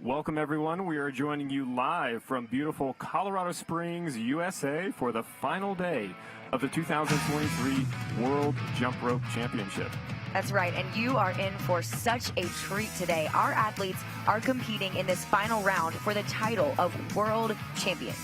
Welcome, everyone. We are joining you live from beautiful Colorado Springs, USA, for the final day of the 2023 World Jump Rope Championship. That's right, and you are in for such a treat today. Our athletes are competing in this final round for the title of World Champion.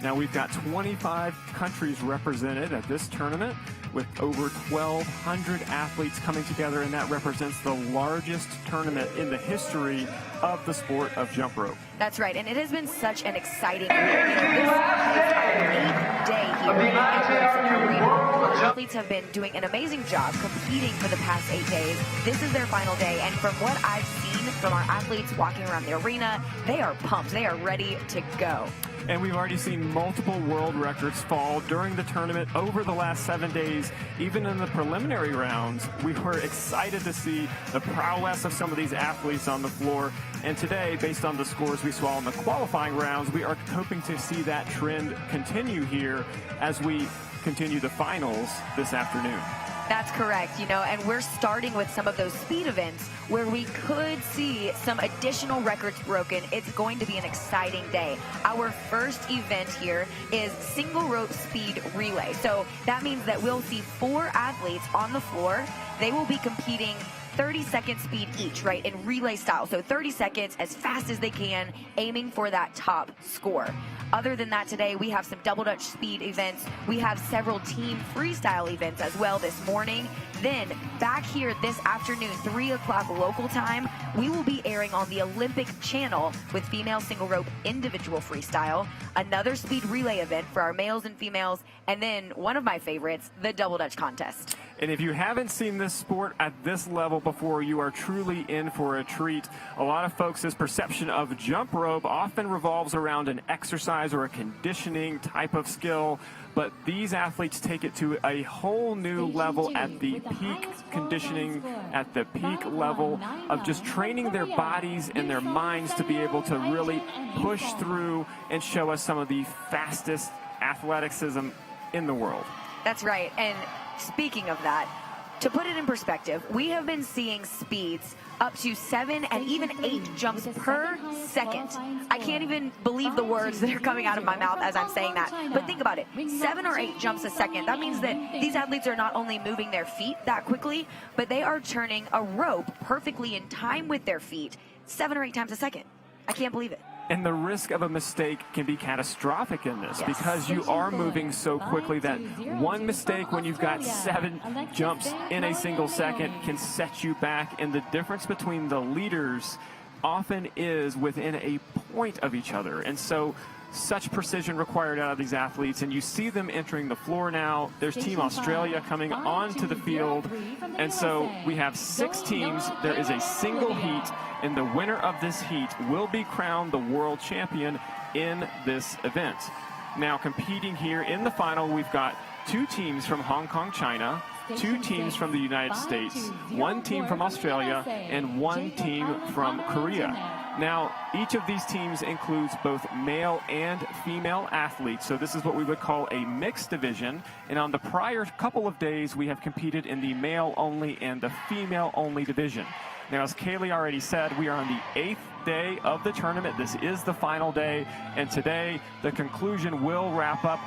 Now, we've got 25 countries represented at this tournament with over 1,200 athletes coming together, and that represents the largest tournament in the history of the sport of jump rope. That's right, and it has been such an exciting week. This is our 8th day here at Ed Robson Arena. Our athletes have been doing an amazing job competing for the past 8 days. This is their final day, and from what I've seen from our athletes walking around the arena, they are pumped. They are ready to go. And we've already seen multiple world records fall during the tournament over the last 7 days. Even in the preliminary rounds, we were excited to see the prowess of some of these athletes on the floor. And today, based on the scores we saw in the qualifying rounds, we are hoping to see that trend continue here as we continue the finals this afternoon. That's correct, and we're starting with some of those speed events where we could see some additional records broken. It's going to be an exciting day. Our first event here is single rope speed relay. So that means that we'll see 4 athletes on the floor. They will be competing 30-second speed each, right, in relay style. So 30 seconds as fast as they can, aiming for that top score. Other than that, today we have some double Dutch speed events. We have several team freestyle events as well this morning. Then back here this afternoon, 3 o'clock local time, we will be airing on the Olympic channel with female single rope individual freestyle, another speed relay event for our males and females, and then one of my favorites, the double Dutch contest. And if you haven't seen this sport at this level before, you are truly in for a treat. A lot of folks' perception of jump rope often revolves around an exercise or a conditioning type of skill, but these athletes take it to a whole new level at the peak conditioning, at the peak level of just training their bodies and their minds to be able to really push through and show us some of the fastest athleticism in the world. That's right, and speaking of that, to put it in perspective, we have been seeing speeds up to 7 and even 8 jumps per second. I can't even believe the words that are coming out of my mouth as I'm saying that. But think about it, 7 or 8 jumps a second. That means that these athletes are not only moving their feet that quickly, but they are turning a rope perfectly in time with their feet 7 or 8 times a second. I can't believe it. And the risk of a mistake can be catastrophic in this because you are moving so quickly that one mistake when you've got 7 jumps in a single second can set you back. And the difference between the leaders often is within a point of each other. And so such precision required out of these athletes, and you see them entering the floor now. There's Team Australia coming onto the field, and so we have 6 teams. There is a single heat, and the winner of this heat will be crowned the world champion in this event. Now, competing here in the final, we've got 2 teams from Hong Kong, China, 2 teams from the United States, 1 team from Australia, and 1 team from Korea. Now, each of these teams includes both male and female athletes, so this is what we would call a mixed division. And on the prior couple of days, we have competed in the male-only and the female-only division. Now, as Kaylee already said, we are on the 8th day of the tournament. This is the final day, and today the conclusion will wrap up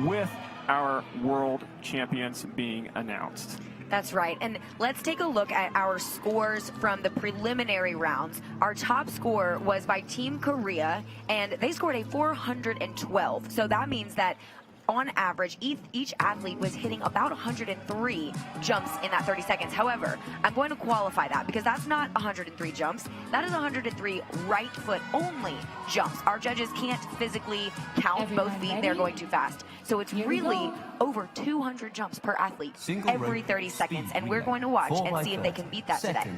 with our world champions being announced. That's right, and let's take a look at our scores from the preliminary rounds. Our top score was by Team Korea, and they scored a 412. So that means that on average, each athlete was hitting about 103 jumps in that 30 seconds. However, I'm going to qualify that because that's not 103 jumps. That is 103 right foot only jumps. Our judges can't physically count both feet. They're going too fast. So it's really over 200 jumps per athlete every 30 seconds. And we're going to watch and see if they can beat that today.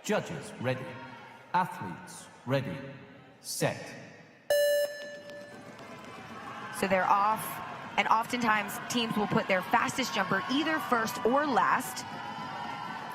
Judges ready. Athletes ready. Set. So they're off, and oftentimes teams will put their fastest jumper either first or last.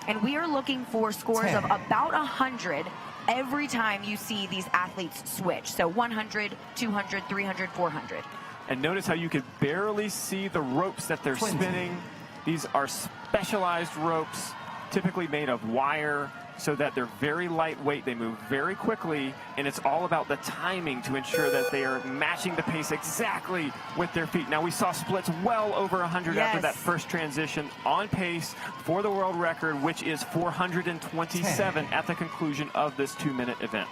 And we are looking for scores of about 100 every time you see these athletes switch. So 100, 200, 300, 400. And notice how you could barely see the ropes that they're spinning. These are specialized ropes, typically made of wire, so that they're very lightweight, they move very quickly, and it's all about the timing to ensure that they are matching the pace exactly with their feet. Now, we saw splits well over 100 after that first transition, on pace for the world record, which is 427 at the conclusion of this 2-minute event.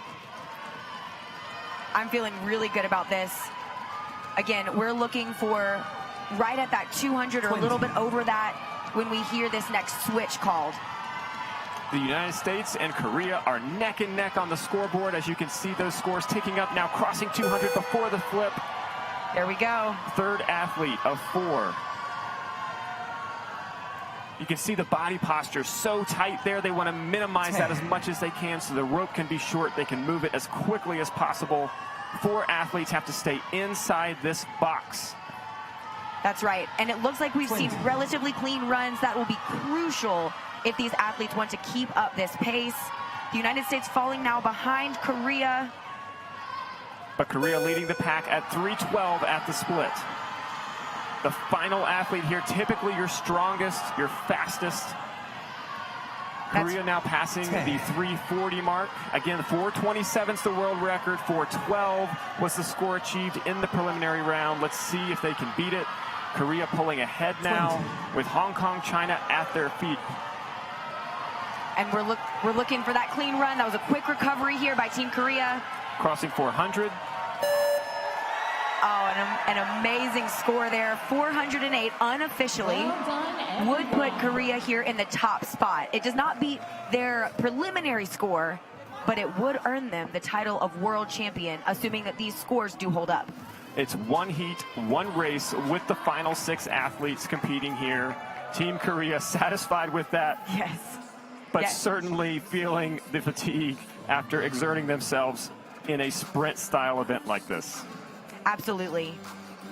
I'm feeling really good about this. Again, we're looking for right at that 200 or a little bit over that when we hear this next switch called. The United States and Korea are neck and neck on the scoreboard. As you can see, those scores ticking up now, crossing 200 before the flip. There we go. Third athlete of 4. You can see the body posture so tight there. They want to minimize that as much as they can so the rope can be short. They can move it as quickly as possible. 4 athletes have to stay inside this box. That's right. And it looks like we've seen relatively clean runs. That will be crucial if these athletes want to keep up this pace. The United States falling now behind Korea. But Korea leading the pack at 3:12 at the split. The final athlete here, typically your strongest, your fastest. Korea now passing the 3:40 mark. Again, 4:27 is the world record. 4:12 was the score achieved in the preliminary round. Let's see if they can beat it. Korea pulling ahead now with Hong Kong, China at their feet. And we're looking for that clean run. That was a quick recovery here by Team Korea. Crossing 400. Oh, an amazing score there. 408 unofficially would put Korea here in the top spot. It does not beat their preliminary score, but it would earn them the title of world champion, assuming that these scores do hold up. It's one heat, one race with the final 6 athletes competing here. Team Korea satisfied with that. Yes. But certainly feeling the fatigue after exerting themselves in a sprint style event like this. Absolutely.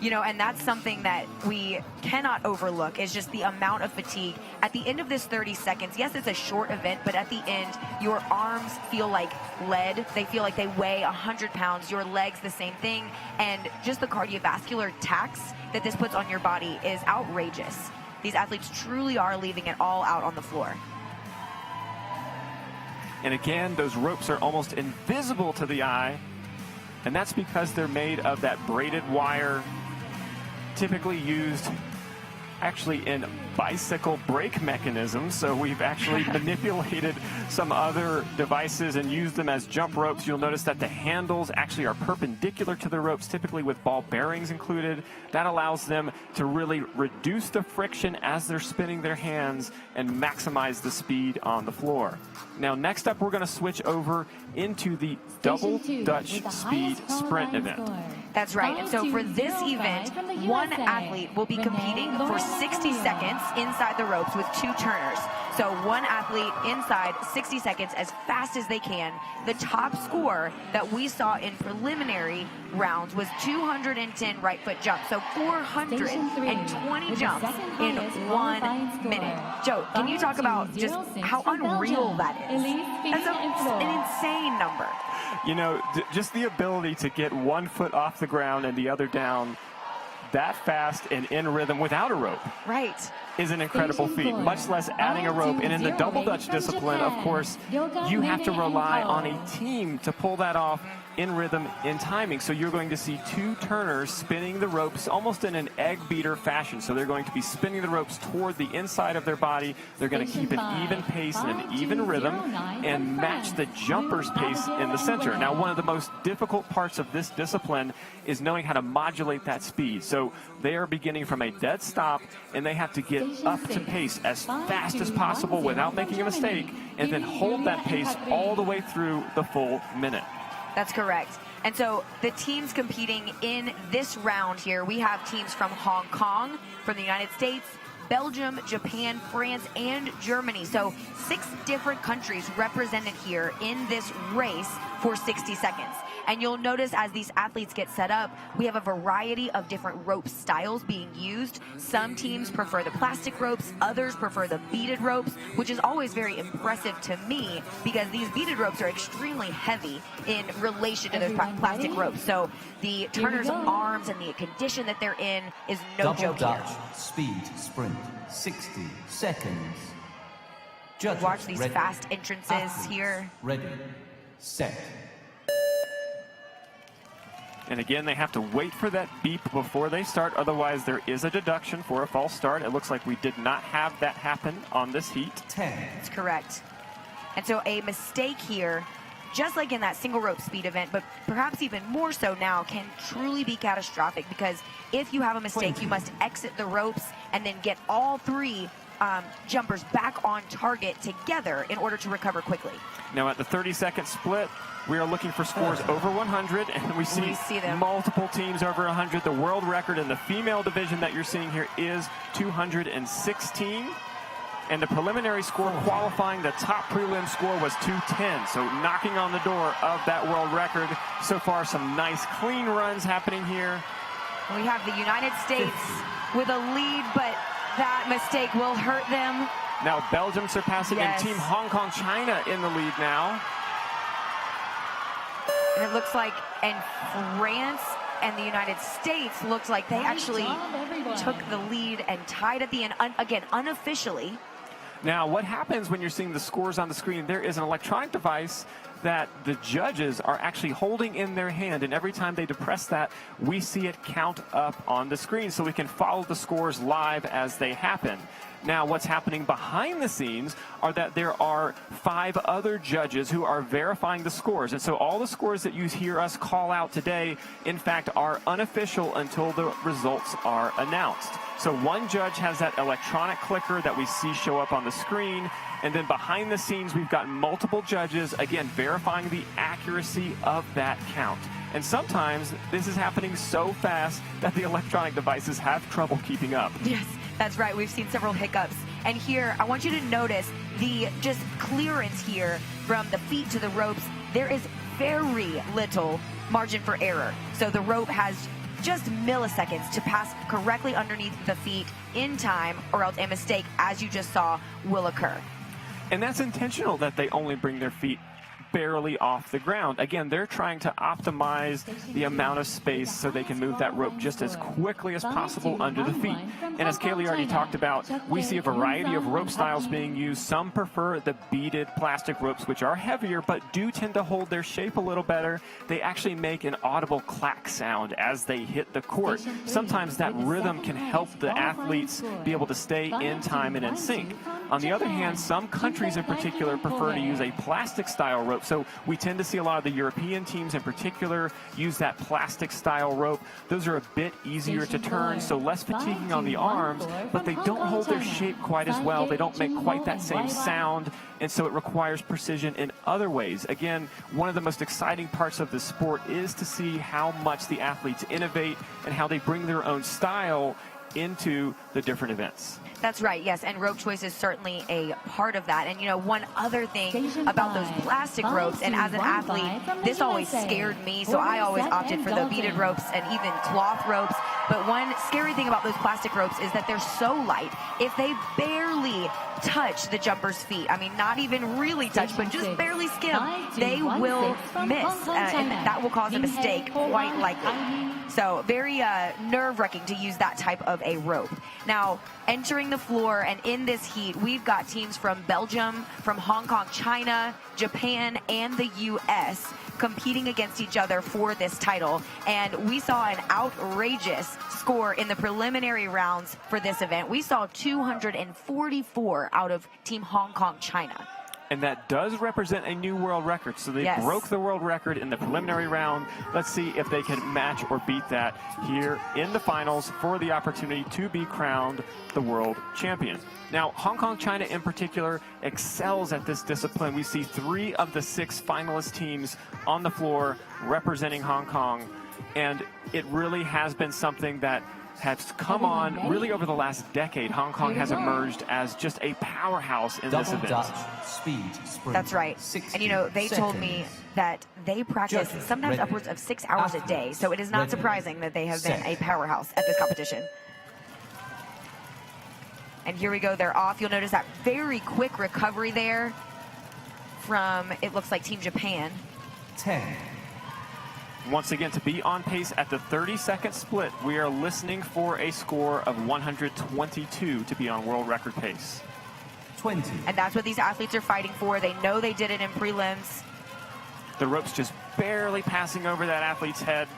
You know, and that's something that we cannot overlook, is just the amount of fatigue. At the end of this 30 seconds, yes, it's a short event, but at the end, your arms feel like lead. They feel like they weigh 100 pounds. Your legs, the same thing. And just the cardiovascular tax that this puts on your body is outrageous. These athletes truly are leaving it all out on the floor. And again, those ropes are almost invisible to the eye. And that's because they're made of that braided wire, typically used actually in bicycle brake mechanisms. So we've actually manipulated some other devices and used them as jump ropes. You'll notice that the handles actually are perpendicular to the ropes, typically with ball bearings included. That allows them to really reduce the friction as they're spinning their hands and maximize the speed on the floor. Now, next up, we're going to switch over into the double Dutch speed sprint event. That's right. And so for this event, one athlete will be competing for 60 seconds inside the ropes with 2 turners. So one athlete inside 60 seconds as fast as they can. The top score that we saw in preliminary rounds was 210 right foot jumps. So 420 jumps in 1 minute. Joe, can you talk about just how unreal that is? That's an insane number. You know, just the ability to get one foot off the ground and the other down that fast and in rhythm without a rope. Right. Is an incredible feat, much less adding a rope. And in the double Dutch discipline, of course, you have to rely on a team to pull that off in rhythm, in timing. So you're going to see 2 turners spinning the ropes almost in an egg beater fashion. So they're going to be spinning the ropes toward the inside of their body. They're going to keep an even pace and an even rhythm and match the jumper's pace in the center. Now, one of the most difficult parts of this discipline is knowing how to modulate that speed. So they are beginning from a dead stop, and they have to get up to pace as fast as possible without making a mistake, and then hold that pace all the way through the full minute. That's correct. And so the teams competing in this round here, we have teams from Hong Kong, from the United States, Belgium, Japan, France, and Germany. So 6 different countries represented here in this race for 60 seconds. And you'll notice as these athletes get set up, we have a variety of different rope styles being used. Some teams prefer the plastic ropes, others prefer the beaded ropes, which is always very impressive to me because these beaded ropes are extremely heavy in relation to those plastic ropes. So the turner's arms and the condition that they're in is no joke here. Double Dutch speed sprint, 60 seconds. Judges, Watch these ready. fast entrances Athletes, here. Ready, set. And again, they have to wait for that beep before they start. Otherwise, there is a deduction for a false start. It looks like we did not have that happen on this heat. 10. That's correct. And so a mistake here, just like in that single rope speed event, but perhaps even more so now, can truly be catastrophic, because if you have a mistake, 20. you must exit the ropes and then get all three jumpers back on target together in order to recover quickly. Now at the 30-second split, we are looking for scores over 100, and we see them. multiple teams over 100. The world record in the female division that you're seeing here is 216. And the preliminary score qualifying, the top prelim score was 210. So knocking on the door of that world record. So far, some nice clean runs happening here. We have the United States with a lead, but that mistake will hurt them. Now Belgium surpassing, and Team Hong Kong China in the lead now. And it looks like, and France and the United States looks like they actually took the lead and tied at the end, again, unofficially. Now, what happens when you're seeing the scores on the screen? There is an electronic device that the judges are actually holding in their hand, and every time they depress that, we see it count up on the screen, so we can follow the scores live as they happen. Now, what's happening behind the scenes are that there are 5 other judges who are verifying the scores. And so all the scores that you hear us call out today, in fact, are unofficial until the results are announced. So one judge has that electronic clicker that we see show up on the screen. And then behind the scenes, we've got multiple judges, again, verifying the accuracy of that count. And sometimes this is happening so fast that the electronic devices have trouble keeping up. Yes, that's right. We've seen several hiccups. And here, I want you to notice the just clearance here from the feet to the ropes. There is very little margin for error. So the rope has just milliseconds to pass correctly underneath the feet in time, or else a mistake, as you just saw, will occur. And that's intentional that they only bring their feet barely off the ground. Again, they're trying to optimize the amount of space so they can move that rope just as quickly as possible under the feet. And as Kaylee already talked about, we see a variety of rope styles being used. Some prefer the beaded plastic ropes, which are heavier but do tend to hold their shape a little better. They actually make an audible clack sound as they hit the court. Sometimes that rhythm can help the athletes be able to stay in time and in sync. On the other hand, some countries in particular prefer to use a plastic style rope. So we tend to see a lot of the European teams in particular use that plastic style rope. Those are a bit easier to turn, so less fatiguing on the arms, but they don't hold their shape quite as well. They don't make quite that same sound, and so it requires precision in other ways. Again, one of the most exciting parts of this sport is to see how much the athletes innovate and how they bring their own style into the different events. That's right, yes, and rope choice is certainly a part of that. And you know, one other thing about those plastic ropes, and as an athlete, this always scared me, so I always opted for the beaded ropes and even cloth ropes. But one scary thing about those plastic ropes is that they're so light. If they barely touch the jumper's feet, I mean, not even really touch, but just barely skim, they will miss, and that will cause a mistake, quite likely. So very nerve-wracking to use that type of a rope. Now, entering the floor and in this heat, we've got teams from Belgium, from Hong Kong, China, Japan, and the U.S. competing against each other for this title. And we saw an outrageous score in the preliminary rounds for this event. We saw 244 out of Team Hong Kong, China. And that does represent a new world record. So they broke the world record in the preliminary round. Let's see if they can match or beat that here in the finals for the opportunity to be crowned the world champion. Now, Hong Kong, China in particular excels at this discipline. We see 3 of the 6 finalist teams on the floor representing Hong Kong. And it really has been something that has come on really over the last decade. Hong Kong has emerged as just a powerhouse in this event. Dutch speed sprint. That's right. And you know, they told me that they practice sometimes upwards of 6 hours a day. So it is not surprising that they have been a powerhouse at this competition. And here we go, they're off. You'll notice that very quick recovery there from, it looks like Team Japan. 10. Once again, to be on pace at the 30-second split, we are listening for a score of 122 to be on world record pace. 20. And that's what these athletes are fighting for. They know they did it in prelims. The rope's just barely passing over that athlete's head.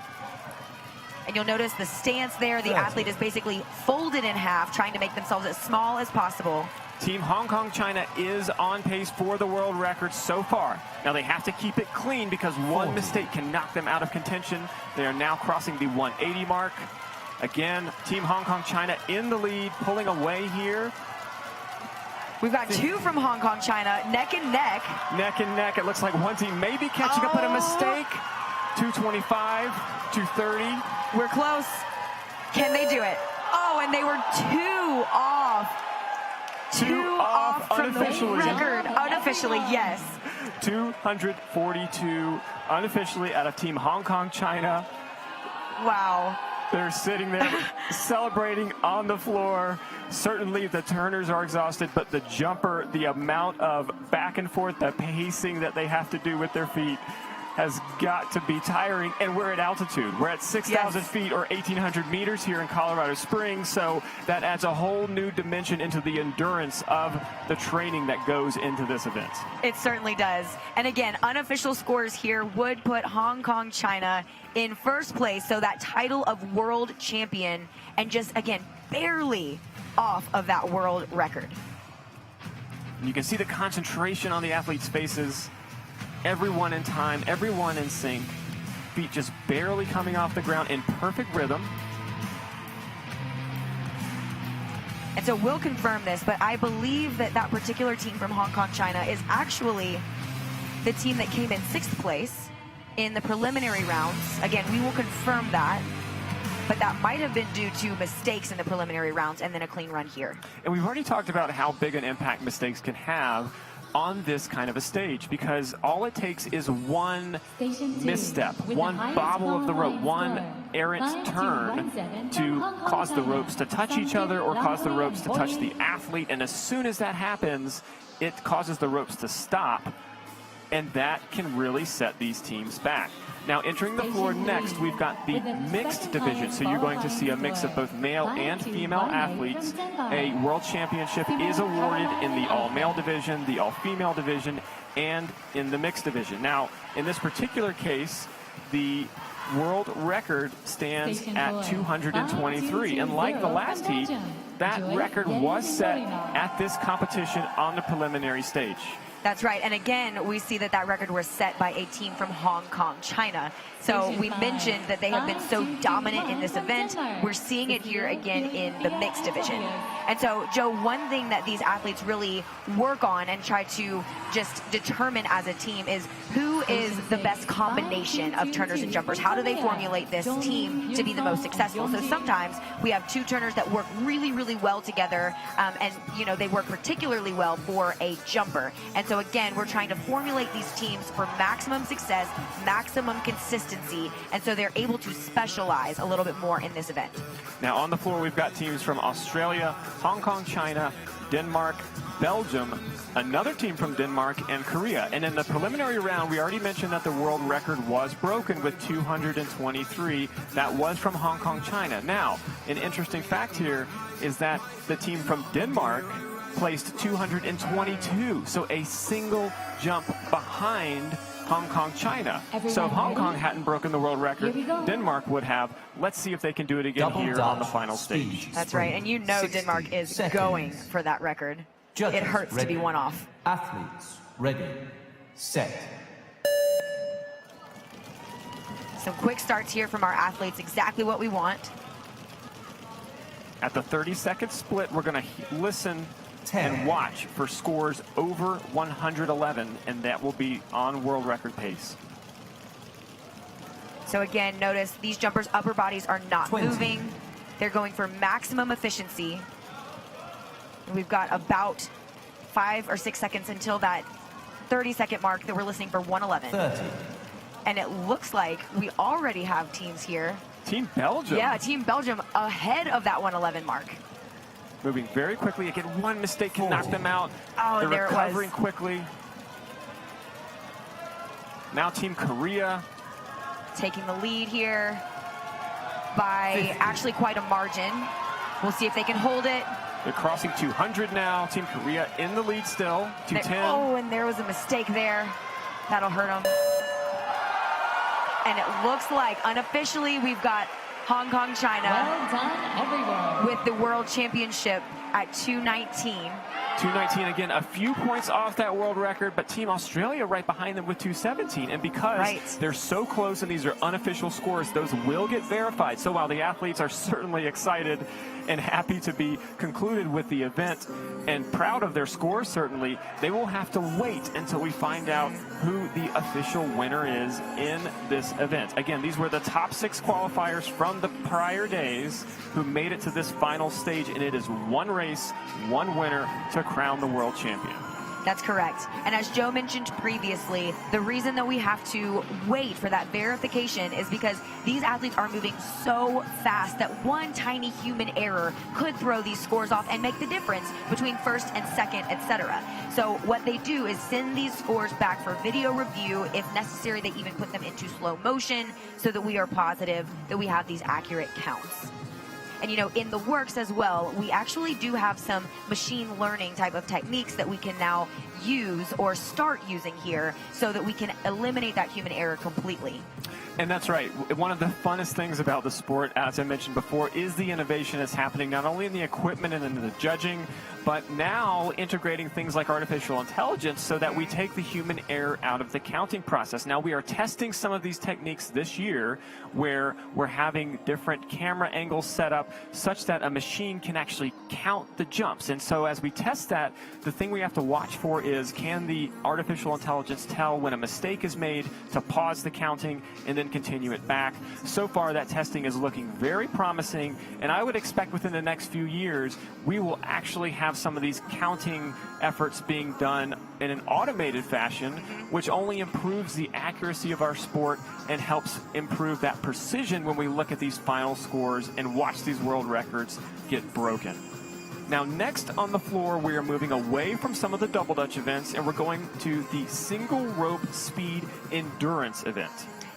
And you'll notice the stance there. The athlete is basically folded in half, trying to make themselves as small as possible. Team Hong Kong China is on pace for the world record so far. Now they have to keep it clean because one mistake can knock them out of contention. They are now crossing the 180 mark. Again, Team Hong Kong China in the lead, pulling away here. We've got two from Hong Kong China, neck and neck. Neck and neck. It looks like one team may be catching up, but a mistake. 225, 230. We're close. Can they do it? Oh, and they were two off. Two off from the record. Unofficially, yes. 242 unofficially out of Team Hong Kong China. Wow. They're sitting there celebrating on the floor. Certainly the turners are exhausted, but the jumper, the amount of back and forth, the pacing that they have to do with their feet has got to be tiring. And we're at altitude. We're at 6,000 feet or 1,800 meters here in Colorado Springs. So that adds a whole new dimension into the endurance of the training that goes into this event. It certainly does. And again, unofficial scores here would put Hong Kong China in first place. So that title of world champion, and just, again, barely off of that world record. You can see the concentration on the athletes' faces. Everyone in time, everyone in sync. Feet just barely coming off the ground in perfect rhythm. And so we'll confirm this, but I believe that that particular team from Hong Kong China is actually the team that came in 6th place in the preliminary rounds. Again, we will confirm that, but that might have been due to mistakes in the preliminary rounds and then a clean run here. And we've already talked about how big an impact mistakes can have on this kind of a stage, because all it takes is one misstep, one bobble of the rope, one errant turn to cause the ropes to touch each other or cause the ropes to touch the athlete. And as soon as that happens, it causes the ropes to stop. And that can really set these teams back. Now entering the floor next, we've got the mixed division. So you're going to see a mix of both male and female athletes. A world championship is awarded in the all-male division, the all-female division, and in the mixed division. Now, in this particular case, the world record stands at 223. And like the last heat, that record was set at this competition on the preliminary stage. That's right. And again, we see that that record was set by a team from Hong Kong, China. So we mentioned that they have been so dominant in this event. We're seeing it here again in the mixed division. And so, Joe, one thing that these athletes really work on and try to just determine as a team is who is the best combination of turners and jumpers. How do they formulate this team to be the most successful? So sometimes we have two turners that work really, really well together, and, you know, they work particularly well for a jumper. And so, again, we're trying to formulate these teams for maximum success, maximum consistency, and so they're able to specialize a little bit more in this event. Now on the floor, we've got teams from Australia, Hong Kong, China, Denmark, Belgium, another team from Denmark, and Korea. And in the preliminary round, we already mentioned that the world record was broken with 223. That was from Hong Kong, China. Now, an interesting fact here is that the team from Denmark placed 222, so a single jump behind Hong Kong, China. So if Hong Kong hadn't broken the world record, Denmark would have. Let's see if they can do it again here on the final stage. That's right, and you know Denmark is going for that record. It hurts to be one off. Athletes, ready, set. Some quick starts here from our athletes, exactly what we want. At the 30-second split, we're going to listen and watch for scores over 111, and that will be on world record pace. So again, notice these jumpers' upper bodies are not moving. They're going for maximum efficiency. And we've got about 5 or 6 seconds until that 30-second mark that we're listening for 111. 30. And it looks like we already have teams here. Team Belgium. Yeah, Team Belgium ahead of that 111 mark. Moving very quickly. Again, one mistake can knock them out. Oh, they're there recovering it was. quickly. Now Team Korea taking the lead here by actually quite a margin. We'll see if they can hold it. They're crossing 200 now. Team Korea in the lead still. 210. Oh, and there was a mistake there. That'll hurt them. And it looks like, unofficially, we've got Hong Kong, China. Well done, everyone. With the World Championship at 219. 219 again, a few points off that world record, but Team Australia right behind them with 217. And because they're so close and these are unofficial scores, those will get verified. So while the athletes are certainly excited and happy to be concluded with the event and proud of their scores, certainly, they will have to wait until we find out who the official winner is in this event. Again, these were the top 6 qualifiers from the prior days who made it to this final stage, and it is one race, one winner to crown the world champion. That's correct. And as Joe mentioned previously, the reason that we have to wait for that verification is because these athletes are moving so fast that one tiny human error could throw these scores off and make the difference between first and second, etc. So what they do is send these scores back for video review. If necessary, they even put them into slow motion so that we are positive that we have these accurate counts. And, you know, in the works as well, we actually do have some machine learning type of techniques that we can now use or start using here so that we can eliminate that human error completely. And that's right. One of the funnest things about the sport, as I mentioned before, is the innovation that's happening not only in the equipment and in the judging, but now integrating things like artificial intelligence so that we take the human error out of the counting process. Now, we are testing some of these techniques this year where we're having different camera angles set up such that a machine can actually count the jumps. And so as we test that, the thing we have to watch for is, can the artificial intelligence tell when a mistake is made to pause the counting and then continue it back? So far, that testing is looking very promising, and I would expect within the next few years, we will actually have some of these counting efforts being done in an automated fashion, which only improves the accuracy of our sport and helps improve that precision when we look at these final scores and watch these world records get broken. Now, next on the floor, we are moving away from some of the double dutch events, and we're going to the single rope speed endurance event.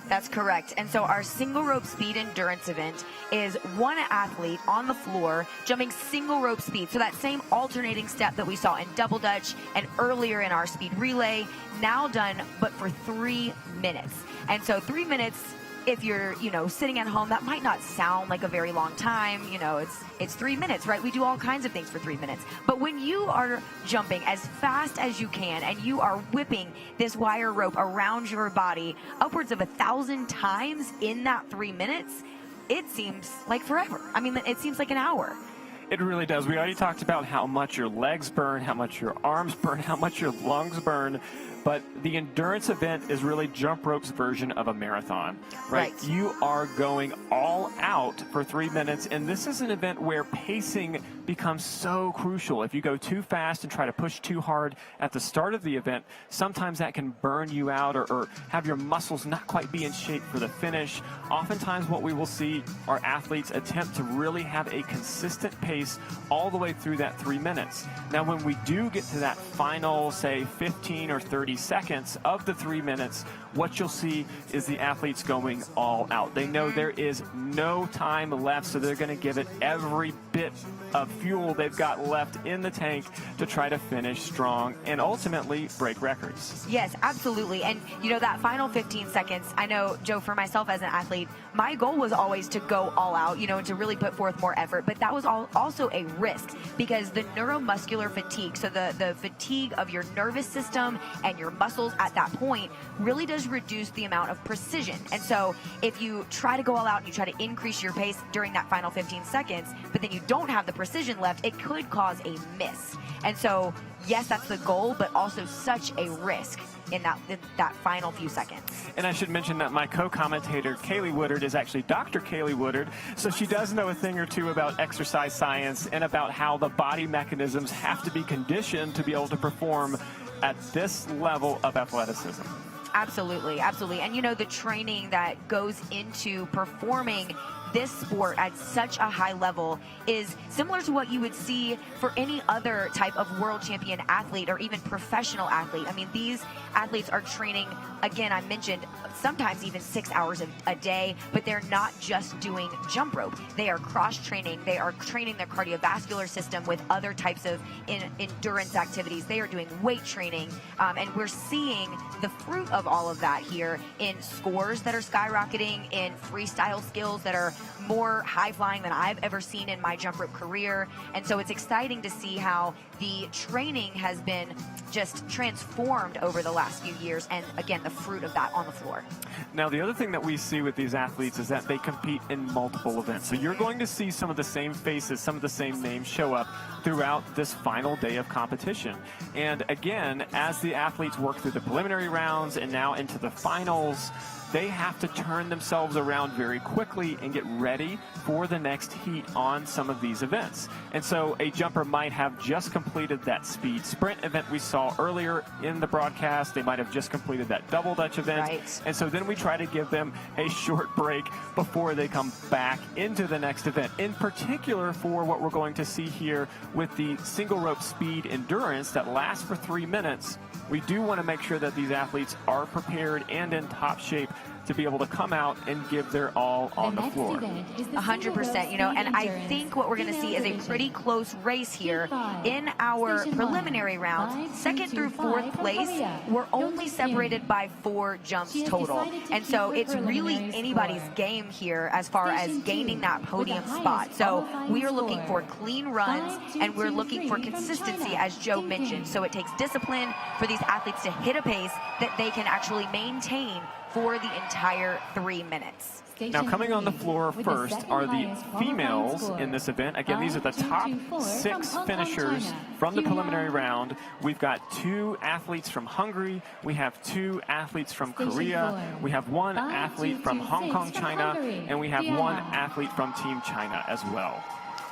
That's correct. And so our single rope speed endurance event is one athlete on the floor jumping single rope speed. So that same alternating step that we saw in double dutch and earlier in our speed relay, now done, but for 3 minutes. And so 3 minutes, if you're, you know, sitting at home, that might not sound like a very long time. You know, it's 3 minutes, right? We do all kinds of things for 3 minutes. But when you are jumping as fast as you can and you are whipping this wire rope around your body upwards of 1,000 times in that 3 minutes, it seems like forever. I mean, it seems like an hour. It really does. We already talked about how much your legs burn, how much your arms burn, how much your lungs burn. But the endurance event is really jump rope's version of a marathon, right? You are going all out for 3 minutes, and this is an event where pacing becomes so crucial. If you go too fast and try to push too hard at the start of the event, sometimes that can burn you out or have your muscles not quite be in shape for the finish. Oftentimes what we will see are athletes attempt to really have a consistent pace all the way through that 3 minutes. Now, when we do get to that final, say, 15 or 30 seconds of the 3 minutes, what you'll see is the athletes going all out. They know there is no time left, so they're going to give it every bit of fuel they've got left in the tank to try to finish strong and ultimately break records. Yes, absolutely. And, you know, that final 15 seconds, I know, Joe, for myself as an athlete, my goal was always to go all out, you know, and to really put forth more effort. But that was also a risk because the neuromuscular fatigue, so the fatigue of your nervous system and your muscles at that point really does reduce the amount of precision. And so if you try to go all out and you try to increase your pace during that final 15 seconds, but then you don't have the precision left, it could cause a miss. And so, yes, that's the goal, but also such a risk in that final few seconds. And I should mention that my co-commentator, Kaylee Woodard, is actually Dr. Kaylee Woodard, so she does know a thing or two about exercise science and about how the body mechanisms have to be conditioned to be able to perform at this level of athleticism. Absolutely, absolutely. And, you know, the training that goes into performing this sport at such a high level is similar to what you would see for any other type of world champion athlete or even professional athlete. I mean, these athletes are training, again, I mentioned, sometimes even 6 hours a day, but they're not just doing jump rope. They are cross-training. They are training their cardiovascular system with other types of endurance activities. They are doing weight training, and we're seeing the fruit of all of that here in scores that are skyrocketing, in freestyle skills that are more high-flying than I've ever seen in my jump rope career. And so it's exciting to see how the training has been just transformed over the last few years, and again, the fruit of that on the floor. Now, the other thing that we see with these athletes is that they compete in multiple events. So you're going to see some of the same faces, some of the same names show up throughout this final day of competition. And again, as the athletes work through the preliminary rounds and now into the finals, they have to turn themselves around very quickly and get ready for the next heat on some of these events. And so a jumper might have just completed that speed sprint event we saw earlier in the broadcast. They might have just completed that double Dutch event. Right. And so then we try to give them a short break before they come back into the next event. In particular, for what we're going to see here with the single rope speed endurance that lasts for 3 minutes, we do want to make sure that these athletes are prepared and in top shape to be able to come out and give their all on the floor. 100%, you know, and I think what we're going to see is a pretty close race here in our preliminary rounds. Second through fourth place, we're only separated by 4 jumps total. And so it's really anybody's game here as far as gaining that podium spot. So we are looking for clean runs, and we're looking for consistency, as Joe mentioned. So it takes discipline for these athletes to hit a pace that they can actually maintain for the entire 3 minutes. Now, coming on the floor first are the females in this event. Again, these are the top 6 finishers from the preliminary round. We've got 2 athletes from Hungary. We have 2 athletes from Korea. We have 1 athlete from Hong Kong, China. And we have 1 athlete from Team China as well.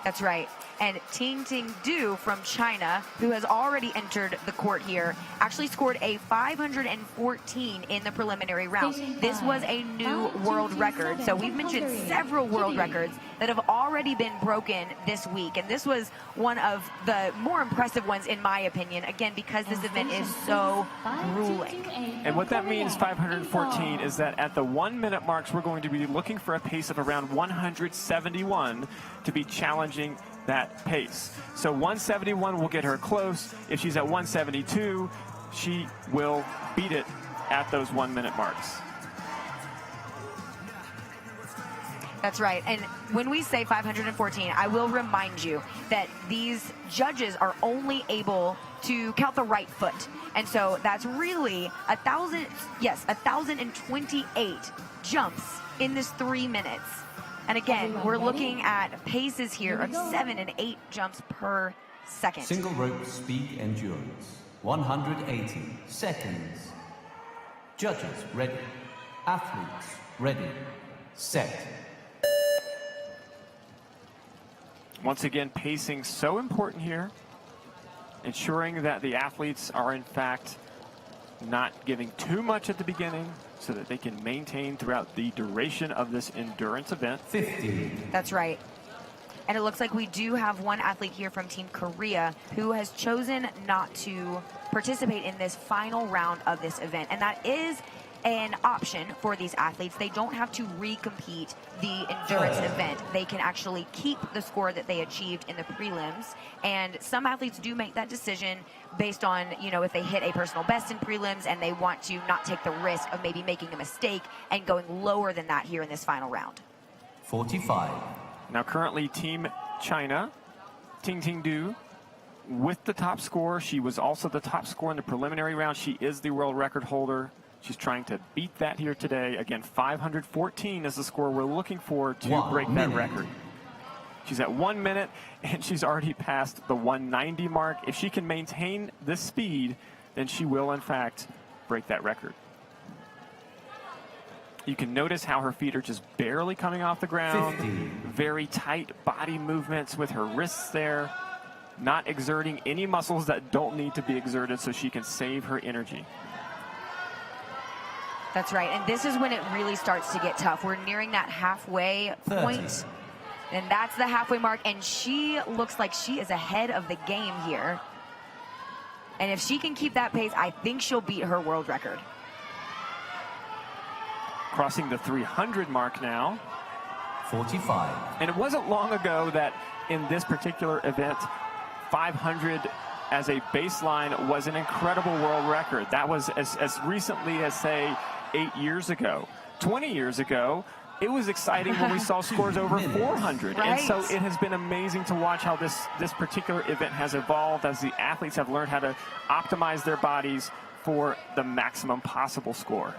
That's right. And Ting Ting Du from China, who has already entered the court here, actually scored a 514 in the preliminary round. This was a new world record. So we've mentioned several world records that have already been broken this week. And this was one of the more impressive ones, in my opinion, again, because this event is so grueling. And what that means, 514, is that at the 1 minute marks, we're going to be looking for a pace of around 171 to be challenging that pace. So 171 will get her close. If she's at 172, she will beat it at those 1 minute marks. That's right. And when we say 514, I will remind you that these judges are only able to count the right foot. And so that's really 1,028 jumps in this 3 minutes. And again, we're looking at paces here of 7 and 8 jumps per second. Single rope speed endurance, 180 seconds. Judges ready. Athletes ready. Set. Once again, pacing so important here, ensuring that the athletes are in fact not giving too much at the beginning so that they can maintain throughout the duration of this endurance event. 50. That's right. And it looks like we do have 1 athlete here from Team Korea who has chosen not to participate in this final round of this event. And that is an option for these athletes. They don't have to recompete the endurance event. They can actually keep the score that they achieved in the prelims. And some athletes do make that decision based on, you know, if they hit a personal best in prelims and they want to not take the risk of maybe making a mistake and going lower than that here in this final round. 45. Now currently Team China, Ting Ting Du, with the top score. She was also the top score in the preliminary round. She is the world record holder. She's trying to beat that here today. Again, 514 is the score we're looking for to break that record. She's at 1 minute, and she's already passed the 190 mark. If she can maintain this speed, then she will, in fact, break that record. You can notice how her feet are just barely coming off the ground. 50. Very tight body movements with her wrists there. Not exerting any muscles that don't need to be exerted so she can save her energy. That's right, and this is when it really starts to get tough. We're nearing that halfway 30. point, and that's the halfway mark, and she looks like she is ahead of the game here. And if she can keep that pace, I think she'll beat her world record. Crossing the 300 mark now. 45. And it wasn't long ago that in this particular event, 500 as a baseline was an incredible world record. That was as recently as, say, 8 years ago. 20 years ago, it was exciting when we saw scores over 400. Right. And so it has been amazing to watch how this particular event has evolved as the athletes have learned how to optimize their bodies for the maximum possible score.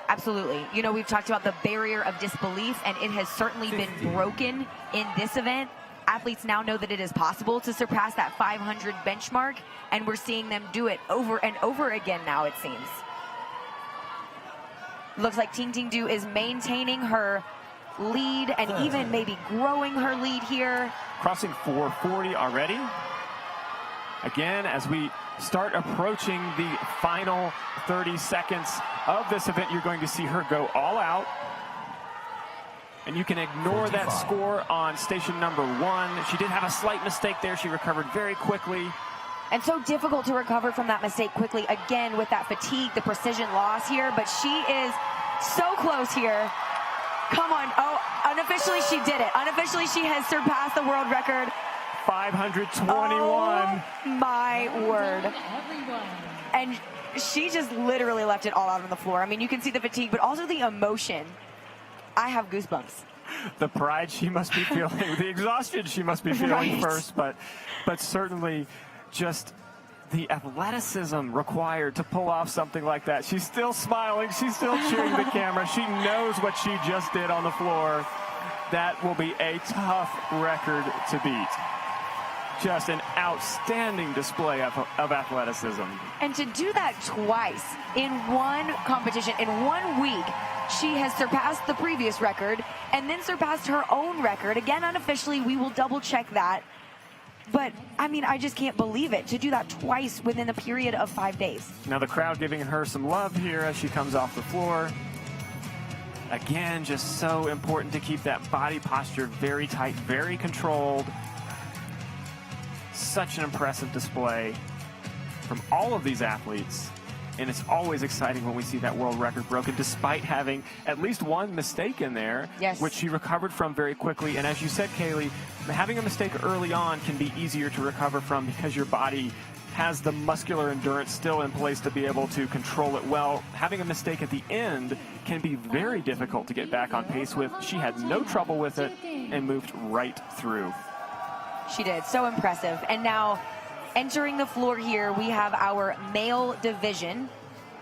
Absolutely. You know, we've talked about the barrier of disbelief, and it has certainly 50. been broken in this event. Athletes now know that it is possible to surpass that 500 benchmark, and we're seeing them do it over and over again now, it seems. Looks like Ting Ting Du is maintaining her lead and 30. even maybe growing her lead here. Crossing 440 already. Again, as we start approaching the final 30 seconds of this event, you're going to see her go all out. And you can ignore 45. that score on station number 1. She did have a slight mistake there. She recovered very quickly. And so difficult to recover from that mistake quickly, again, with that fatigue, the precision loss here. But she is so close here. Come on. Oh, unofficially she did it. Unofficially she has surpassed the world record. 521. Oh, my word. Everyone. And she just literally left it all out on the floor. I mean, you can see the fatigue, but also the emotion. I have goosebumps. The pride she must be feeling, the exhaustion she must be feeling Right. first, but certainly just the athleticism required to pull off something like that. She's still smiling. She's still cheering the camera. She knows what she just did on the floor. That will be a tough record to beat. Just an outstanding display of athleticism. And to do that twice in one competition, in 1 week, she has surpassed the previous record and then surpassed her own record. Again, unofficially, we will double check that. But, I mean, I just can't believe it, to do that twice within a period of 5 days. Now the crowd giving her some love here as she comes off the floor. Again, just so important to keep that body posture very tight, very controlled. Such an impressive display from all of these athletes. And it's always exciting when we see that world record broken, despite having at least one mistake in there, Yes. which she recovered from very quickly. And as you said, Kaylee, having a mistake early on can be easier to recover from because your body has the muscular endurance still in place to be able to control it well. Having a mistake at the end can be very difficult to get back on pace with. She had no trouble with it and moved right through. She did. So impressive. And now, entering the floor here, we have our male division.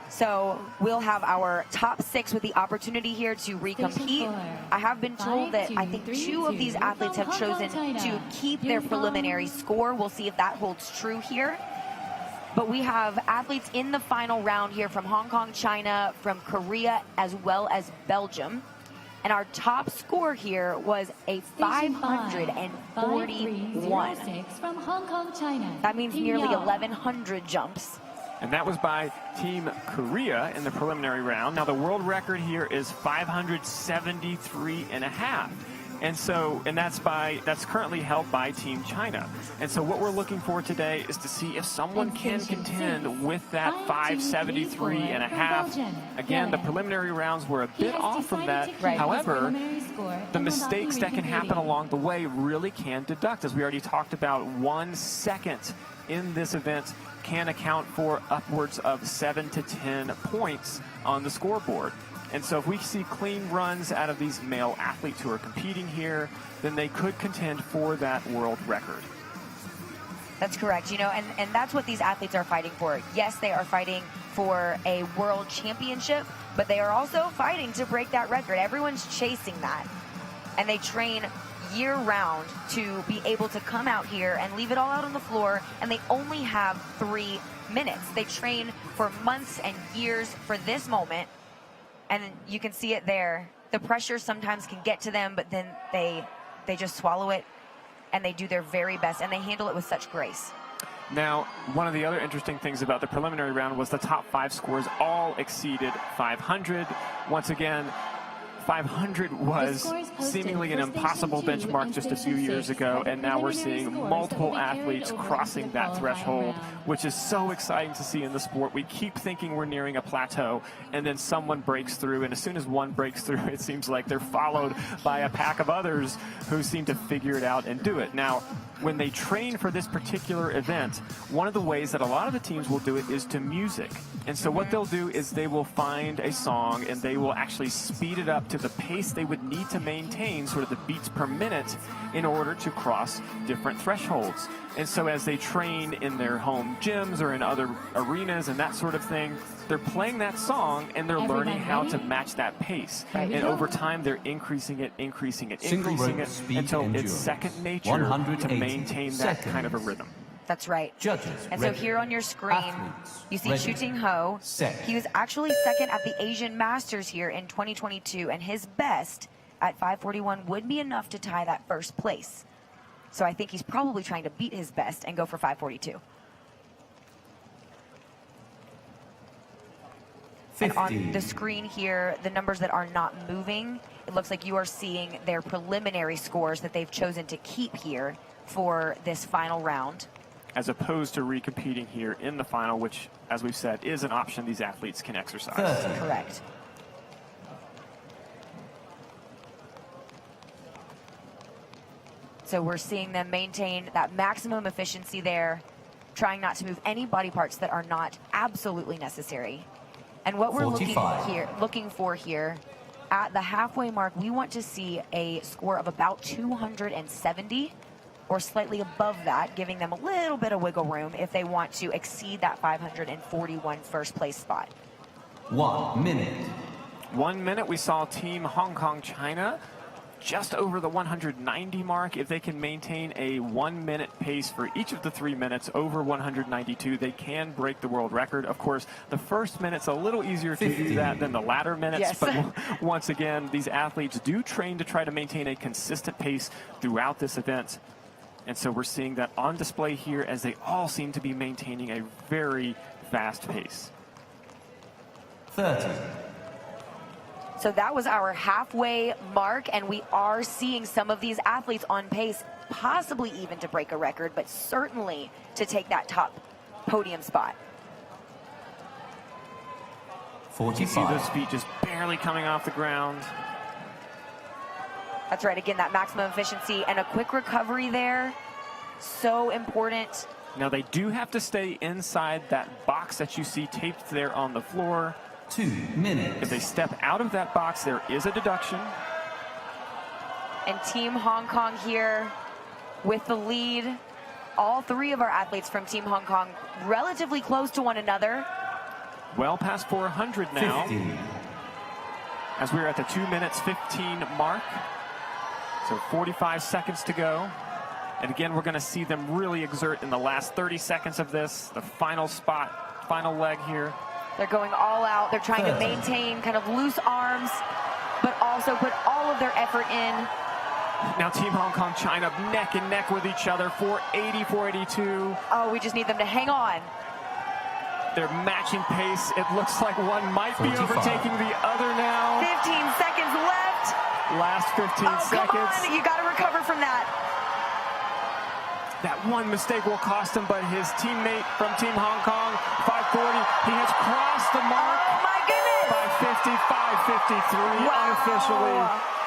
So we'll have our top 6 with the opportunity here to recompete. I have been told that I think 2 of these athletes have chosen to keep their preliminary score. We'll see if that holds true here. But we have athletes in the final round here from Hong Kong, China, from Korea, as well as Belgium. And our top score here was a 541. From Hong Kong, China. That means nearly 1,100 jumps. And that was by Team Korea in the preliminary round. Now the world record here is 573.5. And that's currently held by Team China. And so what we're looking for today is to see if someone can contend with that 573.5. Again, the preliminary rounds were a bit off from that. Right. However, the mistakes that can happen along the way really can deduct. As we already talked about, 1 second in this event can account for upwards of 7 to 10 points on the scoreboard. And so if we see clean runs out of these male athletes who are competing here, then they could contend for that world record. That's correct. You know, and that's what these athletes are fighting for. Yes, they are fighting for a world championship, but they are also fighting to break that record. Everyone's chasing that. And they train year-round to be able to come out here and leave it all out on the floor, and they only have 3 minutes. They train for months and years for this moment. And you can see it there. The pressure sometimes can get to them, but then they just swallow it, and they do their very best, and they handle it with such grace. Now, one of the other interesting things about the preliminary round was the top 5 scores all exceeded 500. Once again, 500 was seemingly an impossible benchmark just a few years ago, and now we're seeing multiple athletes crossing that threshold, which is so exciting to see in the sport. We keep thinking we're nearing a plateau, and then someone breaks through, and as soon as one breaks through, it seems like they're followed by a pack of others who seem to figure it out and do it. Now, when they train for this particular event, one of the ways that a lot of the teams will do it is to music. And so what they'll do is they will find a song and they will actually speed it up to the pace they would need to maintain, sort of the beats per minute, in order to cross different thresholds. And so as they train in their home gyms or in other arenas and that sort of thing, they're playing that song and they're learning how to match that pace. And over time, they're increasing it until it's second nature to maintain that kind of a rhythm. That's right. Judges. And so here on your screen, you see Chu Ting Ho. He was actually second at the Asian Masters here in 2022, and his best at 5:41 would be enough to tie that first place. So I think he's probably trying to beat his best and go for 5:42. And on the screen here, the numbers that are not moving, it looks like you are seeing their preliminary scores that they've chosen to keep here for this final round, as opposed to recompeting here in the final, which, as we've said, is an option these athletes can exercise. Correct. So we're seeing them maintain that maximum efficiency there, trying not to move any body parts that are not absolutely necessary. And what we're looking for here, at the halfway mark, we want to see a score of about 270 or slightly above that, giving them a little bit of wiggle room if they want to exceed that 541 first place spot. 1 minute. 1 minute, we saw Team Hong Kong China just over the 190 mark. If they can maintain a 1 minute pace for each of the 3 minutes over 192, they can break the world record. Of course, the first minute's a little easier to do that than the latter minutes, but once again, these athletes do train to try to maintain a consistent pace throughout this event. And so we're seeing that on display here as they all seem to be maintaining a very fast pace. 30. So that was our halfway mark, and we are seeing some of these athletes on pace, possibly even to break a record, but certainly to take that top podium spot. 45. You see those feet just barely coming off the ground. That's right, again, that maximum efficiency and a quick recovery there, so important. Now they do have to stay inside that box that you see taped there on the floor. 2 minutes. If they step out of that box, there is a deduction. And Team Hong Kong here with the lead. All 3 of our athletes from Team Hong Kong relatively close to one another. Well past 400 now. 50. As we're at the 2 minutes 15 mark. So 45 seconds to go. And again, we're going to see them really exert in the last 30 seconds of this, the final spot, final leg here. They're going all out. They're trying to maintain kind of loose arms, but also put all of their effort in. Now Team Hong Kong China neck and neck with each other, 480, 482. Oh, we just need them to hang on. They're matching pace. It looks like one might be overtaking the other now. 15 seconds left. Last 15 seconds. Come on, you got to recover from that. That one mistake will cost him, but his teammate from Team Hong Kong, 540, he has crossed the mark. Oh my goodness! By 55-53, unofficially,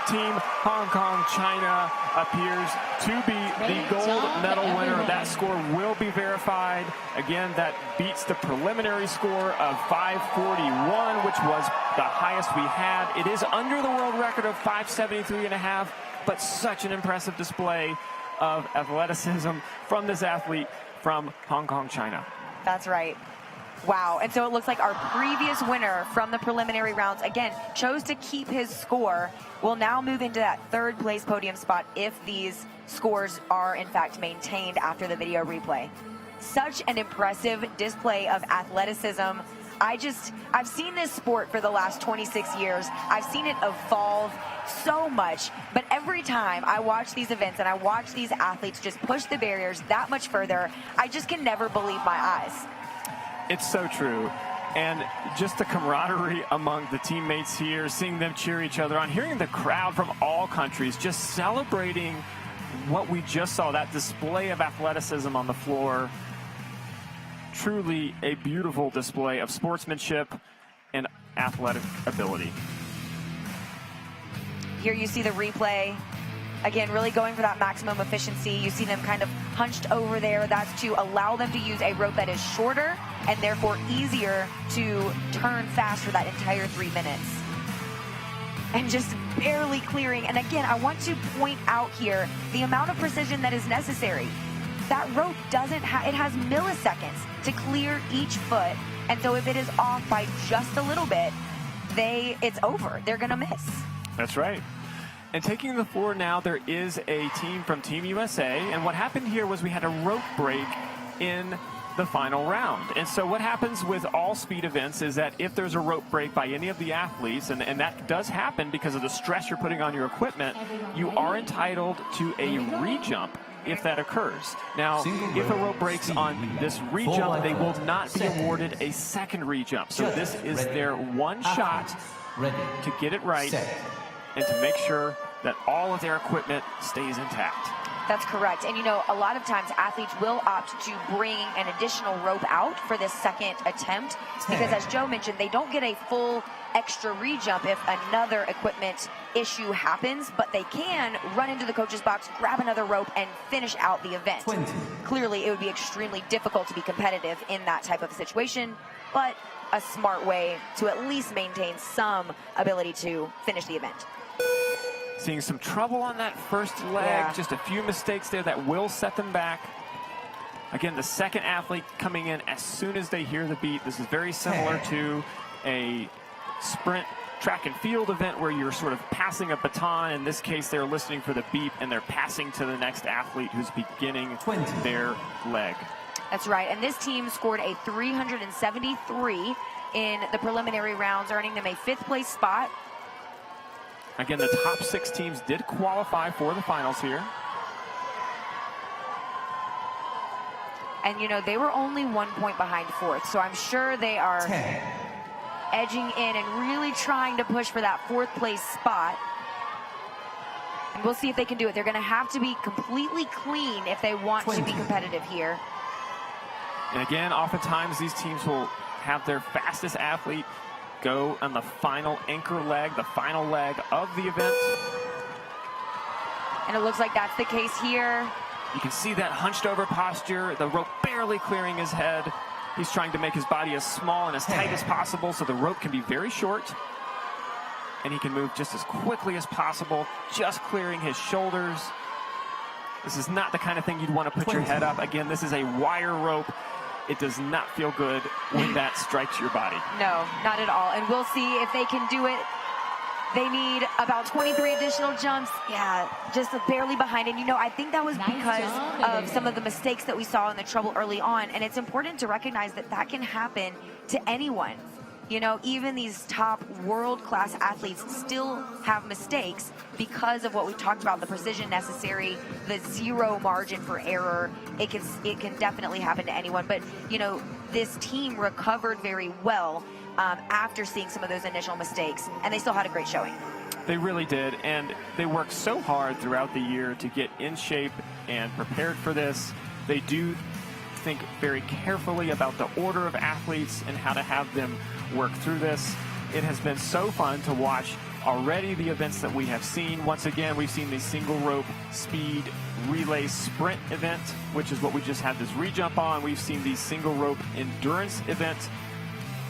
Team Hong Kong China appears to be the gold medal winner. That score will be verified. Again, that beats the preliminary score of 541, which was the highest we had. It is under the world record of 573.5, but such an impressive display of athleticism from this athlete from Hong Kong, China. That's right. Wow. And so it looks like our previous winner from the preliminary rounds, again, chose to keep his score. Will now move into that third place podium spot if these scores are in fact maintained after the video replay. Such an impressive display of athleticism. I've seen this sport for the last 26 years. I've seen it evolve so much, but every time I watch these events and I watch these athletes just push the barriers that much further, I just can never believe my eyes. It's so true. And just the camaraderie among the teammates here, seeing them cheer each other on, hearing the crowd from all countries just celebrating what we just saw, that display of athleticism on the floor. Truly a beautiful display of sportsmanship and athletic ability. Here you see the replay. Again, really going for that maximum efficiency. You see them kind of hunched over there. That's to allow them to use a rope that is shorter and therefore easier to turn fast for that entire 3 minutes. And just barely clearing. And again, I want to point out here the amount of precision that is necessary. That rope doesn't have, it has milliseconds to clear each foot. And so if it is off by just a little bit, it's over. They're gonna miss. That's right. And taking the floor now, there is a team from Team USA. And what happened here was we had a rope break in the final round. And so what happens with all speed events is that if there's a rope break by any of the athletes, and that does happen because of the stress you're putting on your equipment, you are entitled to a re-jump if that occurs. Now, if a rope breaks on this re-jump, they will not be awarded a second re-jump. So this is their one shot to get it right and to make sure that all of their equipment stays intact. That's correct. And, you know, a lot of times athletes will opt to bring an additional rope out for this second attempt because, as Joe mentioned, they don't get a full extra re-jump if another equipment issue happens, but they can run into the coach's box, grab another rope, and finish out the event. 20. Clearly, it would be extremely difficult to be competitive in that type of situation, but a smart way to at least maintain some ability to finish the event. Seeing some trouble on that first leg, just a few mistakes there that will set them back. Again, the second athlete coming in as soon as they hear the beat. This is very similar to a sprint track and field event where you're sort of passing a baton. In this case, they're listening for the beep and they're passing to the next athlete who's beginning their leg. That's right, and this team scored a 373 in the preliminary rounds, earning them a 5th place spot. Again, the top 6 teams did qualify for the finals here. And, you know, they were only 1 point behind 4th, so I'm sure they are edging in and really trying to push for that 4th place spot. And we'll see if they can do it. They're going to have to be completely clean if they want to be competitive here. And again, oftentimes these teams will have their fastest athlete go on the final anchor leg, the final leg of the event. And it looks like that's the case here. You can see that hunched over posture, the rope barely clearing his head. He's trying to make his body as small and as tight as possible so the rope can be very short. And he can move just as quickly as possible, just clearing his shoulders. This is not the kind of thing you'd want to put your head up. Again, this is a wire rope. It does not feel good when that strikes your body. No, not at all. And we'll see if they can do it. They need about 23 additional jumps. Yeah, just barely behind. And, you know, I think that was because of some of the mistakes that we saw in the trouble early on. And it's important to recognize that that can happen to anyone. You know, even these top world-class athletes still have mistakes because of what we talked about, the precision necessary, the zero margin for error. It can definitely happen to anyone. But, you know, this team recovered very well after seeing some of those initial mistakes, and they still had a great showing. They really did, and they worked so hard throughout the year to get in shape and prepared for this. They do think very carefully about the order of athletes and how to have them work through this. It has been so fun to watch already the events that we have seen. Once again, we've seen the single rope speed relay sprint event, which is what we just had this re-jump on. We've seen the single rope endurance event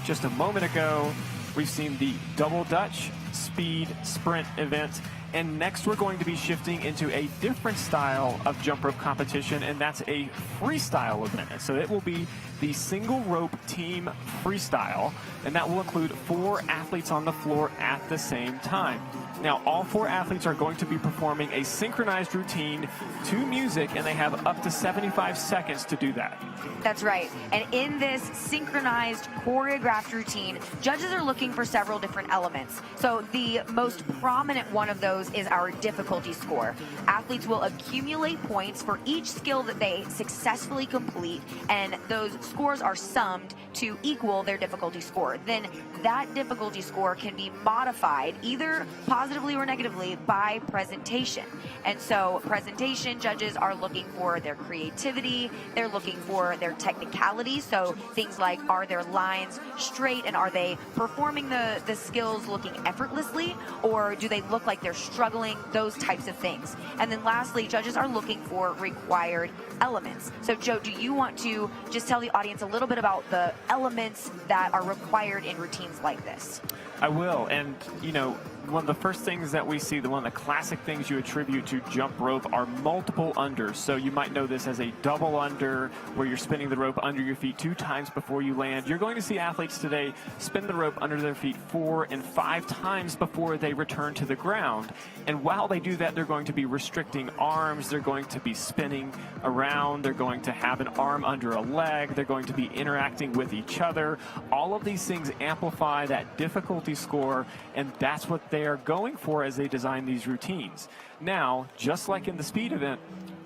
just a moment ago. We've seen the double Dutch speed sprint event. And next we're going to be shifting into a different style of jump rope competition, and that's a freestyle event. So it will be the single rope team freestyle, and that will include 4 athletes on the floor at the same time. Now, all 4 athletes are going to be performing a synchronized routine to music, and they have up to 75 seconds to do that. That's right. And in this synchronized, choreographed routine, judges are looking for several different elements. So the most prominent one of those is our difficulty score. Athletes will accumulate points for each skill that they successfully complete, and those scores are summed to equal their difficulty score. Then that difficulty score can be modified either positively or negatively by presentation. And so presentation judges are looking for their creativity, they're looking for their technicality, so things like, are their lines straight and are they performing the skills looking effortlessly, or do they look like they're struggling, those types of things. And then lastly, judges are looking for required elements. So Joe, do you want to just tell the audience a little bit about the elements that are required in routines like this? I will. And, you know, one of the first things that we see, one of the classic things you attribute to jump rope are multiple unders. So you might know this as a double under, where you're spinning the rope under your feet 2 times before you land. You're going to see athletes today spin the rope under their feet 4 and 5 times before they return to the ground. And while they do that, they're going to be restricting arms, they're going to be spinning around, they're going to have an arm under a leg, they're going to be interacting with each other. All of these things amplify that difficulty score, and that's what they are going for as they design these routines. Now, just like in the speed event,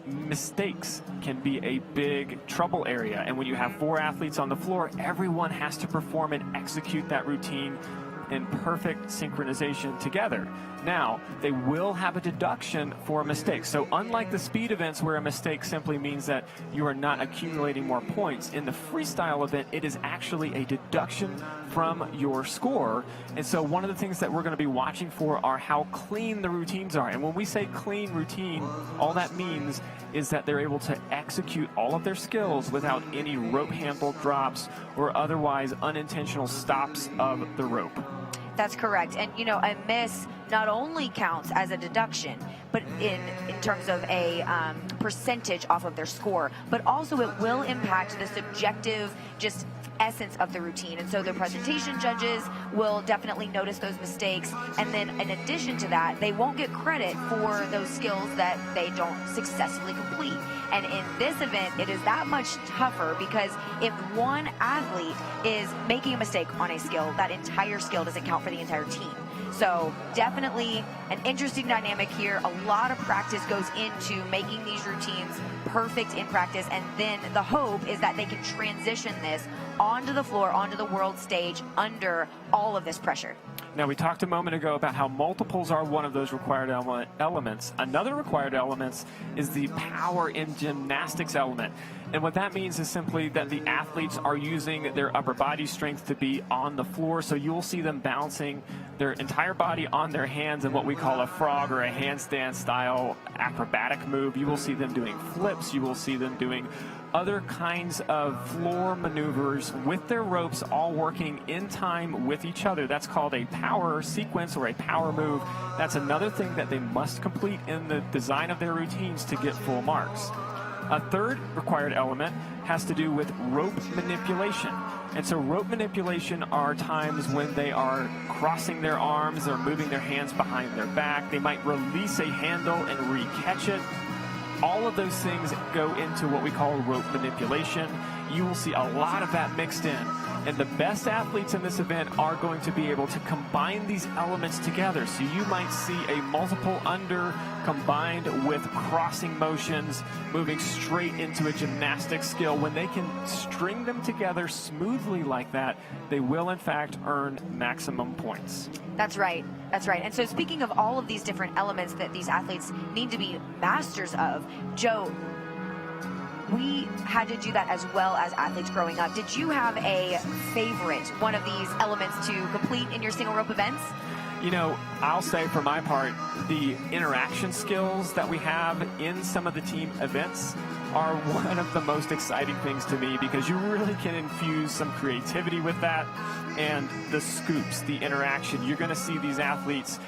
mistakes can be a big trouble area. And when you have 4 athletes on the floor, everyone has to perform and execute that routine in perfect synchronization together. Now, they will have a deduction for a mistake. So unlike the speed events where a mistake simply means that you are not accumulating more points, in the freestyle event, it is actually a deduction from your score. And so one of the things that we're going to be watching for are how clean the routines are. And when we say clean routine, all that means is that they're able to execute all of their skills without any rope handle drops or otherwise unintentional stops of the rope. That's correct. And, you know, a miss not only counts as a deduction, but in terms of a percentage off of their score, but also it will impact the subjective just essence of the routine. And so the presentation judges will definitely notice those mistakes. And then in addition to that, they won't get credit for those skills that they don't successfully complete. And in this event, it is that much tougher because if one athlete is making a mistake on a skill, that entire skill doesn't count for the entire team. So definitely an interesting dynamic here. A lot of practice goes into making these routines perfect in practice, and then the hope is that they can transition this onto the floor, onto the world stage under all of this pressure. Now, we talked a moment ago about how multiples are one of those required elements. Another required element is the power in gymnastics element. And what that means is simply that the athletes are using their upper body strength to be on the floor. So you'll see them balancing their entire body on their hands in what we call a frog or a handstand style acrobatic move. You will see them doing flips. You will see them doing other kinds of floor maneuvers with their ropes, all working in time with each other. That's called a power sequence or a power move. That's another thing that they must complete in the design of their routines to get full marks. A third required element has to do with rope manipulation. And so rope manipulation are times when they are crossing their arms, they're moving their hands behind their back, they might release a handle and re-catch it. All of those things go into what we call rope manipulation. You will see a lot of that mixed in. And the best athletes in this event are going to be able to combine these elements together. So you might see a multiple under combined with crossing motions, moving straight into a gymnastic skill. When they can string them together smoothly like that, they will in fact earn maximum points. That's right. That's right. And so speaking of all of these different elements that these athletes need to be masters of, Joe, we had to do that as well as athletes growing up. Did you have a favorite, one of these elements to complete in your single rope events? You know, I'll say for my part, the interaction skills that we have in some of the team events are one of the most exciting things to me because you really can infuse some creativity with that. And the scoops, the interaction, you're going to see these athletes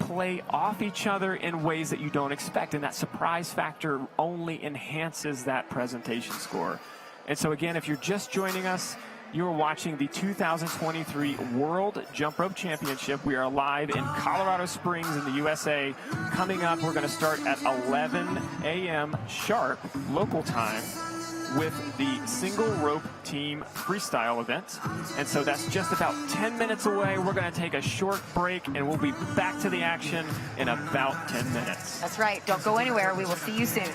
play off each other in ways that you don't expect, and that surprise factor only enhances that presentation score. And so again, if you're just joining us, you're watching the 2023 World Jump Rope Championship. We are live in Colorado Springs in the USA. Coming up, we're going to start at 11 a.m. sharp local time with the single rope team freestyle event. And so that's just about 10 minutes away. We're going to take a short break, and we'll be back to the action in about 10 minutes. That's right. Don't go anywhere. We will see you soon.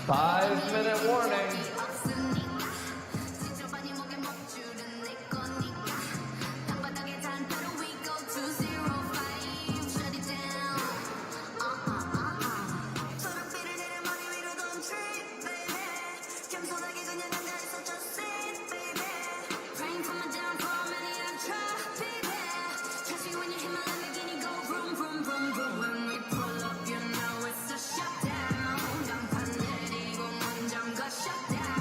5-minute warning. Shut down.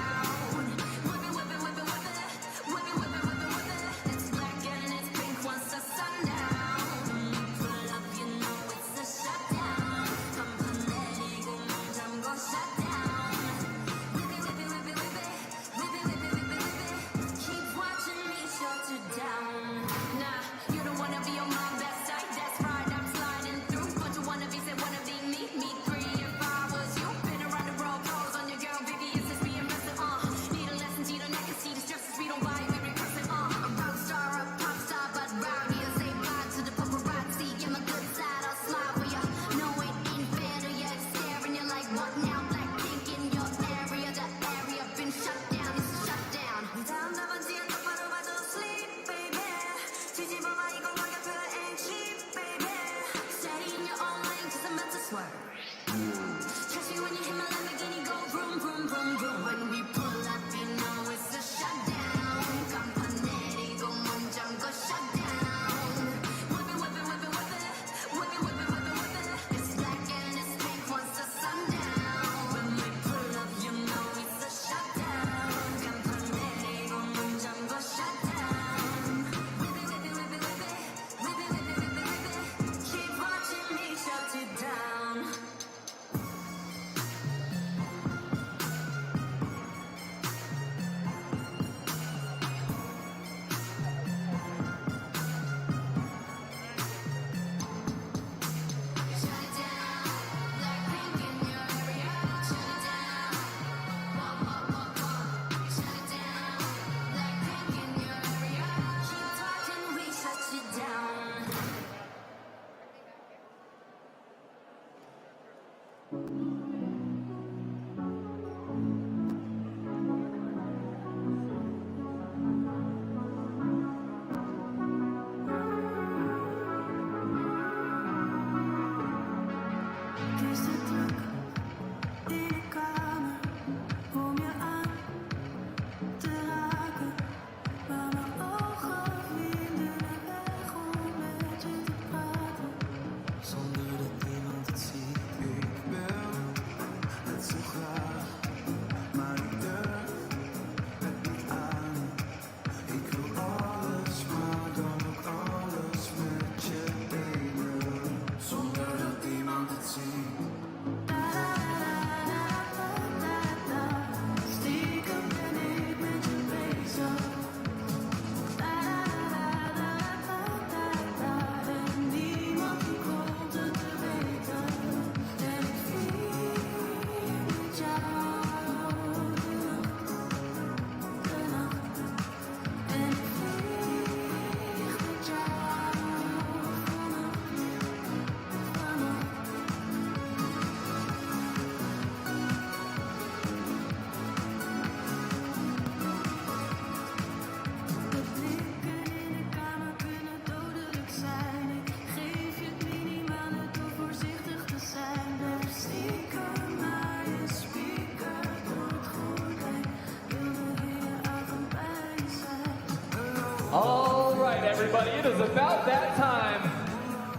everybody. It is about that time.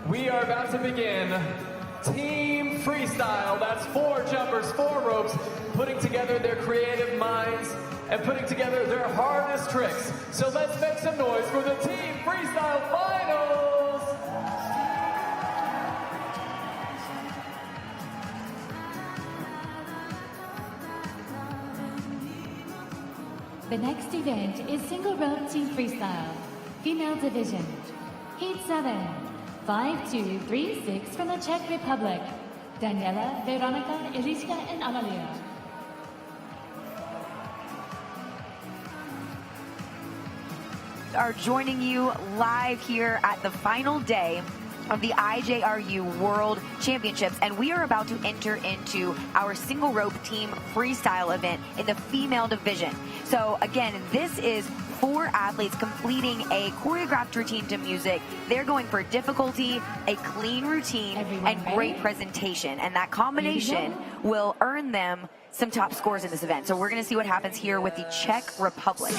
We are about to begin Team Freestyle. That's 4 jumpers, 4 ropes, putting together their creative minds and putting together their hardest tricks. So let's make some noise for the Team Freestyle Finals. The next event is single rope team freestyle, female division. Heat 7, 5-2-3-6 from the Czech Republic. Daniela, Veronica, Eliska, and Amalia. Are joining you live here at the final day of the IJRU World Championships, and we are about to enter into our single rope team freestyle event in the female division. So again, this is 4 athletes completing a choreographed routine to music. They're going for difficulty, a clean routine, and great presentation, and that combination will earn them some top scores in this event. So we're going to see what happens here with the Czech Republic.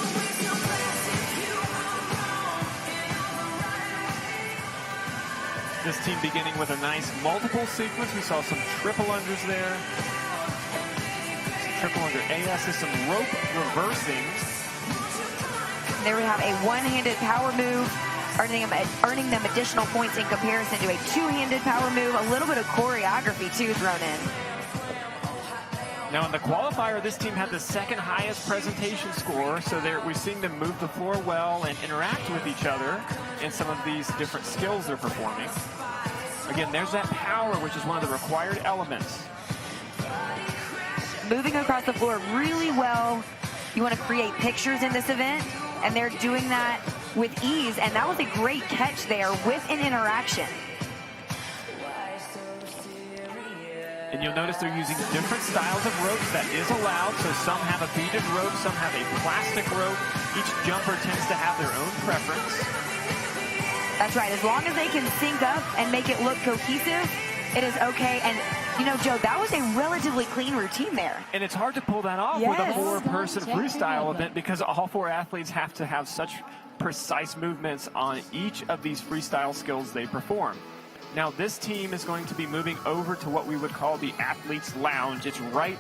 This team beginning with a nice multiple sequence. We saw some triple unders there. Some triple under ASs, some rope reversing. There we have a one-handed power move, earning them additional points in comparison to a two-handed power move. A little bit of choreography, too, thrown in. Now in the qualifier, this team had the 2nd highest presentation score, so we're seeing them move the floor well and interact with each other in some of these different skills they're performing. Again, there's that power, which is one of the required elements. Moving across the floor really well. You want to create pictures in this event, and they're doing that with ease, and that was a great catch there with an interaction. And you'll notice they're using different styles of ropes. That is allowed. So some have a beaded rope, some have a plastic rope. Each jumper tends to have their own preference. That's right. As long as they can sync up and make it look cohesive, it is okay. And, you know, Joe, that was a relatively clean routine there. And it's hard to pull that off with a 4-person freestyle event because all 4 athletes have to have such precise movements on each of these freestyle skills they perform. Now, this team is going to be moving over to what we would call the athletes' lounge. It's right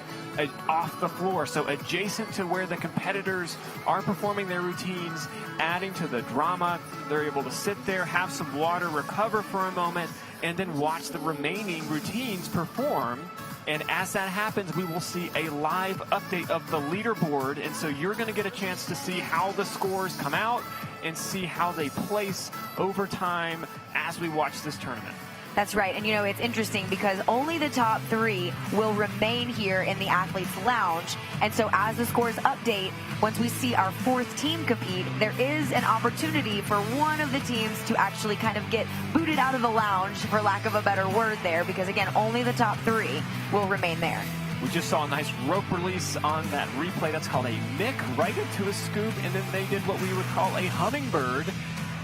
off the floor, so adjacent to where the competitors are performing their routines, adding to the drama. They're able to sit there, have some water, recover for a moment, and then watch the remaining routines perform. And as that happens, we will see a live update of the leaderboard. And so you're going to get a chance to see how the scores come out and see how they place over time as we watch this tournament. That's right. And, you know, it's interesting because only the top 3 will remain here in the athletes' lounge. And so as the scores update, once we see our 4th team compete, there is an opportunity for one of the teams to actually kind of get booted out of the lounge, for lack of a better word there, because, again, only the top 3 will remain there. We just saw a nice rope release on that replay. That's called a nick, right into a scoop, and then they did what we would call a hummingbird,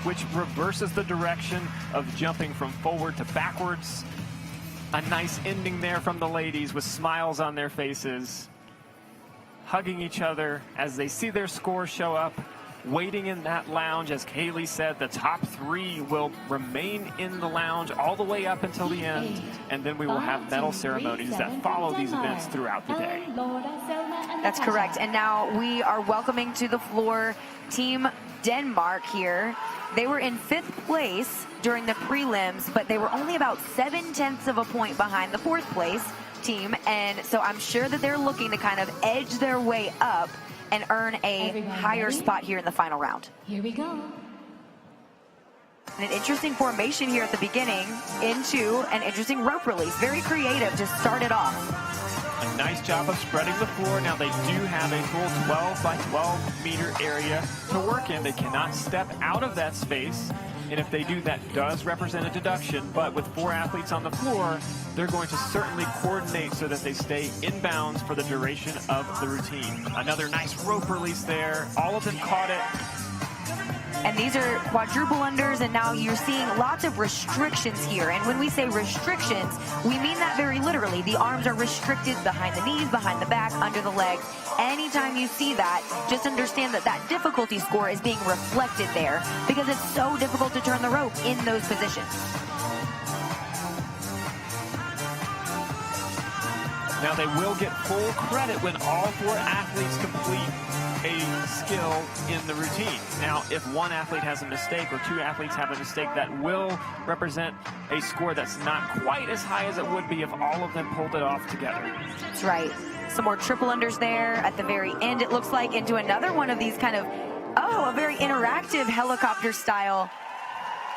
which reverses the direction of jumping from forward to backwards. A nice ending there from the ladies with smiles on their faces, hugging each other as they see their score show up, waiting in that lounge. As Kaylee said, the top 3 will remain in the lounge all the way up until the end, and then we will have medal ceremonies that follow these events throughout the day. That's correct. And now we are welcoming to the floor Team Denmark here. They were in 5th place during the prelims, but they were only about 0.7 of a point behind the 4th place team. And so I'm sure that they're looking to kind of edge their way up and earn a higher spot here in the final round. Here we go. And an interesting formation here at the beginning into an interesting rope release. Very creative to start it off. A nice job of spreading the floor. Now they do have a full 12 by 12 meter area to work in. They cannot step out of that space. And if they do, that does represent a deduction. But with 4 athletes on the floor, they're going to certainly coordinate so that they stay in bounds for the duration of the routine. Another nice rope release there. All of them caught it. And these are quadruple unders, and now you're seeing lots of restrictions here. And when we say restrictions, we mean that very literally. The arms are restricted behind the knees, behind the back, under the legs. Anytime you see that, just understand that that difficulty score is being reflected there because it's so difficult to turn the rope in those positions. Now they will get full credit when all 4 athletes complete a skill in the routine. Now, if one athlete has a mistake or 2 athletes have a mistake, that will represent a score that's not quite as high as it would be if all of them pulled it off together. That's right. Some more triple unders there at the very end, it looks like, into another one of these kind of, a very interactive helicopter style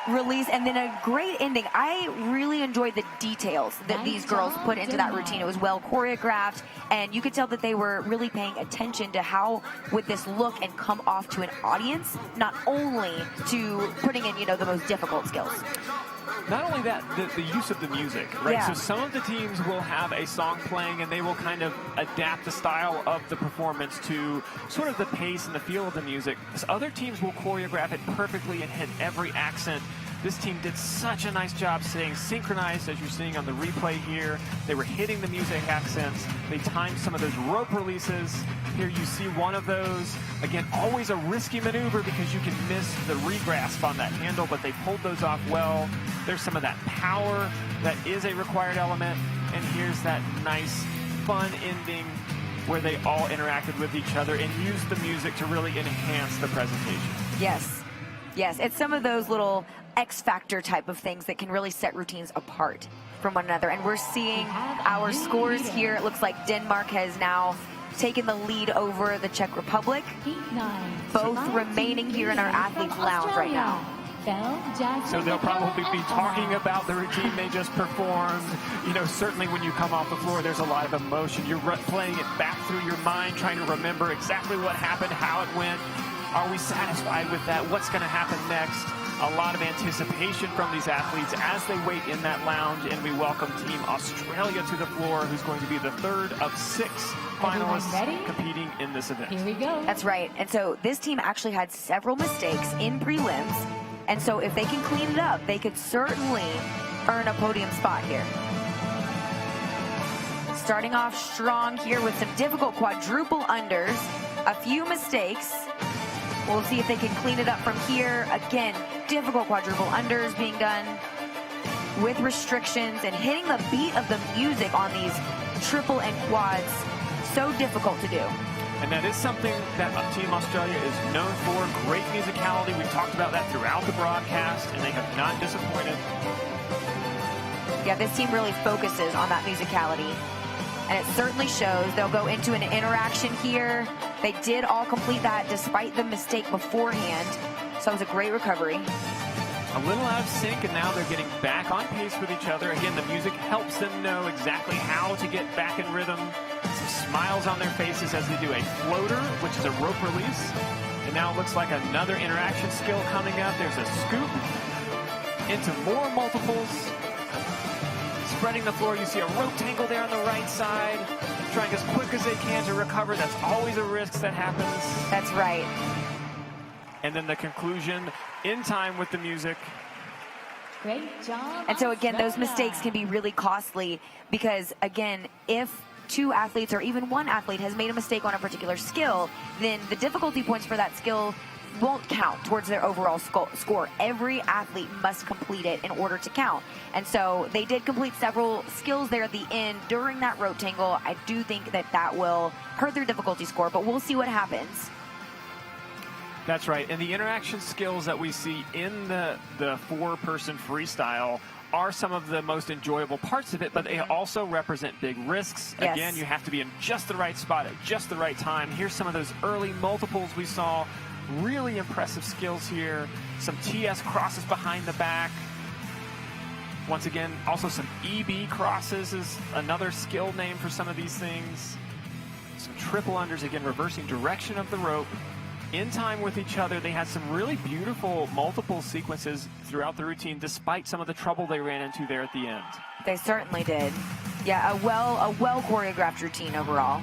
release, and then a great ending. I really enjoyed the details that these girls put into that routine. It was well choreographed, and you could tell that they were really paying attention to how would this look and come off to an audience, not only to putting in, the most difficult skills. Not only that, the use of the music, right? Yeah. So some of the teams will have a song playing and they will kind of adapt the style of the performance to sort of the pace and the feel of the music. Other teams will choreograph it perfectly and hit every accent. This team did such a nice job staying synchronized, as you're seeing on the replay here. They were hitting the music accents. They timed some of those rope releases. Here you see one of those. Again, always a risky maneuver because you can miss the regrasp on that handle, but they pulled those off well. There's some of that power that is a required element. And here's that nice, fun ending where they all interacted with each other and used the music to really enhance the presentation. Yes. Yes, it's some of those little X factor type of things that can really set routines apart from one another. And we're seeing our scores here. It looks like Denmark has now taken the lead over the Czech Republic. Both remaining here in our athletes lounge right now. So they'll probably be talking about the routine they just performed. Certainly when you come off the floor, there's a lot of emotion. You're playing it back through your mind, trying to remember exactly what happened, how it went. Are we satisfied with that? What's going to happen next? A lot of anticipation from these athletes as they wait in that lounge, and we welcome Team Australia to the floor, who's going to be the 3rd of 6 finalists competing in this event. Here we go. That's right. And so this team actually had several mistakes in prelims, and so if they can clean it up, they could certainly earn a podium spot here. Starting off strong here with some difficult quadruple unders, a few mistakes. We'll see if they can clean it up from here. Again, difficult quadruple unders being done with restrictions and hitting the beat of the music on these triple and quads. So difficult to do. And that is something that Team Australia is known for. Great musicality. We've talked about that throughout the broadcast, and they have not disappointed. Yeah, this team really focuses on that musicality. And it certainly shows. They'll go into an interaction here. They did all complete that despite the mistake beforehand. So it was a great recovery. A little out of sync, and now they're getting back on pace with each other. Again, the music helps them know exactly how to get back in rhythm. Some smiles on their faces as they do a floater, which is a rope release. And now it looks like another interaction skill coming up. There's a scoop into more multiples. Spreading the floor, you see a rope tangle there on the right side. Trying as quick as they can to recover. That's always a risk that happens. That's right. And then the conclusion in time with the music. Great job. And so again, those Australia. mistakes can be really costly because, again, if 2 athletes or even 1 athlete has made a mistake on a particular skill, then the difficulty points for that skill won't count towards their overall score. Every athlete must complete it in order to count. And so they did complete several skills there at the end during that rope tangle. I do think that that will hurt their difficulty score, but we'll see what happens. That's right. And the interaction skills that we see in the 4-person freestyle are some of the most enjoyable parts of it, but they also represent big risks. Yes. Again, you have to be in just the right spot at just the right time. Here's some of those early multiples we saw. Really impressive skills here. Some TS crosses behind the back. Once again, also some EB crosses is another skill name for some of these things. Some triple unders, again, reversing direction of the rope. In time with each other, they had some really beautiful multiple sequences throughout the routine, despite some of the trouble they ran into there at the end. They certainly did. Yeah, a well choreographed routine overall.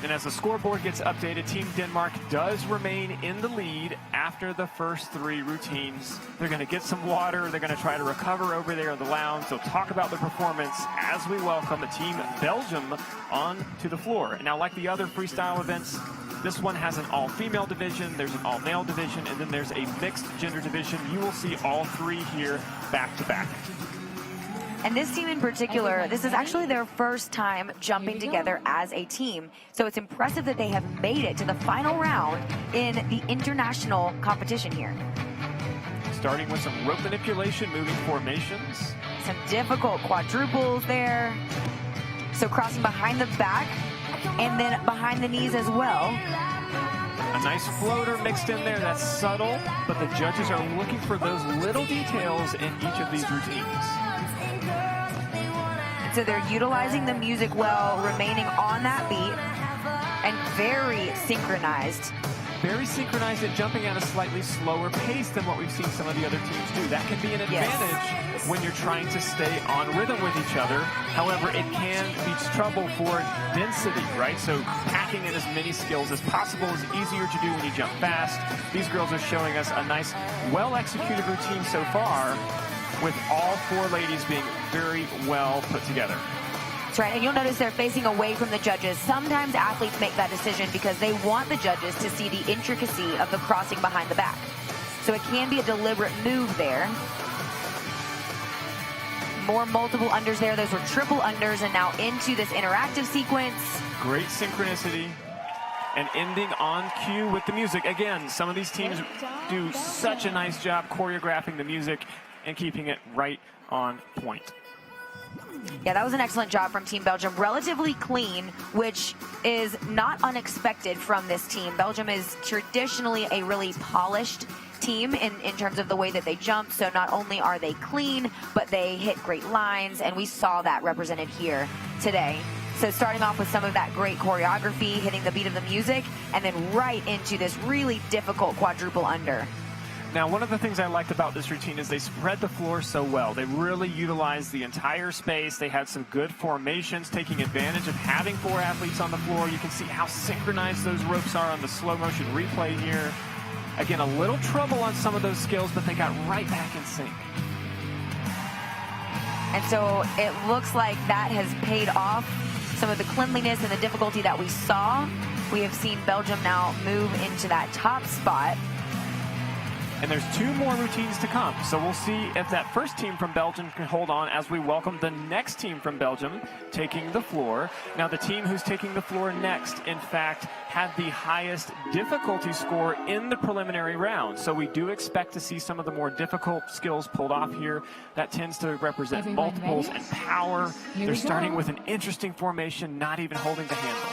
And as the scoreboard gets updated, Team Denmark does remain in the lead after the first 3 routines. They're going to get some water. They're going to try to recover over there in the lounge. So talk about the performance as we welcome Team Belgium onto the floor. Now, like the other freestyle events, this one has an all-female division, there's an all-male division, and then there's a mixed gender division. You will see all 3 here back-to-back. And this team in particular, this is actually their first time jumping together as a team. So it's impressive that they have made it to the final round in the international competition here. Starting with some rope manipulation, moving formations. Some difficult quadruples there. So crossing behind the back and then behind the knees as well. A nice floater mixed in there, that's subtle, but the judges are looking for those little details in each of these routines. So they're utilizing the music well, remaining on that beat, and very synchronized. Very synchronized at jumping at a slightly slower pace than what we've seen some of the other teams do. That can be an advantage when you're trying to stay on rhythm with each other. However, it can be trouble for density, right? So packing in as many skills as possible is easier to do when you jump fast. These girls are showing us a nice, well-executed routine so far, with all 4 ladies being very well put together. That's right, and you'll notice they're facing away from the judges. Sometimes athletes make that decision because they want the judges to see the intricacy of the crossing behind the back. So it can be a deliberate move there. More multiple unders there. Those were triple unders, and now into this interactive sequence. Great synchronicity. And ending on cue with the music. Again, some of these teams do such a nice job choreographing the music and keeping it right on point. Yeah, that was an excellent job from Team Belgium. Relatively clean, which is not unexpected from this team. Belgium is traditionally a really polished team in terms of the way that they jump. So not only are they clean, but they hit great lines, and we saw that represented here today. So starting off with some of that great choreography, hitting the beat of the music, and then right into this really difficult quadruple under. Now, one of the things I liked about this routine is they spread the floor so well. They really utilized the entire space. They had some good formations, taking advantage of having 4 athletes on the floor. You can see how synchronized those ropes are on the slow motion replay here. Again, a little trouble on some of those skills, but they got right back in sync. And so it looks like that has paid off. Some of the cleanliness and the difficulty that we saw, we have seen Belgium now move into that top spot. And there's 2 more routines to come. So we'll see if that first team from Belgium can hold on as we welcome the next team from Belgium taking the floor. Now, the team who's taking the floor next, in fact, had the highest difficulty score in the preliminary round. So we do expect to see some of the more difficult skills pulled off here. That tends to represent Everyone multiples ready? and power. Here They're we starting go. with an interesting formation, not even holding the handle.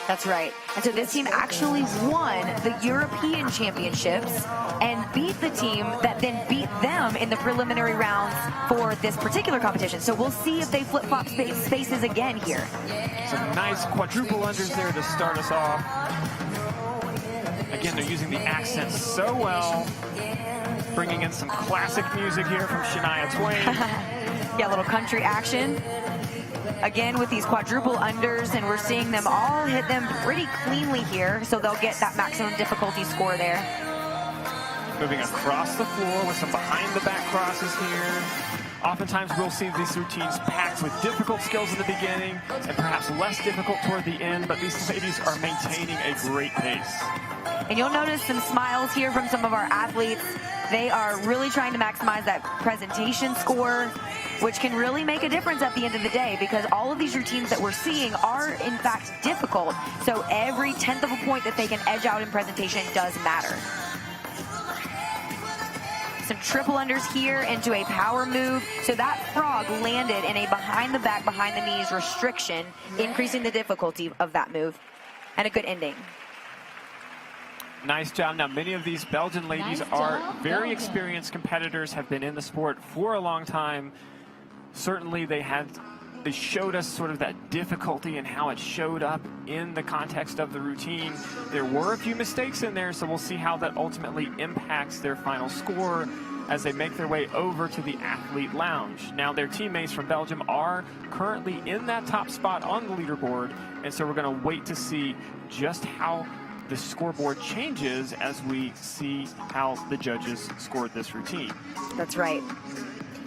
That's right. And so this team actually won the European Championships and beat the team that then beat them in the preliminary rounds for this particular competition. So we'll see if they flip-flop spaces again here. Some nice quadruple unders there to start us off. Again, they're using the accents so well. Bringing in some classic music here from Shania Twain. Yeah, a little country action. Again, with these quadruple unders, and we're seeing them all hit them pretty cleanly here, so they'll get that maximum difficulty score there. Moving across the floor with some behind-the-back crosses here. Oftentimes, we'll see these routines packed with difficult skills in the beginning and perhaps less difficult toward the end, but these ladies are maintaining a great pace. And you'll notice some smiles here from some of our athletes. They are really trying to maximize that presentation score, which can really make a difference at the end of the day, because all of these routines that we're seeing are in fact difficult. So every 1/10 of a point that they can edge out in presentation does matter. Some triple unders here into a power move. So that frog landed in a behind the back, behind the knees restriction, increasing the difficulty of that move, and a good ending. Nice job. Now, many of these Belgian ladies are very experienced competitors, have been in the sport for a long time. Certainly, they showed us sort of that difficulty and how it showed up in the context of the routine. There were a few mistakes in there, so we'll see how that ultimately impacts their final score. as they make their way over to the athlete lounge. Now, their teammates from Belgium are currently in that top spot on the leaderboard, and so we're going to wait to see just how the scoreboard changes as we see how the judges scored this routine. That's right.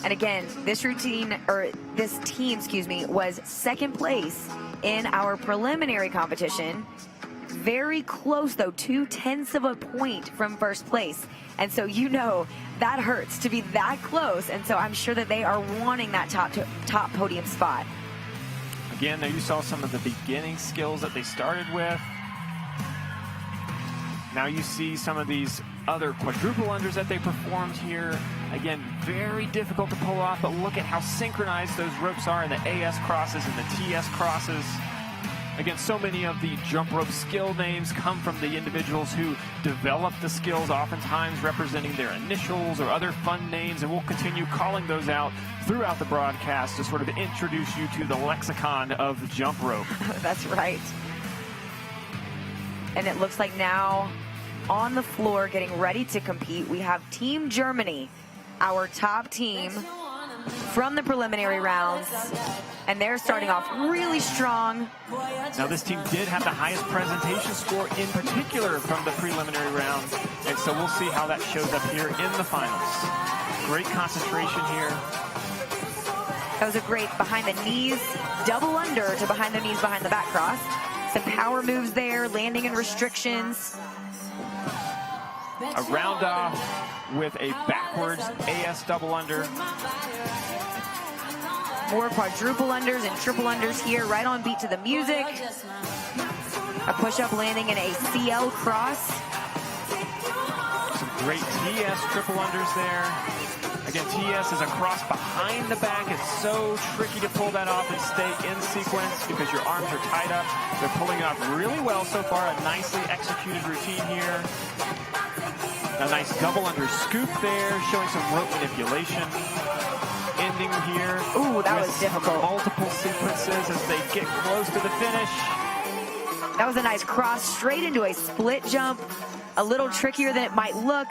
And again, this routine, or this team, excuse me, was second place in our preliminary competition. Very close, though, 0.2 of a point from first place. And so, you know, that hurts to be that close. And so I'm sure that they are wanting that top podium spot. Again, there you saw some of the beginning skills that they started with. Now you see some of these other quadruple unders that they performed here. Again, very difficult to pull off, but look at how synchronized those ropes are in the AS crosses and the TS crosses. Again, so many of the jump rope skill names come from the individuals who develop the skills, oftentimes representing their initials or other fun names, and we'll continue calling those out throughout the broadcast to sort of introduce you to the lexicon of the jump rope. That's right. And it looks like now on the floor getting ready to compete, we have Team Germany, our top team from the preliminary rounds, and they're starting off really strong. Now this team did have the highest presentation score in particular from the preliminary round, and so we'll see how that shows up here in the finals. Great concentration here. That was a great behind the knees, double under to behind the knees behind the back cross. Some power moves there, landing in restrictions. A round off with a backwards AS double under. More quadruple unders and triple unders here, right on beat to the music. A push-up landing in a CL cross. Some great TS triple unders there. Again, TS is a cross behind the back. It's so tricky to pull that off and stay in sequence because your arms are tied up. They're pulling it off really well so far. A nicely executed routine here. A nice double under scoop there, showing some rope manipulation. Ending here. Ooh, that was difficult. Multiple sequences as they get close to the finish. That was a nice cross straight into a split jump. A little trickier than it might look.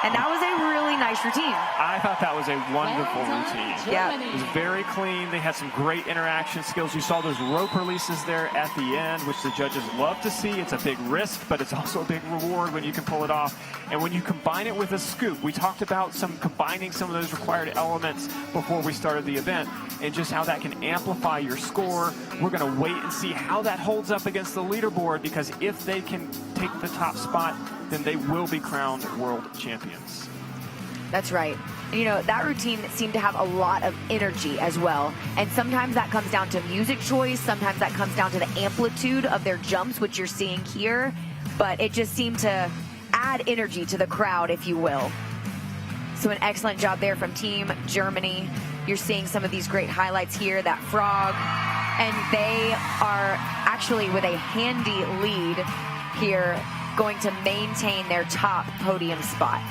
And that was a really nice routine. I thought that was a wonderful routine. Yeah. It was very clean. They had some great interaction skills. You saw those rope releases there at the end, which the judges love to see. It's a big risk, but it's also a big reward when you can pull it off. And when you combine it with a scoop, we talked about combining some of those required elements before we started the event, and just how that can amplify your score. We're going to wait and see how that holds up against the leaderboard, because if they can take the top spot, then they will be crowned world champions. That's right. You know, that routine seemed to have a lot of energy as well. And sometimes that comes down to music choice. Sometimes that comes down to the amplitude of their jumps, which you're seeing here. But it just seemed to add energy to the crowd, if you will. So an excellent job there from Team Germany. You're seeing some of these great highlights here, that frog. And they are actually with a handy lead here, going to maintain their top podium spot.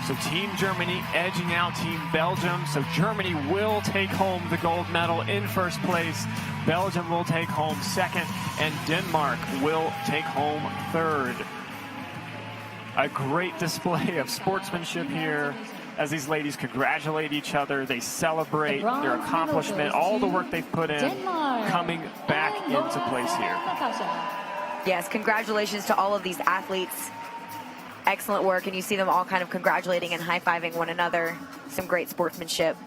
So Team Germany edging out Team Belgium. So Germany will take home the gold medal in first place. Belgium will take home second, and Denmark will take home third. A great display of sportsmanship here as these ladies congratulate each other. They celebrate their accomplishment, all the work they've put in, coming back into place here. Yes, congratulations to all of these athletes. Excellent work, and you see them all kind of congratulating and high-fiving one another. Some great sportsmanship.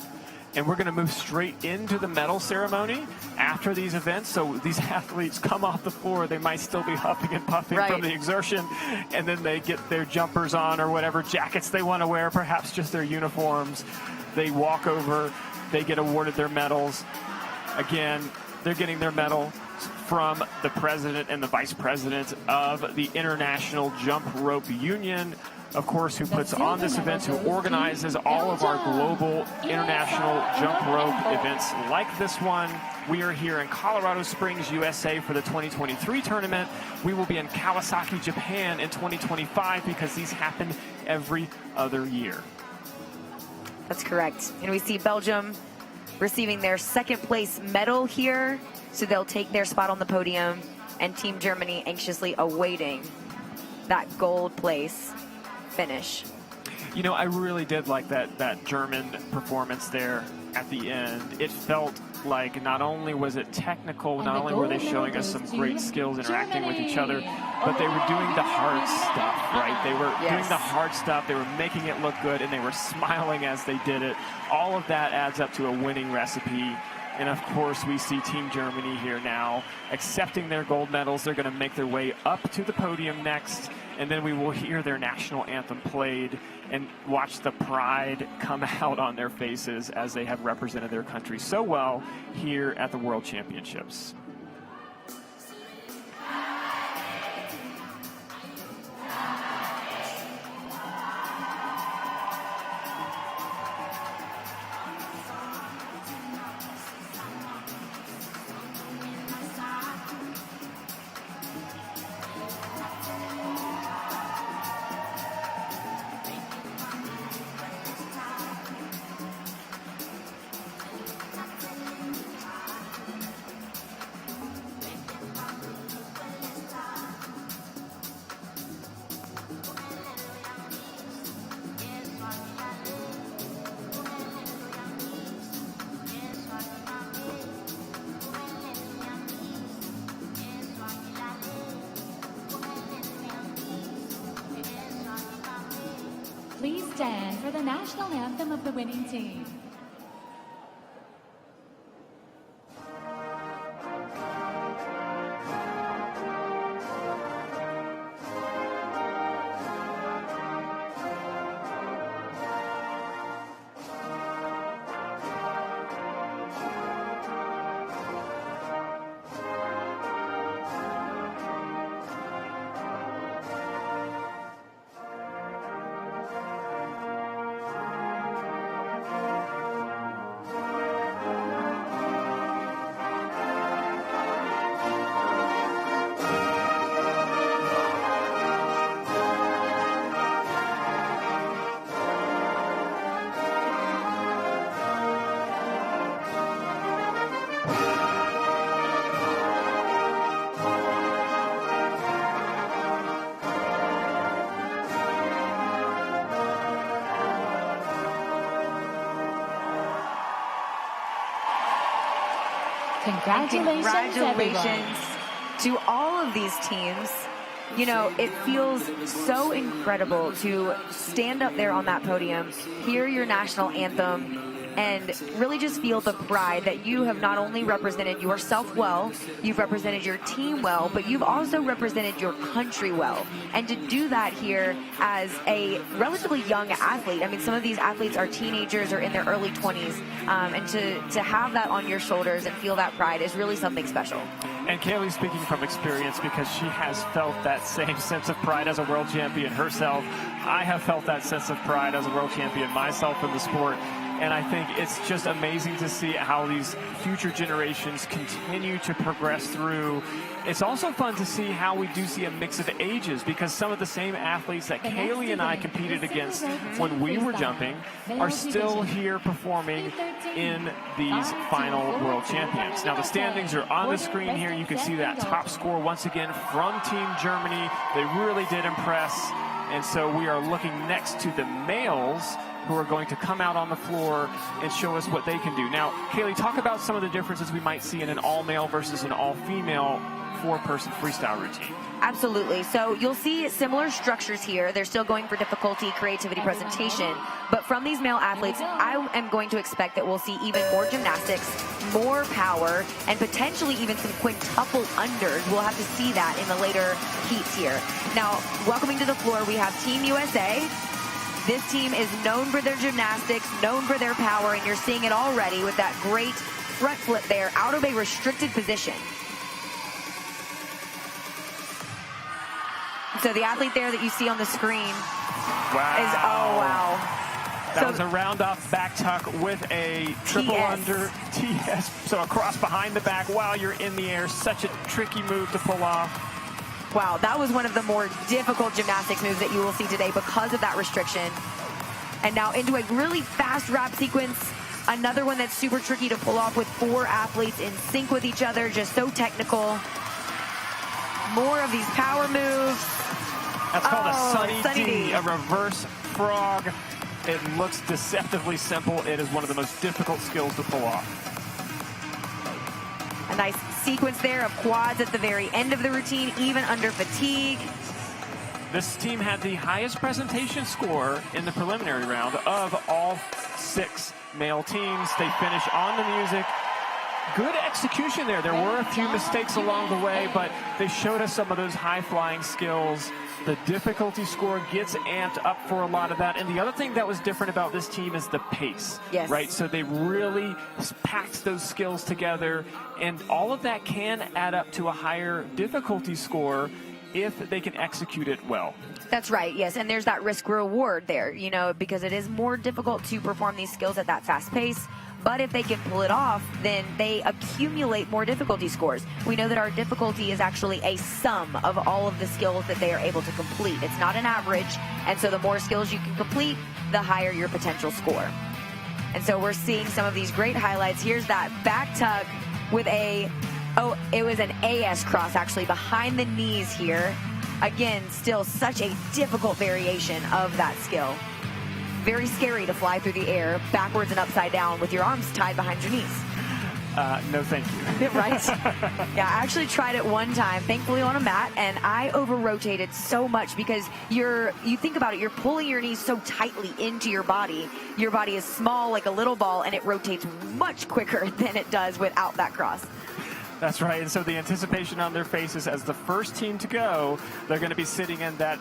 And we're going to move straight into the medal ceremony after these events. So these athletes come off the floor. They might still be huffing and puffing from the exertion, and then they get their jumpers on or whatever jackets they want to wear, perhaps just their uniforms. They walk over. They get awarded their medals. Again, they're getting their medal from the president and the vice president of the International Jump Rope Union, of course, who puts on this event, who organizes all of our global international jump rope events like this one. We are here in Colorado Springs, USA for the 2023 tournament. We will be in Kawasaki, Japan in 2025 because these happen every other year. That's correct. And we see Belgium receiving their second place medal here. So they'll take their spot on the podium, and Team Germany anxiously awaiting that gold place finish. You know, I really did like that German performance there at the end. It felt like not only was it technical, not only were they showing us some great skills interacting with each other, but they were doing the hard stuff, right? They were doing the hard stuff, they were making it look good, and they were smiling as they did it. All of that adds up to a winning recipe. And of course, we see Team Germany here now accepting their gold medals. They're going to make their way up to the podium next, and then we will hear their national anthem played and watch the pride come out on their faces as they have represented their country so well here at the World Championships. Please stand for the national anthem of the winning team. Congratulations everyone. to all of these teams. You know, it feels so incredible to stand up there on that podium, hear your national anthem, and really just feel the pride that you have not only represented yourself well, you've represented your team well, but you've also represented your country well. And to do that here as a relatively young athlete, I mean, some of these athletes are teenagers or in their early 20s, and to have that on your shoulders and feel that pride is really something special. And Kaylee's speaking from experience because she has felt that same sense of pride as a world champion herself. I have felt that sense of pride as a world champion myself in the sport. And I think it's just amazing to see how these future generations continue to progress through. It's also fun to see how we do see a mix of ages, because some of the same athletes that Kaylee and I competed against when we were jumping are still here performing in these final World Champions. Now the standings are on the screen here. You can see that top score once again from Team Germany. They really did impress. And so we are looking next to the males, who are going to come out on the floor and show us what they can do. Now, Kaylee, talk about some of the differences we might see in an all-male versus an all-female four-person freestyle routine. Absolutely. So you'll see similar structures here. They're still going for difficulty, creativity, presentation. But from these male athletes, I am going to expect that we'll see even more gymnastics, more power, and potentially even some quintuple unders. We'll have to see that in the later heats here. Now, welcoming to the floor, we have Team USA. This team is known for their gymnastics, known for their power, and you're seeing it already with that great front flip there out of a restricted position. So the athlete there that you see on the screen is, oh, wow. That was a round off back tuck with a triple under TS. So a cross behind the back while you're in the air. Such a tricky move to pull off. Wow, that was one of the more difficult gymnastics moves that you will see today because of that restriction. And now into a really fast wrap sequence. Another one that's super tricky to pull off with four athletes in sync with each other, just so technical. More of these power moves. That's called a Sunny D, a reverse frog. It looks deceptively simple. It is one of the most difficult skills to pull off. A nice sequence there of quads at the very end of the routine, even under fatigue. This team had the highest presentation score in the preliminary round of all 6 male teams. They finish on the music. Good execution there. There were a few mistakes along the way, but they showed us some of those high-flying skills. The difficulty score gets amped up for a lot of that. And the other thing that was different about this team is the pace. Yes. Right? So they really packed those skills together, and all of that can add up to a higher difficulty score if they can execute it well. That's right, yes, and there's that risk reward there, you know, because it is more difficult to perform these skills at that fast pace. But if they can pull it off, then they accumulate more difficulty scores. We know that our difficulty is actually a sum of all of the skills that they are able to complete. It's not an average, and so the more skills you can complete, the higher your potential score. And so we're seeing some of these great highlights. Here's that back tuck with it was an AS cross actually behind the knees here. Again, still such a difficult variation of that skill. Very scary to fly through the air backwards and upside down with your arms tied behind your knees. No, thank you. Right? Yeah, I actually tried it one time, thankfully on a mat, and I over-rotated so much because you think about it, you're pulling your knees so tightly into your body. Your body is small like a little ball, and it rotates much quicker than it does without that cross. That's right, and so the anticipation on their faces as the first team to go, they're going to be sitting in that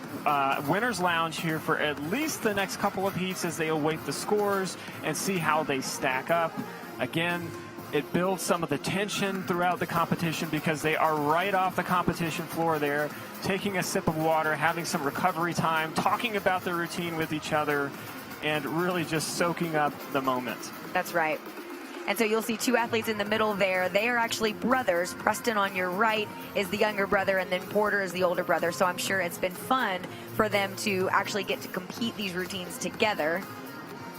winner's lounge here for at least the next couple of heats as they await the scores and see how they stack up. Again, it builds some of the tension throughout the competition because they are right off the competition floor there, taking a sip of water, having some recovery time, talking about their routine with each other, and really just soaking up the moment. That's right. And so you'll see 2 athletes in the middle there. They are actually brothers. Preston on your right is the younger brother, and then Porter is the older brother. So I'm sure it's been fun for them to actually get to compete these routines together.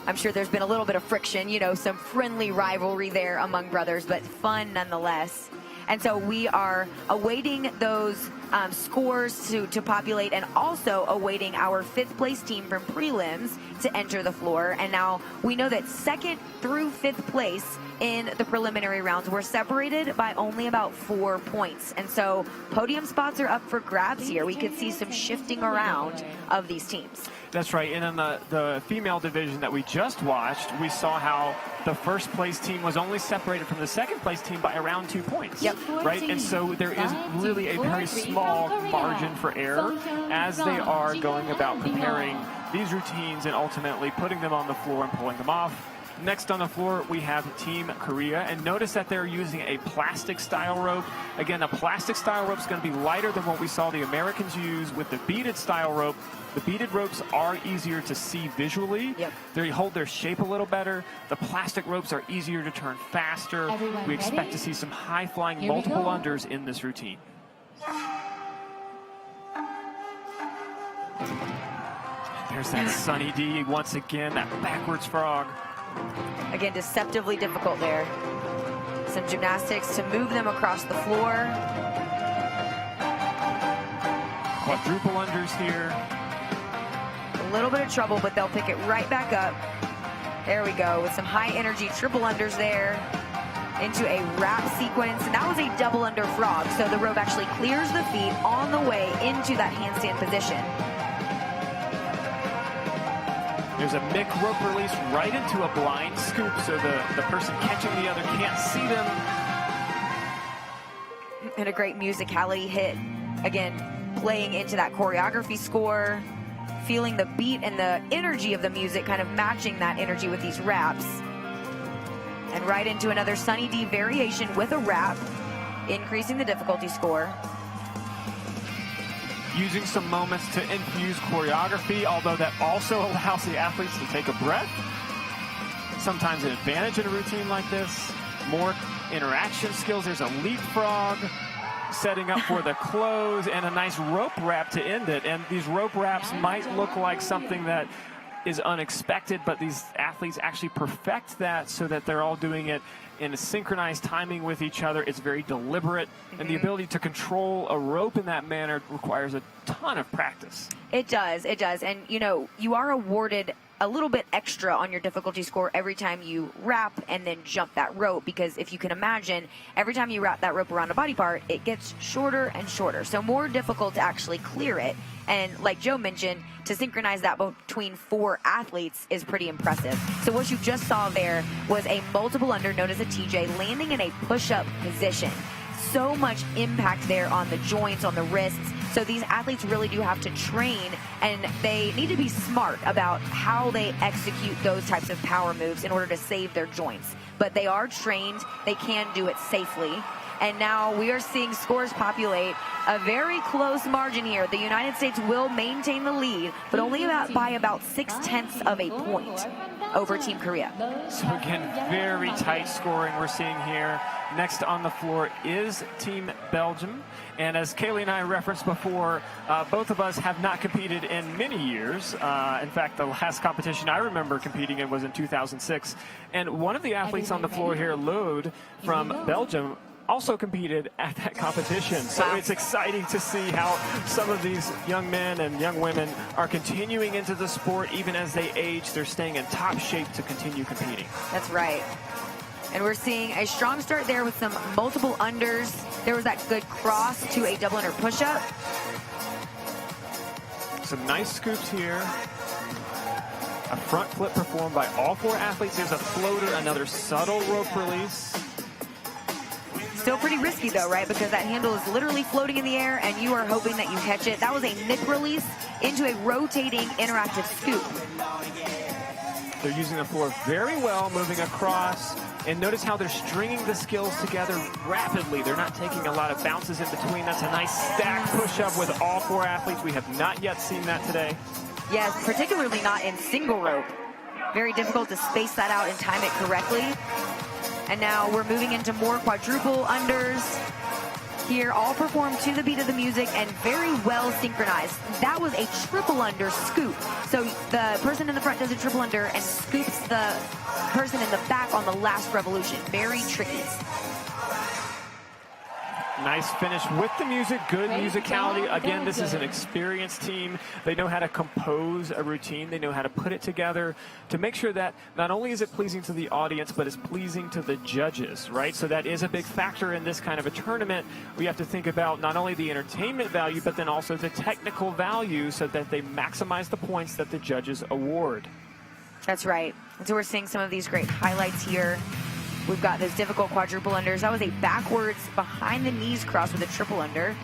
I'm sure there's been a little bit of friction, you know, some friendly rivalry there among brothers, but fun nonetheless. And so we are awaiting those scores to populate, and also awaiting our 5th place team from prelims to enter the floor. And now we know that 2nd through 5th place in the preliminary rounds were separated by only about 4 points. And so podium spots are up for grabs here. We could see some shifting around of these teams. That's right, and in the female division that we just watched, we saw how the 1st place team was only separated from the 2nd place team by around 2 points. Yep. Right, and so there is really a very small margin for error as they are going about preparing these routines and ultimately putting them on the floor and pulling them off. Next on the floor, we have Team Korea, and notice that they're using a plastic style rope. Again, a plastic style rope is going to be lighter than what we saw the Americans use with the beaded style rope. The beaded ropes are easier to see visually. Yep. They hold their shape a little better. The plastic ropes are easier to turn faster. We expect to see some high-flying multiple unders in this routine. There's that Sunny D once again, that backwards frog. Again, deceptively difficult there. Some gymnastics to move them across the floor. Quadruple unders here. A little bit of trouble, but they'll pick it right back up. There we go, with some high energy triple unders there into a wrap sequence. And that was a double under frog, so the rope actually clears the feet on the way into that handstand position. There's a Mick rope release right into a blind scoop, so the person catching the other can't see them. And a great musicality hit. Again, playing into that choreography score, feeling the beat and the energy of the music, kind of matching that energy with these wraps. And right into another Sunny D variation with a wrap, increasing the difficulty score. Using some moments to infuse choreography, although that also allows the athletes to take a breath. Sometimes an advantage in a routine like this. More interaction skills. There's a leapfrog setting up for the close, and a nice rope wrap to end it. And these rope wraps might look like something that is unexpected, but these athletes actually perfect that so that they're all doing it in a synchronized timing with each other. It's very deliberate, and the ability to control a rope in that manner requires a ton of practice. It does. And, you know, you are awarded a little bit extra on your difficulty score every time you wrap and then jump that rope, because if you can imagine, every time you wrap that rope around a body part, it gets shorter and shorter, so more difficult to actually clear it. And like Joe mentioned, to synchronize that between 4 athletes is pretty impressive. So what you just saw there was a multiple under known as a TJ landing in a push-up position. So much impact there on the joints, on the wrists. So these athletes really do have to train, and they need to be smart about how they execute those types of power moves in order to save their joints. But they are trained, they can do it safely. And now we are seeing scores populate a very close margin here. The United States will maintain the lead, but only by about 0.6 of a point over Team Korea. So again, very tight scoring we're seeing here. Next on the floor is Team Belgium. And as Kaylee and I referenced before, both of us have not competed in many years. In fact, the last competition I remember competing in was in 2006. And one of the athletes on the floor here, Lode from Belgium, also competed at that competition. So it's exciting to see how some of these young men and young women are continuing into the sport. Even as they age, they're staying in top shape to continue competing. That's right. And we're seeing a strong start there with some multiple unders. There was that good cross to a double under push-up. Some nice scoops here. A front flip performed by all 4 athletes. There's a floater, another subtle rope release. Still pretty risky though, right? Because that handle is literally floating in the air and you are hoping that you catch it. That was a nip release into a rotating interactive scoop. They're using the floor very well, moving across. And notice how they're stringing the skills together rapidly. They're not taking a lot of bounces in between. That's a nice stack push-up with all 4 athletes. We have not yet seen that today. Yes, particularly not in single rope. Very difficult to space that out and time it correctly. And now we're moving into more quadruple unders here, all performed to the beat of the music and very well synchronized. That was a triple under scoop. So the person in the front does a triple under and scoops the person in the back on the last revolution. Very tricky. Nice finish with the music, good musicality. Again, this is an experienced team. They know how to compose a routine. They know how to put it together to make sure that not only is it pleasing to the audience, but it's pleasing to the judges, right? So that is a big factor in this kind of a tournament. We have to think about not only the entertainment value, but then also the technical value so that they maximize the points that the judges award. That's right. And so we're seeing some of these great highlights here. We've got those difficult quadruple unders. That was a backwards behind the knees cross with a triple under.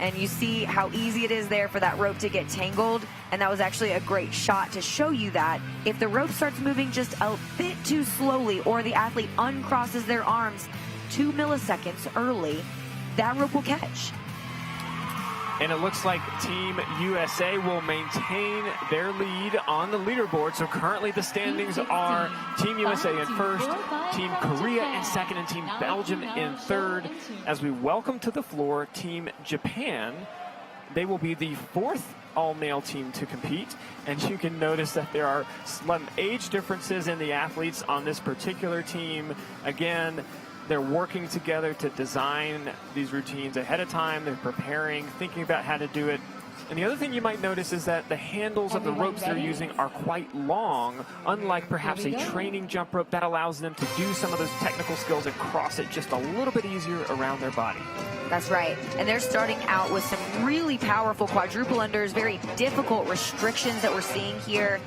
And you see how easy it is there for that rope to get tangled. And that was actually a great shot to show you that if the rope starts moving just a bit too slowly or the athlete uncrosses their arms 2 milliseconds early, that rope will catch. And it looks like Team USA will maintain their lead on the leaderboard. So currently the standings are Team USA in first, Team Korea in second, and Team Belgium in third. As we welcome to the floor Team Japan, they will be the 4th all-male team to compete. And you can notice that there are some age differences in the athletes on this particular team. Again, they're working together to design these routines ahead of time. They're preparing, thinking about how to do it. And the other thing you might notice is that the handles of the ropes they're using are quite long, unlike perhaps a training jump rope that allows them to do some of those technical skills and cross it just a little bit easier around their body. That's right. And they're starting out with some really powerful quadruple unders, very difficult restrictions that we're seeing here.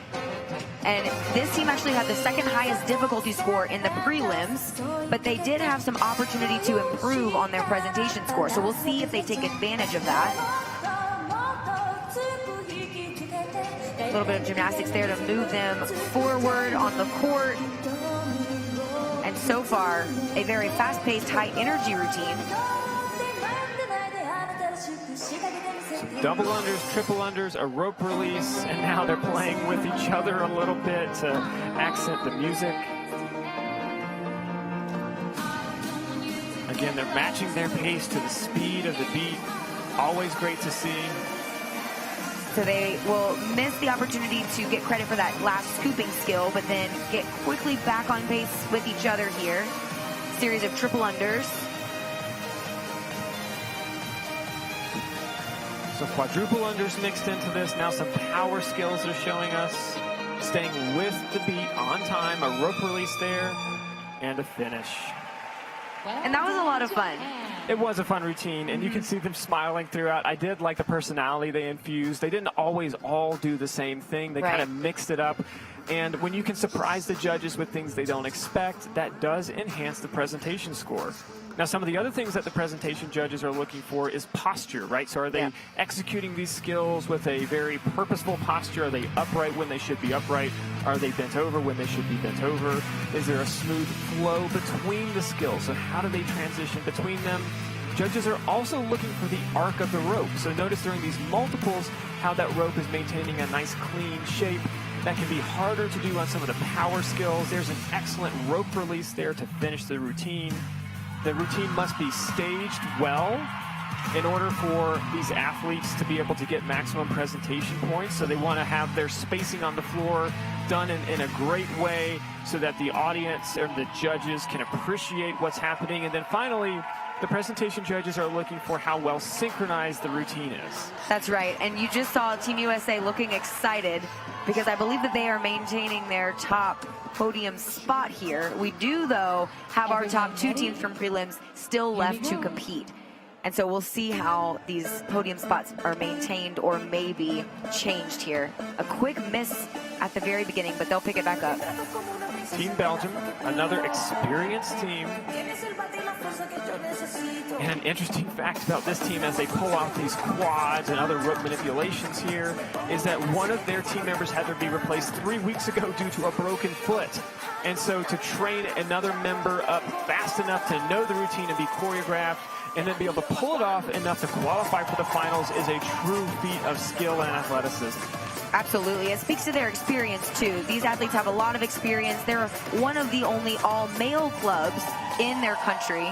And this team actually had the 2nd highest difficulty score in the prelims, but they did have some opportunity to improve on their presentation score. So we'll see if they take advantage of that. A little bit of gymnastics there to move them forward on the court. And so far, a very fast-paced, high-energy routine. Double unders, triple unders, a rope release, and now they're playing with each other a little bit to accent the music. Again, they're matching their pace to the speed of the beat. Always great to see. So they will miss the opportunity to get credit for that last scooping skill, but then get quickly back on pace with each other here. Series of triple unders. So quadruple unders mixed into this. Now some power skills are showing us. Staying with the beat on time. A rope release there. And a finish. And that was a lot of fun. It was a fun routine, and you can see them smiling throughout. I did like the personality they infused. They didn't always all do the same thing. They kind of mixed it up. And when you can surprise the judges with things they don't expect, that does enhance the presentation score. Now, some of the other things that the presentation judges are looking for is posture, right? So are they executing these skills with a very purposeful posture? Are they upright when they should be upright? Are they bent over when they should be bent over? Is there a smooth flow between the skills? So how do they transition between them? Judges are also looking for the arc of the rope. So notice during these multiples how that rope is maintaining a nice clean shape. That can be harder to do on some of the power skills. There's an excellent rope release there to finish the routine. The routine must be staged well in order for these athletes to be able to get maximum presentation points. So they want to have their spacing on the floor done in a great way so that the audience or the judges can appreciate what's happening. And then finally, the presentation judges are looking for how well synchronized the routine is. That's right. And you just saw Team USA looking excited because I believe that they are maintaining their top podium spot here. We do, though, have our top two teams from prelims still left to compete. And so we'll see how these podium spots are maintained or maybe changed here. A quick miss at the very beginning, but they'll pick it back up. Team Belgium, another experienced team. And an interesting fact about this team as they pull off these quads and other rope manipulations here is that one of their team members had to be replaced 3 weeks ago due to a broken foot. And so to train another member up fast enough to know the routine and be choreographed and then be able to pull it off enough to qualify for the finals is a true feat of skill and athleticism. Absolutely. It speaks to their experience, too. These athletes have a lot of experience. They're one of the only all-male clubs in their country,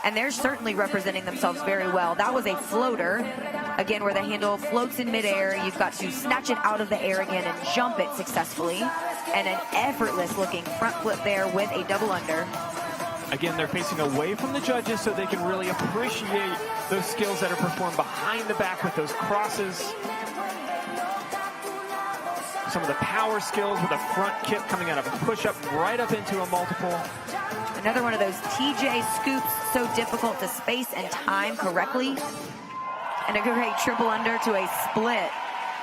and they're certainly representing themselves very well. That was a floater, again, where the handle floats in midair. You've got to snatch it out of the air again and jump it successfully. And an effortless-looking front flip there with a double under. Again, they're facing away from the judges so they can really appreciate those skills that are performed behind the back with those crosses. Some of the power skills with a front kick coming out of a push-up right up into a multiple. Another one of those TJ scoops, so difficult to space and time correctly. And a great triple under to a split.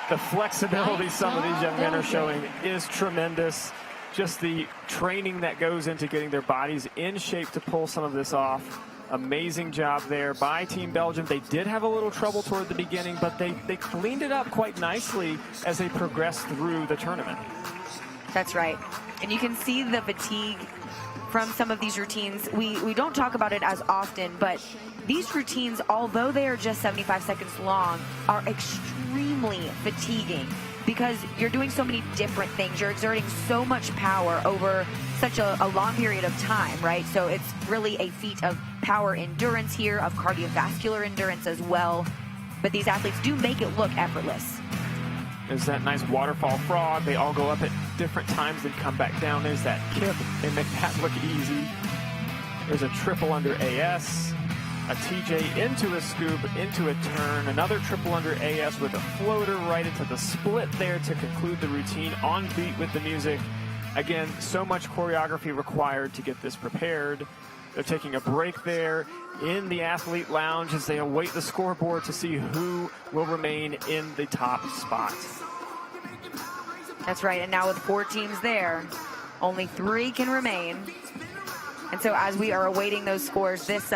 The flexibility some of these young men are showing is tremendous. Just the training that goes into getting their bodies in shape to pull some of this off. Amazing job there by Team Belgium. They did have a little trouble toward the beginning, but they cleaned it up quite nicely as they progressed through the tournament. That's right. And you can see the fatigue from some of these routines. We don't talk about it as often, but these routines, although they are just 75 seconds long, are extremely fatiguing because you're doing so many different things. You're exerting so much power over such a long period of time, right? So it's really a feat of power endurance here, of cardiovascular endurance as well. But these athletes do make it look effortless. There's that nice waterfall frog. They all go up at different times and come back down. There's that kip. They make that look easy. There's a triple under AS. A TJ into a scoop, into a turn. Another triple under AS with a floater right into the split there to conclude the routine on beat with the music. Again, so much choreography required to get this prepared. They're taking a break there in the athlete lounge as they await the scoreboard to see who will remain in the top spot. That's right, and now with 4 teams there, only 3 can remain. And so as we are awaiting those scores, this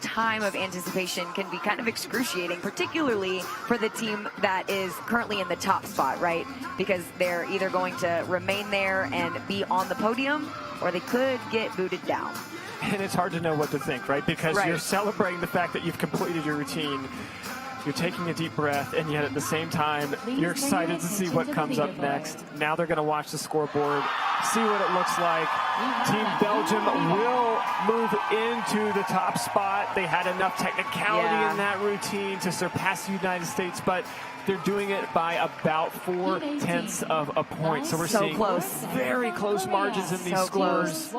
time of anticipation can be kind of excruciating, particularly for the team that is currently in the top spot, right? Because they're either going to remain there and be on the podium, or they could get booted down. And it's hard to know what to think, right? Because you're celebrating the fact that you've completed your routine. You're taking a deep breath, and yet at the same time, you're excited to see what comes up next. Now they're going to watch the scoreboard, see what it looks like. Team Belgium will move into the top spot. They had enough technicality in that routine to surpass the United States, but they're doing it by about 4/10 of a point. So we're seeing very close margins in these scores.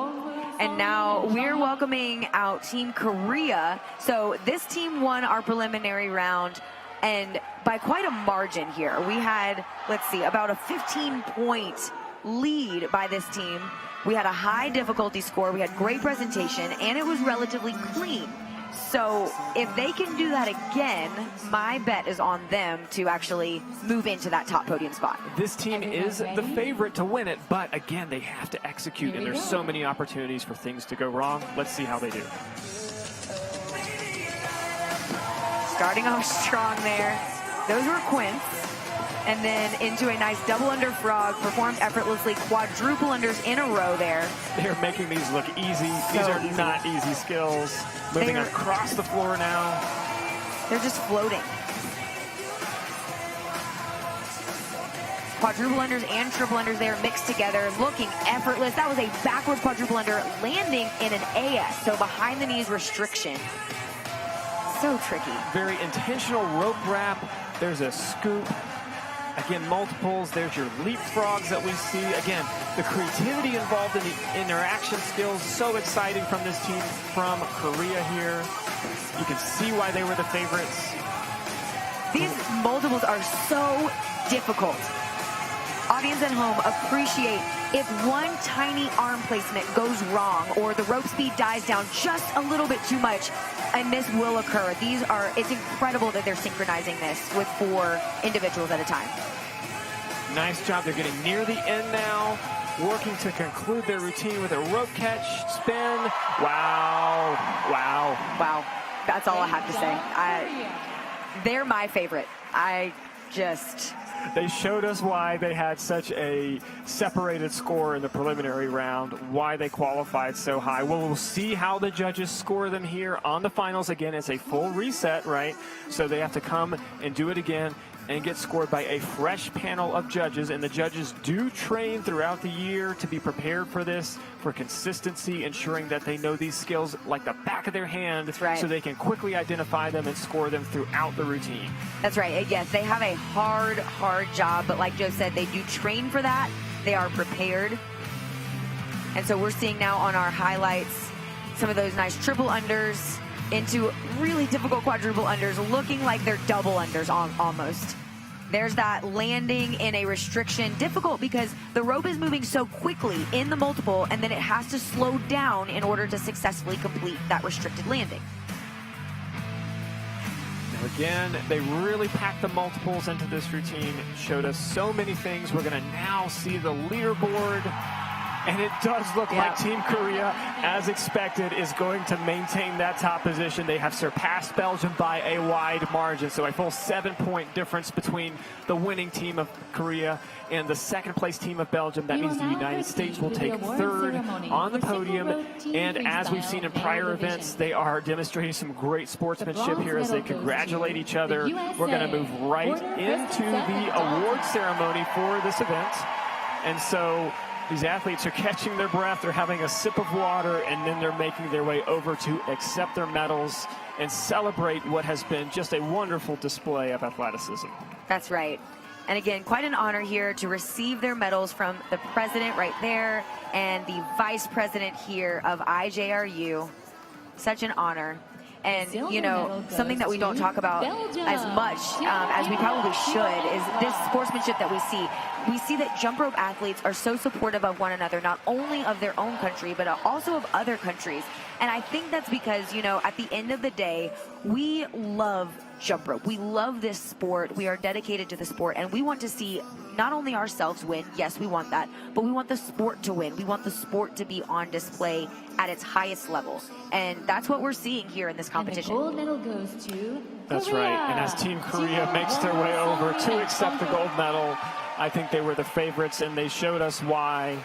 And now we're welcoming out Team Korea. So this team won our preliminary round, and by quite a margin here. We had, let's see, about a 15-point lead by this team. We had a high difficulty score. We had great presentation, and it was relatively clean. So if they can do that again, my bet is on them to actually move into that top podium spot. This team is the favorite to win it, but again, they have to execute, and there's so many opportunities for things to go wrong. Let's see how they do. Starting off strong there. Those were quints. And then into a nice double under frog, performed effortlessly, quadruple unders in a row there. They're making these look easy. These are not easy skills. Moving across the floor now. They're just floating. Quadruple unders and triple unders there mixed together, looking effortless. That was a backwards quadruple under, landing in an AS, so behind the knees restriction. So tricky. Very intentional rope wrap. There's a scoop. Again, multiples. There's your leapfrogs that we see. Again, the creativity involved in the interaction skills. So exciting from this team from Korea here. You can see why they were the favorites. These multiples are so difficult. Audience at home, appreciate if one tiny arm placement goes wrong or the rope speed dies down just a little bit too much, a miss will occur. It's incredible that they're synchronizing this with 4 individuals at a time. Nice job. They're getting near the end now, working to conclude their routine with a rope catch, spin. Wow. Wow. Wow. That's all I have to say. They're my favorite. They showed us why they had such a separated score in the preliminary round, why they qualified so high. Well, we'll see how the judges score them here on the finals. Again, it's a full reset, right? So they have to come and do it again and get scored by a fresh panel of judges. And the judges do train throughout the year to be prepared for this, for consistency, ensuring that they know these skills like the back of their hand. That's right. So they can quickly identify them and score them throughout the routine. That's right. Yes, they have a hard job, but like Joe said, they do train for that. They are prepared. And so we're seeing now on our highlights some of those nice triple unders into really difficult quadruple unders, looking like they're double unders almost. There's that landing in a restriction, difficult because the rope is moving so quickly in the multiple, and then it has to slow down in order to successfully complete that restricted landing. Now again, they really packed the multiples into this routine, showed us so many things. We're going to now see the leaderboard. And it does look like Team Korea, as expected, is going to maintain that top position. They have surpassed Belgium by a wide margin. So a full 7-point difference between the winning team of Korea and the second-place team of Belgium. That means the United States will take third on the podium. And as we've seen in prior events, they are demonstrating some great sportsmanship here as they congratulate each other. We're going to move right into the award ceremony for this event. And so these athletes are catching their breath, they're having a sip of water, and then they're making their way over to accept their medals and celebrate what has been just a wonderful display of athleticism. That's right. And again, quite an honor here to receive their medals from the president right there and the vice president here of IJRU. Such an honor. And, you know, something that we don't talk about as much as we probably should is this sportsmanship that we see. We see that jump rope athletes are so supportive of one another, not only of their own country, but also of other countries. And I think that's because, you know, at the end of the day, we love jump rope. We love this sport. We are dedicated to the sport, and we want to see not only ourselves win, yes, we want that, but we want the sport to win. We want the sport to be on display at its highest level. And that's what we're seeing here in this competition. And the gold medal goes to That's Korea. right. And as Team Korea makes their way over to accept the gold medal, I think they were the favorites, and they showed us why.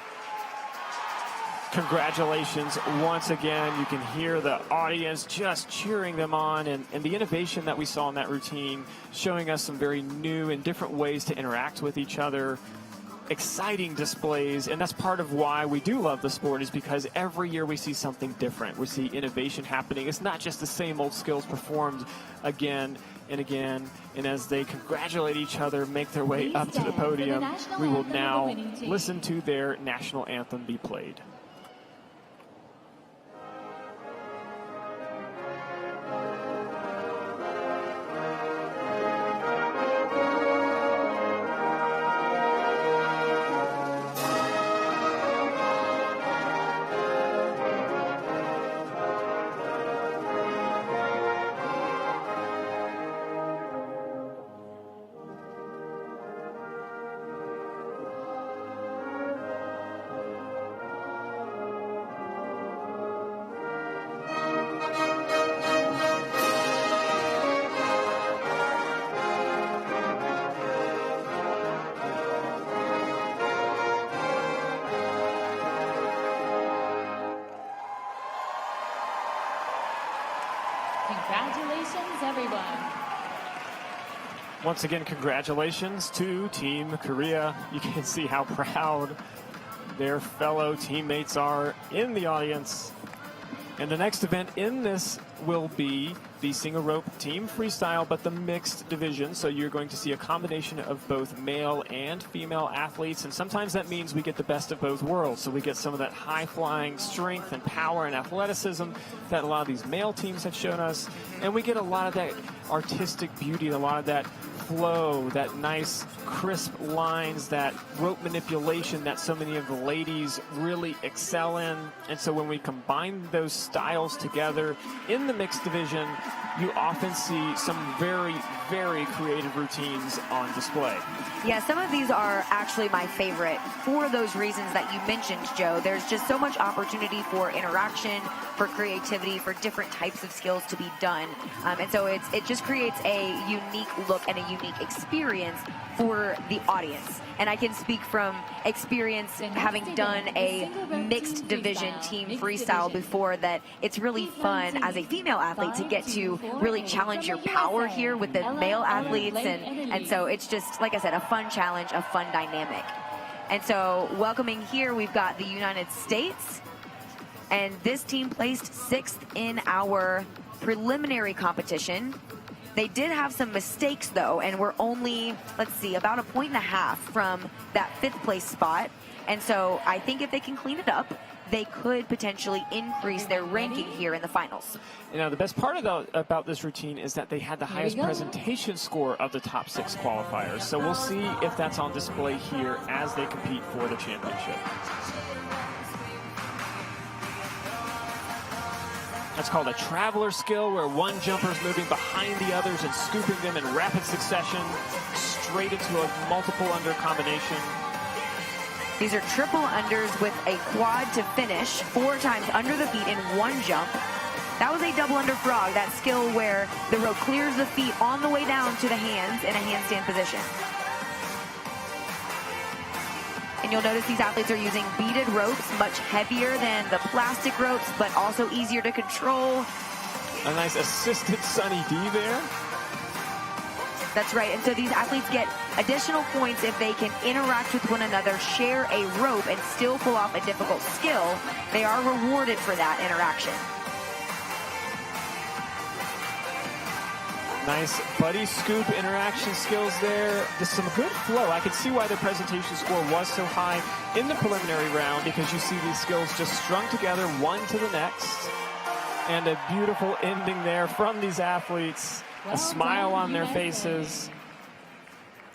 Congratulations once again. You can hear the audience just cheering them on, and the innovation that we saw in that routine, showing us some very new and different ways to interact with each other. Exciting displays, and that's part of why we do love the sport, is because every year we see something different. We see innovation happening. It's not just the same old skills performed again and again, and as they congratulate each other, make their way up to the podium, we will now listen to their national anthem be played. Congratulations, everyone. Once again, congratulations to Team Korea. You can see how proud their fellow teammates are in the audience. And the next event in this will be the single rope team freestyle, but the mixed division. So you're going to see a combination of both male and female athletes. And sometimes that means we get the best of both worlds. So we get some of that high flying strength and power and athleticism that a lot of these male teams have shown us. And we get a lot of that artistic beauty, a lot of that flow, that nice crisp lines, that rope manipulation that so many of the ladies really excel in. And so when we combine those styles together in the mixed division, you often see some very, very creative routines on display. Yeah, some of these are actually my favorite for those reasons that you mentioned, Joe. There's just so much opportunity for interaction, for creativity, for different types of skills to be done. And so it just creates a unique look and a unique experience for the audience. And I can speak from experience having done a mixed division team freestyle before, that it's really fun as a female athlete to get to really challenge your power here with the male athletes. And so it's just, like I said, a fun challenge, a fun dynamic. And so welcoming here, we've got the United States. And this team placed 6th in our preliminary competition. They did have some mistakes, though, and we're only, let's see, about a 1.5 points from that 5th place spot. And so I think if they can clean it up, they could potentially increase their ranking here in the finals. You know, the best part about this routine is that they had the highest presentation score of the top 6 qualifiers. So we'll see if that's on display here as they compete for the championship. That's called a traveler skill, where one jumper is moving behind the others and scooping them in rapid succession straight into a multiple under combination. These are triple unders with a quad to finish, 4 times under the feet in one jump. That was a double under frog, that skill where the rope clears the feet on the way down to the hands in a handstand position. And you'll notice these athletes are using beaded ropes, much heavier than the plastic ropes, but also easier to control. A nice assisted Sunny D there. That's right, and so these athletes get additional points if they can interact with one another, share a rope, and still pull off a difficult skill. They are rewarded for that interaction. Nice buddy scoop interaction skills there. There's some good flow. I can see why the presentation score was so high in the preliminary round, because you see these skills just strung together, one to the next. And a beautiful ending there from these athletes. A smile on their faces.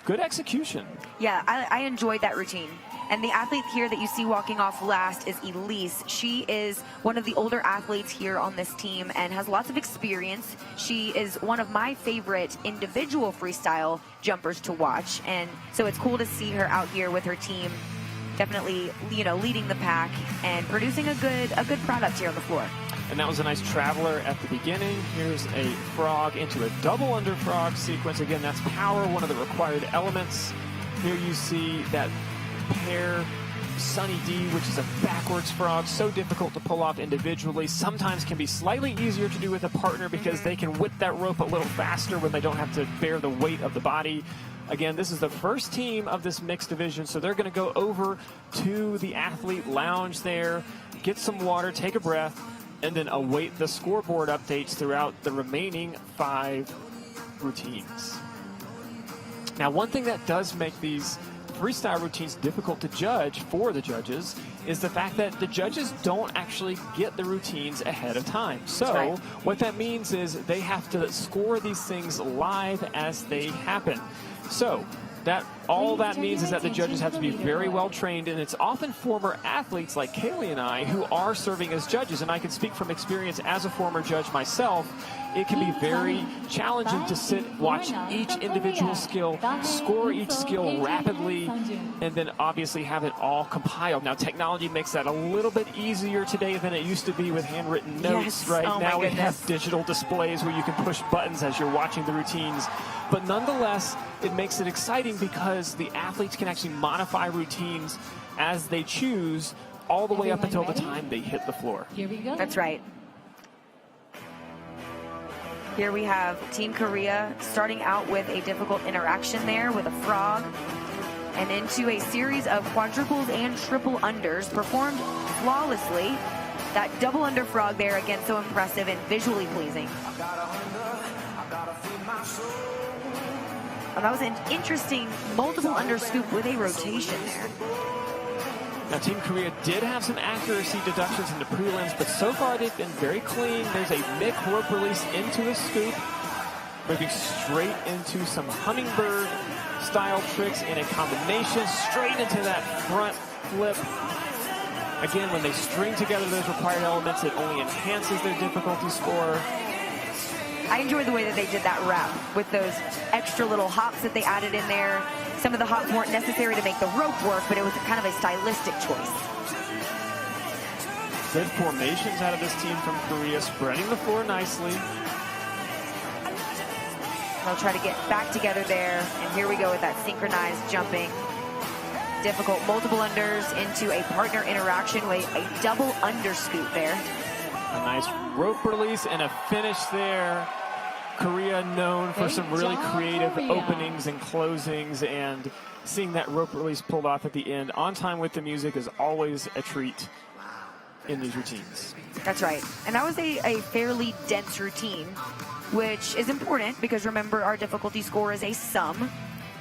Good execution. Yeah, I enjoyed that routine. And the athlete here that you see walking off last is Elise. She is one of the older athletes here on this team and has lots of experience. She is one of my favorite individual freestyle jumpers to watch. And so it's cool to see her out here with her team, definitely, you know, leading the pack and producing a good product here on the floor. And that was a nice traveler at the beginning. Here's a frog into a double under frog sequence. Again, that's power, one of the required elements. Here you see that pair Sunny D, which is a backwards frog, so difficult to pull off individually. Sometimes can be slightly easier to do with a partner because they can whip that rope a little faster when they don't have to bear the weight of the body. Again, this is the first team of this mixed division, so they're going to go over to the athlete lounge there, get some water, take a breath, and then await the scoreboard updates throughout the remaining 5 routines. Now, one thing that does make these freestyle routines difficult to judge for the judges is the fact that the judges don't actually get the routines ahead of time. So what that means is they have to score these things live as they happen. So all that means is that the judges have to be very well trained, and it's often former athletes like Kaylee and I who are serving as judges. And I can speak from experience as a former judge myself. It can be very challenging to watch each individual skill, score each skill rapidly, and then obviously have it all compiled. Now, technology makes that a little bit easier today than it used to be with handwritten notes, right? Now we have digital displays where you can push buttons as you're watching the routines. But nonetheless, it makes it exciting because the athletes can actually modify routines as they choose all the way up until the time they hit the floor. Here we go. That's right. Here we have Team Korea starting out with a difficult interaction there with a frog and into a series of quadruples and triple unders performed flawlessly. That double under frog there, again, so impressive and visually pleasing. Oh, that was an interesting multiple under scoop with a rotation there. Now, Team Korea did have some accuracy deductions in the prelims, but so far they've been very clean. There's a Mick rope release into a scoop, moving straight into some hummingbird style tricks in a combination, straight into that front flip. Again, when they string together those required elements, it only enhances their difficulty score. I enjoyed the way that they did that wrap with those extra little hops that they added in there. Some of the hops weren't necessary to make the rope work, but it was kind of a stylistic choice. Good formations out of this team from Korea, spreading the floor nicely. They'll try to get back together there, and here we go with that synchronized jumping. Difficult multiple unders into a partner interaction with a double under scoop there. A nice rope release and a finish there. Korea known for some really creative openings and closings, and seeing that rope release pulled off at the end on time with the music is always a treat in these routines. That's right. And that was a fairly dense routine, which is important because remember our difficulty score is a sum.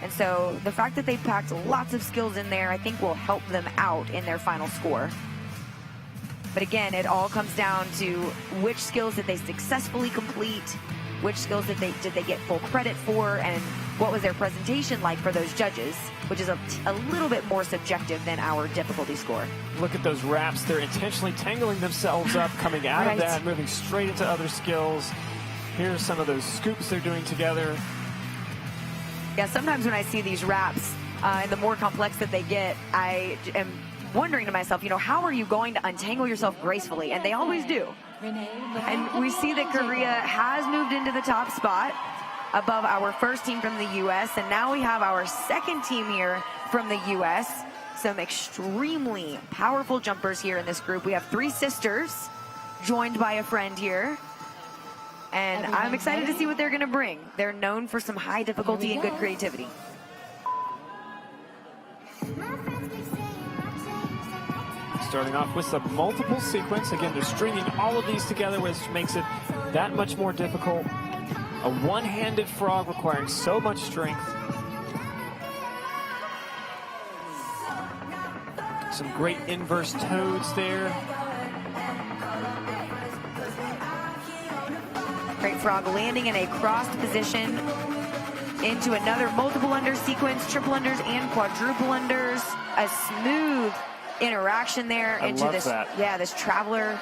And so the fact that they packed lots of skills in there, I think will help them out in their final score. But again, it all comes down to which skills did they successfully complete, which skills did they get full credit for, and what was their presentation like for those judges, which is a little bit more subjective than our difficulty score. Look at those wraps. They're intentionally tangling themselves up, coming out of that, moving straight into other skills. Here's some of those scoops they're doing together. Yeah, sometimes when I see these wraps, and the more complex that they get, I am wondering to myself, how are you going to untangle yourself gracefully? And they always do. And we see that Korea has moved into the top spot above our first team from the U.S. And now we have our second team here from the U.S. Some extremely powerful jumpers here in this group. We have 3 sisters joined by a friend here. And I'm excited to see what they're going to bring. They're known for some high difficulty and good creativity. Starting off with some multiple sequence. Again, they're stringing all of these together, which makes it that much more difficult. A one-handed frog requiring so much strength. Some great inverse toads there. Great frog landing in a crossed position into another multiple under sequence, triple unders and quadruple unders. A smooth interaction there into this, this traveler.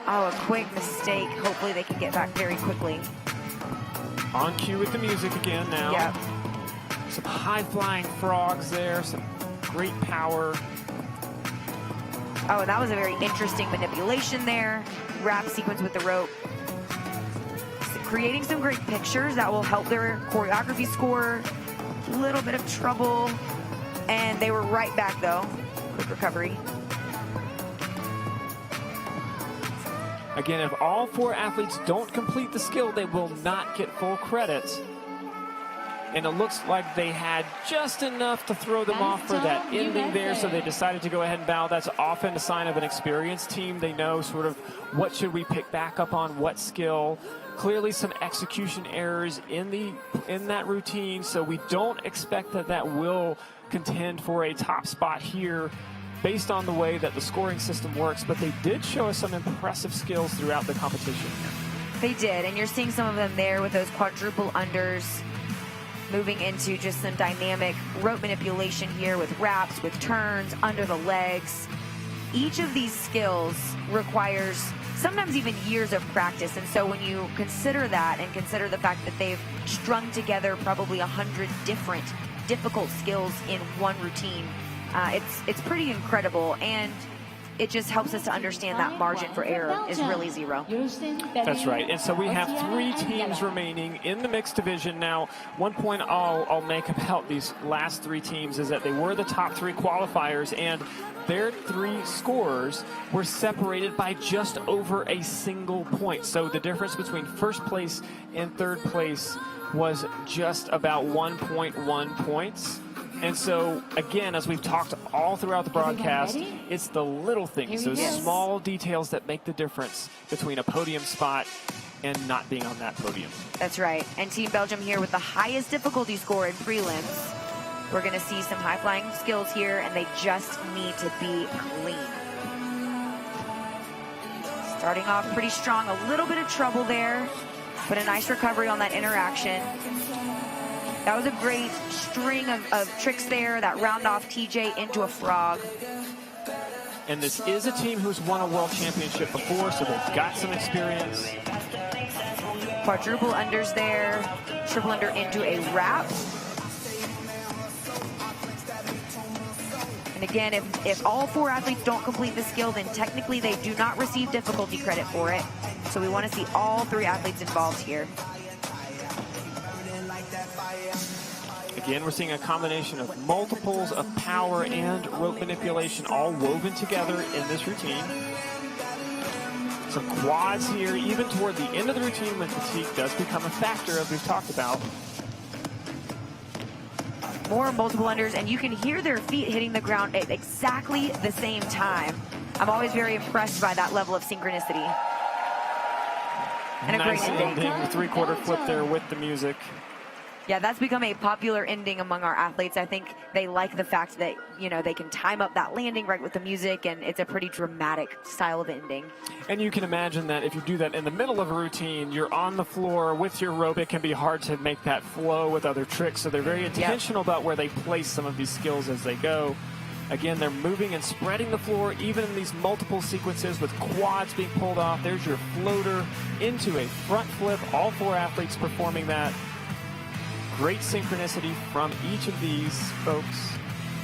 Oh, a quick mistake. Hopefully they can get back very quickly. On cue with the music again now. Yep. Some high-flying frogs there, some great power. Oh, and that was a very interesting manipulation there. Wrap sequence with the rope. Creating some great pictures that will help their choreography score. A little bit of trouble. And they were right back, though. quick recovery. Again, if all 4 athletes don't complete the skill, they will not get full credit. And it looks like they had just enough to throw them off for that ending there, so they decided to go ahead and bow. That's often a sign of an experienced team. They know sort of what should we pick back up on, what skill. Clearly some execution errors in that routine, so we don't expect that will contend for a top spot here based on the way that the scoring system works, but they did show us some impressive skills throughout the competition. They did, and you're seeing some of them there with those quadruple unders, moving into just some dynamic rope manipulation here with wraps, with turns, under the legs. Each of these skills requires sometimes even years of practice, and so when you consider that and consider the fact that they've strung together probably 100 different difficult skills in one routine, it's pretty incredible, and it just helps us to understand that margin for error is really 0. That's right. And so we have 3 teams remaining in the mixed division. Now, one point I'll make about these last 3 teams is that they were the top 3 qualifiers, and their 3 scores were separated by just over a single point. So the difference between first place and third place was just about 1.1 points. And so, again, as we've talked all throughout the broadcast, it's the little things, those small details that make the difference between a podium spot and not being on that podium. That's right. And Team Belgium here with the highest difficulty score in prelims. We're going to see some high-flying skills here, and they just need to be clean. Starting off pretty strong, a little bit of trouble there, but a nice recovery on that interaction. That was a great string of tricks there that round off TJ into a frog. And this is a team who's won a world championship before, so they've got some experience. Quadruple unders there, triple under into a wrap. And again, if all 4 athletes don't complete the skill, then technically they do not receive difficulty credit for it. So we want to see all 3 athletes involved here. Again, we're seeing a combination of multiples of power and rope manipulation all woven together in this routine. Some quads here, even toward the end of the routine when fatigue does become a factor, as we've talked about. More multiple unders, and you can hear their feet hitting the ground at exactly the same time. I'm always very impressed by that level of synchronicity. And nice a great ending. The 3/4 flip there with the music. Yeah, that's become a popular ending among our athletes. I think they like the fact that, you know, they can time up that landing right with the music, and it's a pretty dramatic style of ending. And you can imagine that if you do that in the middle of a routine, you're on the floor with your rope, it can be hard to make that flow with other tricks. So they're very intentional about where they place some of these skills as they go. Again, they're moving and spreading the floor, even in these multiple sequences with quads being pulled off. There's your floater into a front flip. All 4 athletes performing that. Great synchronicity from each of these folks.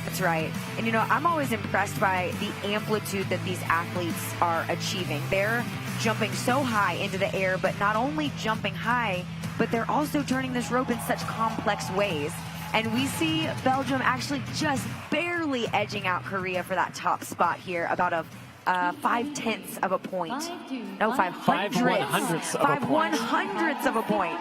That's right. And, you know, I'm always impressed by the amplitude that these athletes are achieving. They're jumping so high into the air, but not only jumping high, but they're also turning this rope in such complex ways. And we see Belgium actually just barely edging out Korea for that top spot here, about a 5/10 of a point. No, 5 100ths of a point. 5 100ths of a point.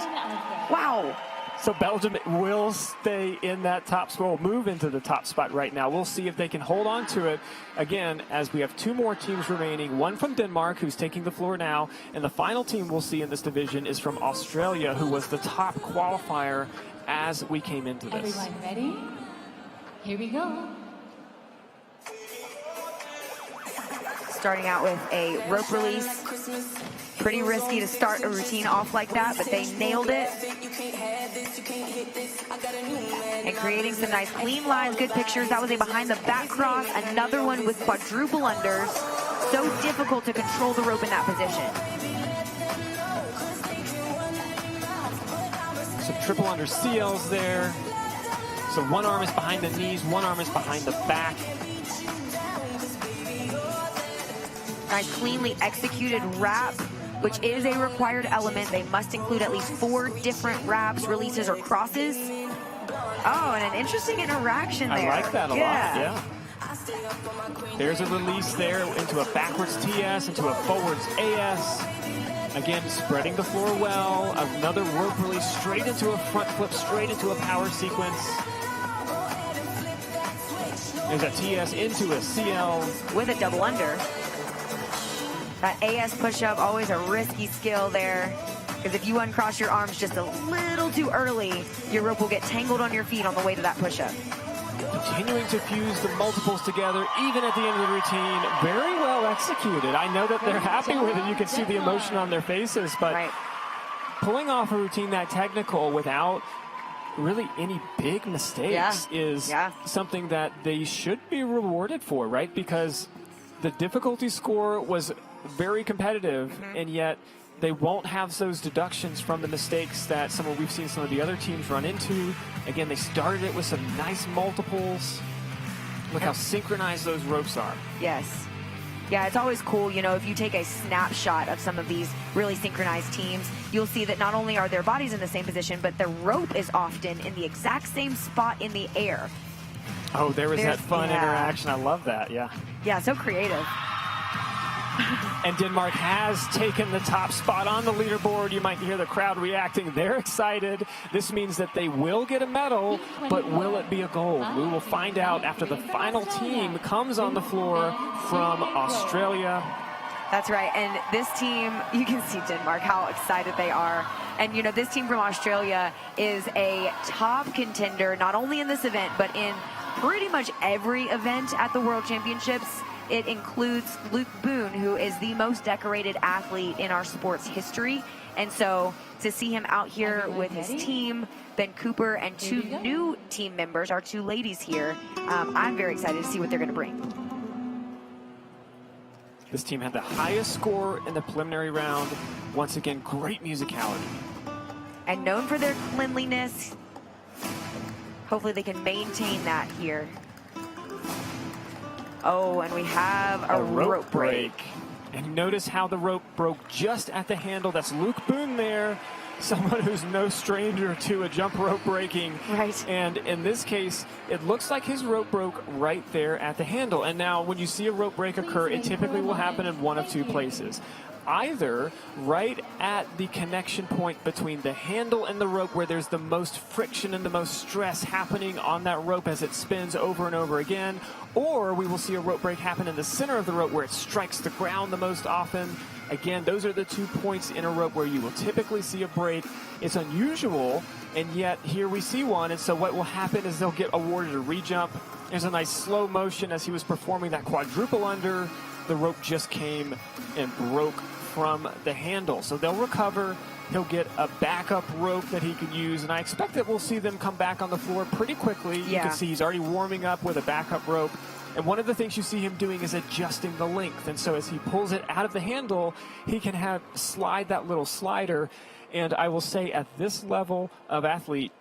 Wow. So Belgium will stay in that top spot, will move into the top spot right now. We'll see if they can hold on to it. Again, as we have 2 more teams remaining, one from Denmark, who's taking the floor now, and the final team we'll see in this division is from Australia, who was the top qualifier as we came into this. Everyone ready? Here we go. Starting out with a rope release. Pretty risky to start a routine off like that, but they nailed it. And creating some nice clean lines, good pictures. That was a behind the back cross. Another one with quadruple unders. So difficult to control the rope in that position. Some triple under CLs there. So one arm is behind the knees, one arm is behind the back. Nice cleanly executed wrap, which is a required element. They must include at least 4 different wraps, releases, or crosses. Oh, and an interesting interaction there. I like that a lot, yeah. There's a release there into a backwards TS, into a forwards AS. Again, spreading the floor well. Another rope release straight into a front flip, straight into a power sequence. There's a TS into a CL. With a double under. That AS push-up, always a risky skill there. Because if you uncross your arms just a little too early, your rope will get tangled on your feet on the way to that push-up. Continuing to fuse the multiples together, even at the end of the routine. Very well executed. I know that they're happy with it. You can see the emotion on their faces, but pulling off a routine that technical without really any big mistakes is something that they should be rewarded for, right? Because the difficulty score was very competitive, and yet they won't have those deductions from the mistakes that we've seen some of the other teams run into. Again, they started it with some nice multiples. Look how synchronized those ropes are. Yes. Yeah, it's always cool, you know, if you take a snapshot of some of these really synchronized teams, you'll see that not only are their bodies in the same position, but the rope is often in the exact same spot in the air. Oh, there's that fun interaction. I love that, yeah. Yeah, so creative. And Denmark has taken the top spot on the leaderboard. You might hear the crowd reacting. They're excited. This means that they will get a medal, but will it be a gold? We will find out after the final team comes on the floor from Australia. That's right. And this team, you can see Denmark, how excited they are. And, you know, this team from Australia is a top contender, not only in this event, but in pretty much every event at the World Championships. It includes Luke Boone, who is the most decorated athlete in our sport's history. And so to see him out here with his team, Ben Cooper, and two new team members, our two ladies here, I'm very excited to see what they're going to bring. This team had the highest score in the preliminary round. Once again, great musicality. And known for their cleanliness. Hopefully they can maintain that here. Oh, and we have a rope break. And notice how the rope broke just at the handle. That's Luke Boone there, someone who's no stranger to a jump rope breaking. Right. And in this case, it looks like his rope broke right there at the handle. And now when you see a rope break occur, it typically will happen in one of two places. Either right at the connection point between the handle and the rope, where there's the most friction and the most stress happening on that rope as it spins over and over again, or we will see a rope break happen in the center of the rope where it strikes the ground the most often. Again, those are the 2 points in a rope where you will typically see a break. It's unusual, and yet here we see one. And so what will happen is they'll get awarded a re-jump. There's a nice slow motion as he was performing that quadruple under. The rope just came and broke from the handle. So they'll recover. He'll get a backup rope that he can use, and I expect that we'll see them come back on the floor pretty quickly. You can see he's already warming up with a backup rope. And one of the things you see him doing is adjusting the length. And so as he pulls it out of the handle, he can slide that little slider. And I will say at this level of athlete,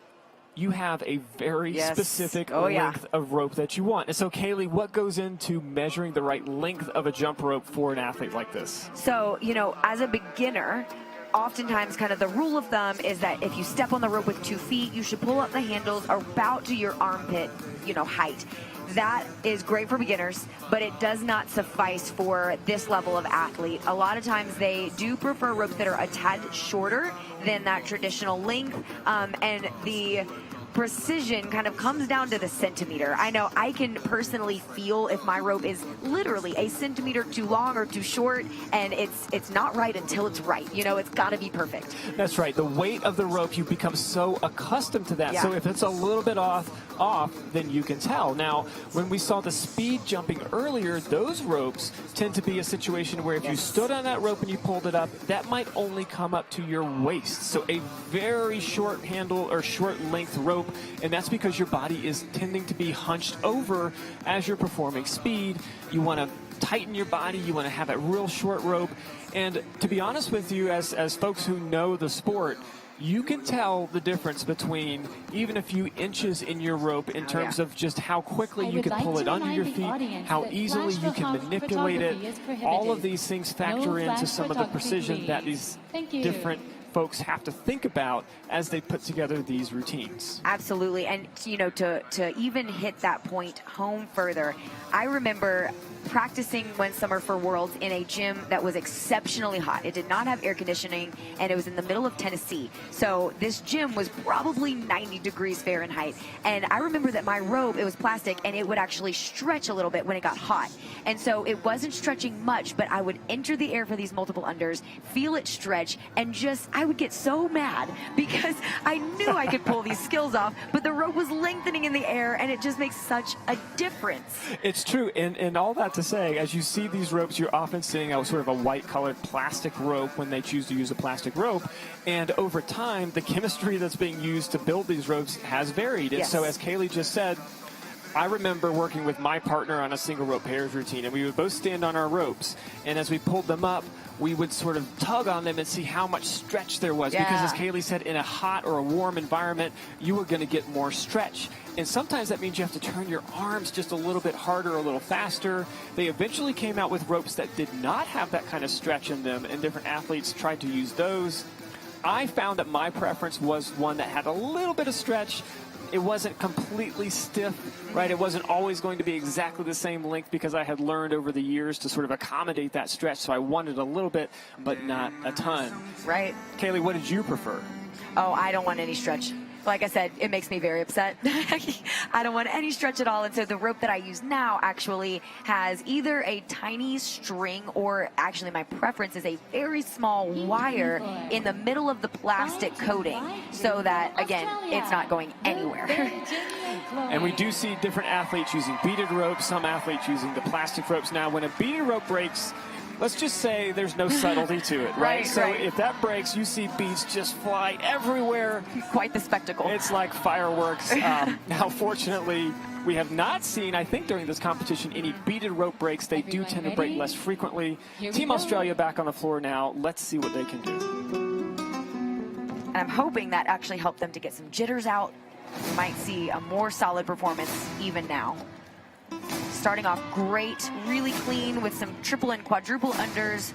you have a very specific length of rope that you want. And so, Kaylee, what goes into measuring the right length of a jump rope for an athlete like this? So, you know, as a beginner, oftentimes kind of the rule of thumb is that if you step on the rope with 2 feet, you should pull up the handles about to your armpit, you know, height. That is great for beginners, but it does not suffice for this level of athlete. A lot of times they do prefer ropes that are a tad shorter than that traditional length, and the precision kind of comes down to the centimeter. I know I can personally feel if my rope is literally a centimeter too long or too short, and it's not right until it's right. You know, it's got to be perfect. That's right. The weight of the rope, you become so accustomed to that. So if it's a little bit off, then you can tell. Now, when we saw the speed jumping earlier, those ropes tend to be a situation where if you stood on that rope and you pulled it up, that might only come up to your waist. So a very short handle or short length rope, and that's because your body is tending to be hunched over as you're performing speed. You want to tighten your body. You want to have a real short rope. And to be honest with you, as folks who know the sport, you can tell the difference between even a few inches in your rope in terms of just how quickly you can pull it under your feet, how easily you can manipulate it. All of these things factor into some of the precision that these different folks have to think about as they put together these routines. Absolutely. And, you know, to even hit that point home further, I remember practicing one summer for Worlds in a gym that was exceptionally hot. It did not have air conditioning, and it was in the middle of Tennessee. So this gym was probably 90 degrees Fahrenheit. And I remember that my rope, it was plastic, and it would actually stretch a little bit when it got hot. And so it wasn't stretching much, but I would enter the air for these multiple unders, feel it stretch, and just, I would get so mad because I knew I could pull these skills off, but the rope was lengthening in the air, and it just makes such a difference. It's true, and all that to say, as you see these ropes, you're often seeing a sort of a white-colored plastic rope when they choose to use a plastic rope, and over time, the chemistry that's being used to build these ropes has varied. And Yes. so, as Kaylee just said, I remember working with my partner on a single rope pairs routine, and we would both stand on our ropes, and as we pulled them up, we would sort of tug on them and see how much stretch there was. Because as Kaylee said, in a hot or a warm environment, you are going to get more stretch. And sometimes that means you have to turn your arms just a little bit harder, a little faster. They eventually came out with ropes that did not have that kind of stretch in them, and different athletes tried to use those. I found that my preference was one that had a little bit of stretch. It wasn't completely stiff, right? It wasn't always going to be exactly the same length because I had learned over the years to sort of accommodate that stretch. So I wanted a little bit, but not a ton. Right. Kaylee, what did you prefer? Oh, I don't want any stretch. Like I said, it makes me very upset. I don't want any stretch at all. And so the rope that I use now actually has either a tiny string, or actually my preference is a very small wire in the middle of the plastic coating, so that, again, it's not going anywhere. And we do see different athletes using beaded ropes, some athletes using the plastic ropes. Now, when a beaded rope breaks, let's just say there's no subtlety to it, right? So if that breaks, you see beads just fly everywhere. Quite the spectacle. It's like fireworks. Now, fortunately, we have not seen, I think, during this competition, any beaded rope breaks. They do tend to break less frequently. Team Australia back on the floor now. Let's see what they can do. And I'm hoping that actually helped them to get some jitters out. We might see a more solid performance even now. Starting off great, really clean with some triple and quadruple unders.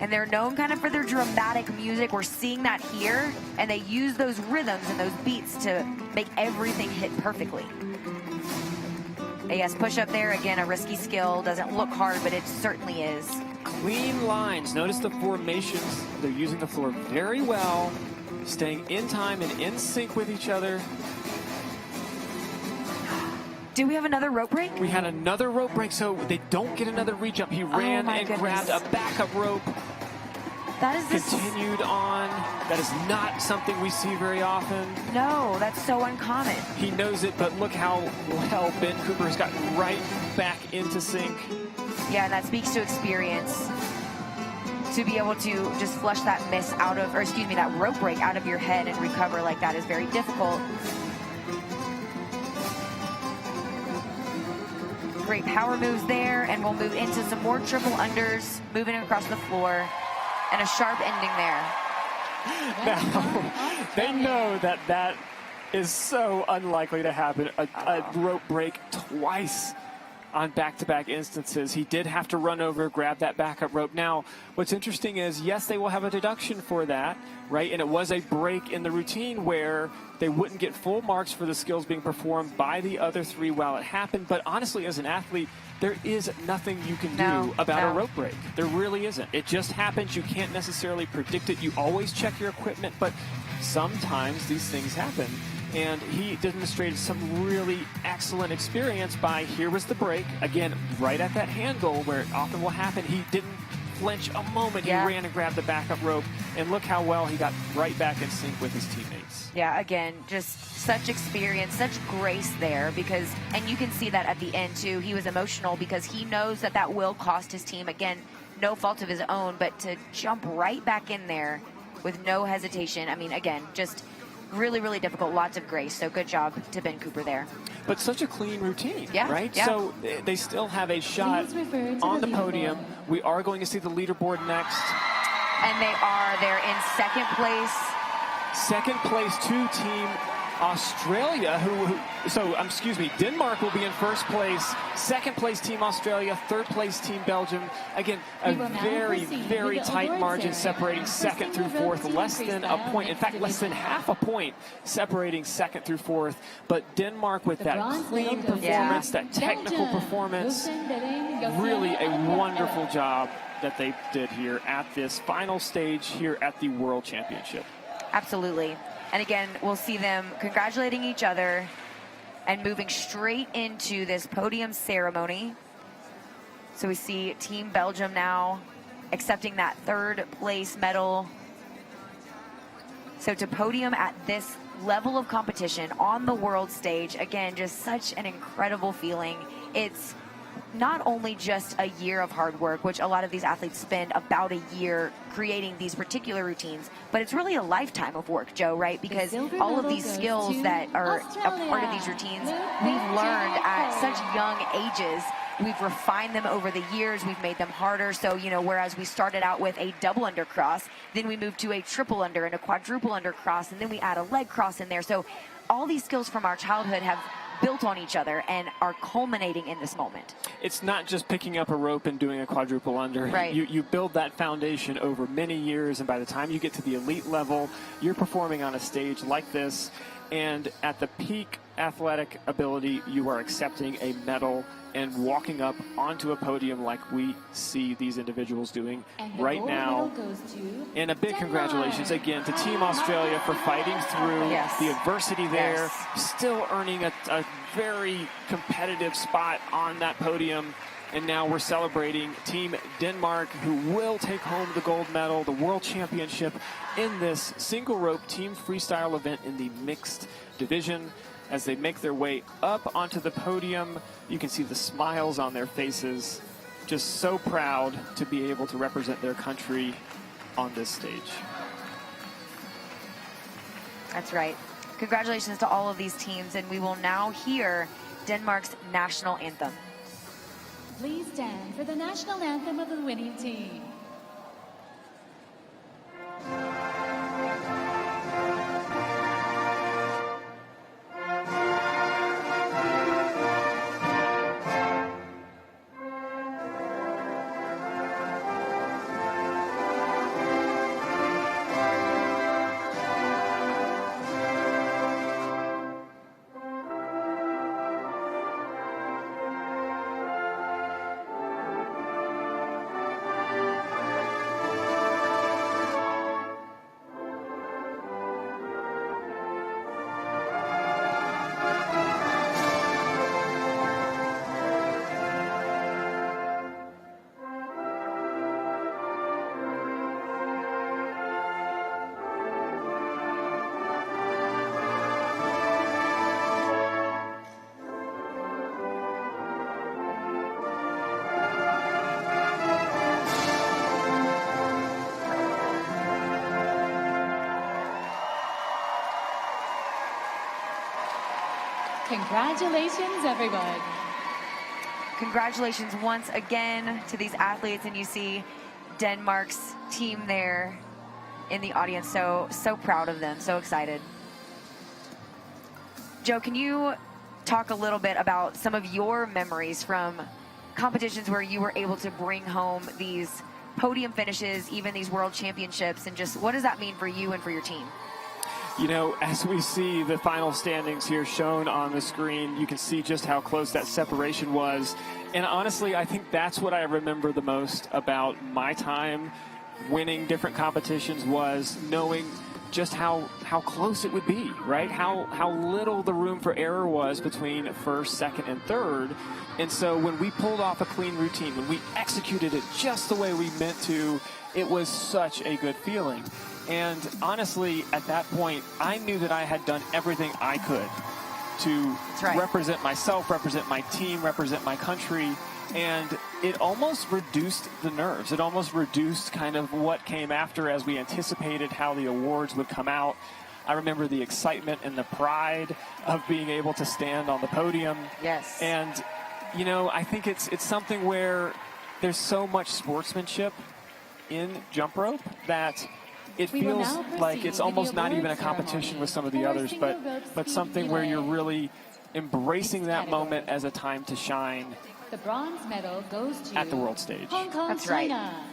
And they're known kind of for their dramatic music. We're seeing that here. And they use those rhythms and those beats to make everything hit perfectly. A yes, push up there. Again, a risky skill. Doesn't look hard, but it certainly is. Clean lines. Notice the formations. They're using the floor very well, staying in time and in sync with each other. Do we have another rope break? We had another rope break, so they don't get another reach up. He ran and grabbed a backup rope. That is continued on. That is not something we see very often. No, that's so uncommon. He knows it, but look how well Ben Cooper has gotten right back into sync. Yeah, and that speaks to experience. To be able to just flush that miss out of, or excuse me, that rope break out of your head and recover like that is very difficult. Great power moves there, and we'll move into some more triple unders, moving across the floor, and a sharp ending there. Now, they know that that is so unlikely to happen, a rope break twice on back-to-back instances. He did have to run over, grab that backup rope. Now, what's interesting is, yes, they will have a deduction for that, right? And it was a break in the routine where they wouldn't get full marks for the skills being performed by the other three while it happened. But honestly, as an athlete, there is nothing you can do about a rope break. There really isn't. It just happens. You can't necessarily predict it. You always check your equipment, but sometimes these things happen. And he demonstrated some really excellent experience by, here was the break, again, right at that handle where it often will happen. He didn't flinch a moment. He ran and grabbed the backup rope, and look how well he got right back in sync with his teammates. Yeah, again, just such experience, such grace there, because, and you can see that at the end too, he was emotional because he knows that that will cost his team. Again, no fault of his own, but to jump right back in there with no hesitation, I mean, again, just really, really difficult. Lots of grace. So good job to Ben Cooper there. But such a clean routine, right? Yeah. So they still have a shot on the podium. We are going to see the leaderboard next. And they are. They're in second place. Second place to Team Australia, excuse me, Denmark will be in first place, second place Team Australia, third place Team Belgium. Again, a very, very tight margin separating second through fourth, less than a point, in fact, less than half a point separating second through fourth. But Denmark with that clean performance, that technical performance, really a wonderful job that they did here at this final stage here at the World Championship. Absolutely. And again, we'll see them congratulating each other and moving straight into this podium ceremony. So we see Team Belgium now accepting that third place medal. So to podium at this level of competition on the world stage, again, just such an incredible feeling. It's not only just a year of hard work, which a lot of these athletes spend about a year creating these particular routines, but it's really a lifetime of work, Joe, right? Because all of these skills that are a part of these routines, we've learned at such young ages. We've refined them over the years. We've made them harder. So, you know, whereas we started out with a double under cross, then we moved to a triple under and a quadruple under cross, and then we add a leg cross in there. So all these skills from our childhood have built on each other and are culminating in this moment. It's not just picking up a rope and doing a quadruple under. Right. You build that foundation over many years, and by the time you get to the elite level, you're performing on a stage like this, and at the peak athletic ability, you are accepting a medal and walking up onto a podium like we see these individuals doing right now. And a big congratulations again to Team Australia for fighting through the adversity there, still earning a very competitive spot on that podium. And now we're celebrating Team Denmark, who will take home the gold medal, the World Championship in this single rope team freestyle event in the mixed division. As they make their way up onto the podium, you can see the smiles on their faces. Just so proud to be able to represent their country on this stage. That's right. Congratulations to all of these teams, and we will now hear Denmark's national anthem. Please stand for the national anthem of the winning team. Congratulations, everyone. Congratulations once again to these athletes, and you see Denmark's team there in the audience. So proud of them, so excited. Joe, can you talk a little bit about some of your memories from competitions where you were able to bring home these podium finishes, even these world championships, and just what does that mean for you and for your team? You know, as we see the final standings here shown on the screen, you can see just how close that separation was. And honestly, I think that's what I remember the most about my time winning different competitions, was knowing just how close it would be, right? How little the room for error was between first, second, and third. And so when we pulled off a clean routine, when we executed it just the way we meant to, it was such a good feeling. And honestly, at that point, I knew that I had done everything I could to represent myself, represent my team, represent my country. And it almost reduced the nerves. It almost reduced kind of what came after as we anticipated how the awards would come out. I remember the excitement and the pride of being able to stand on the podium. Yes. And, you know, I think it's something where there's so much sportsmanship in jump rope that it feels like it's almost not even a competition with some of the others, but something where you're really embracing that moment as a time to shine The bronze medal goes to at the world stage. Hong Kong, That's right. China.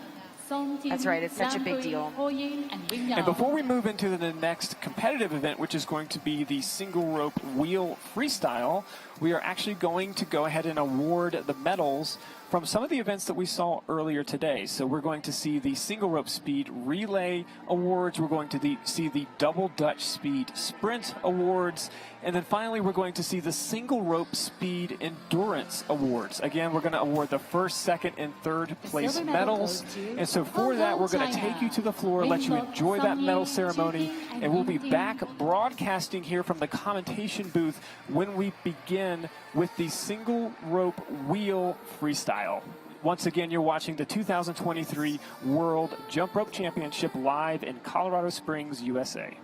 That's right, it's such a big deal. And before we move into the next competitive event, which is going to be the single rope wheel freestyle, we are actually going to go ahead and award the medals from some of the events that we saw earlier today. So we're going to see the single rope speed relay awards, we're going to see the double Dutch speed sprint awards, and then finally we're going to see the single rope speed endurance awards. Again, we're going to award the first, second, and third place medals. And so for that, we're going to take you to the floor, let you enjoy that medal ceremony, and we'll be back broadcasting here from the commentation booth when we begin with the single rope wheel freestyle. Once again, you're watching the 2023 World Jump Rope Championship live in Colorado Springs, USA.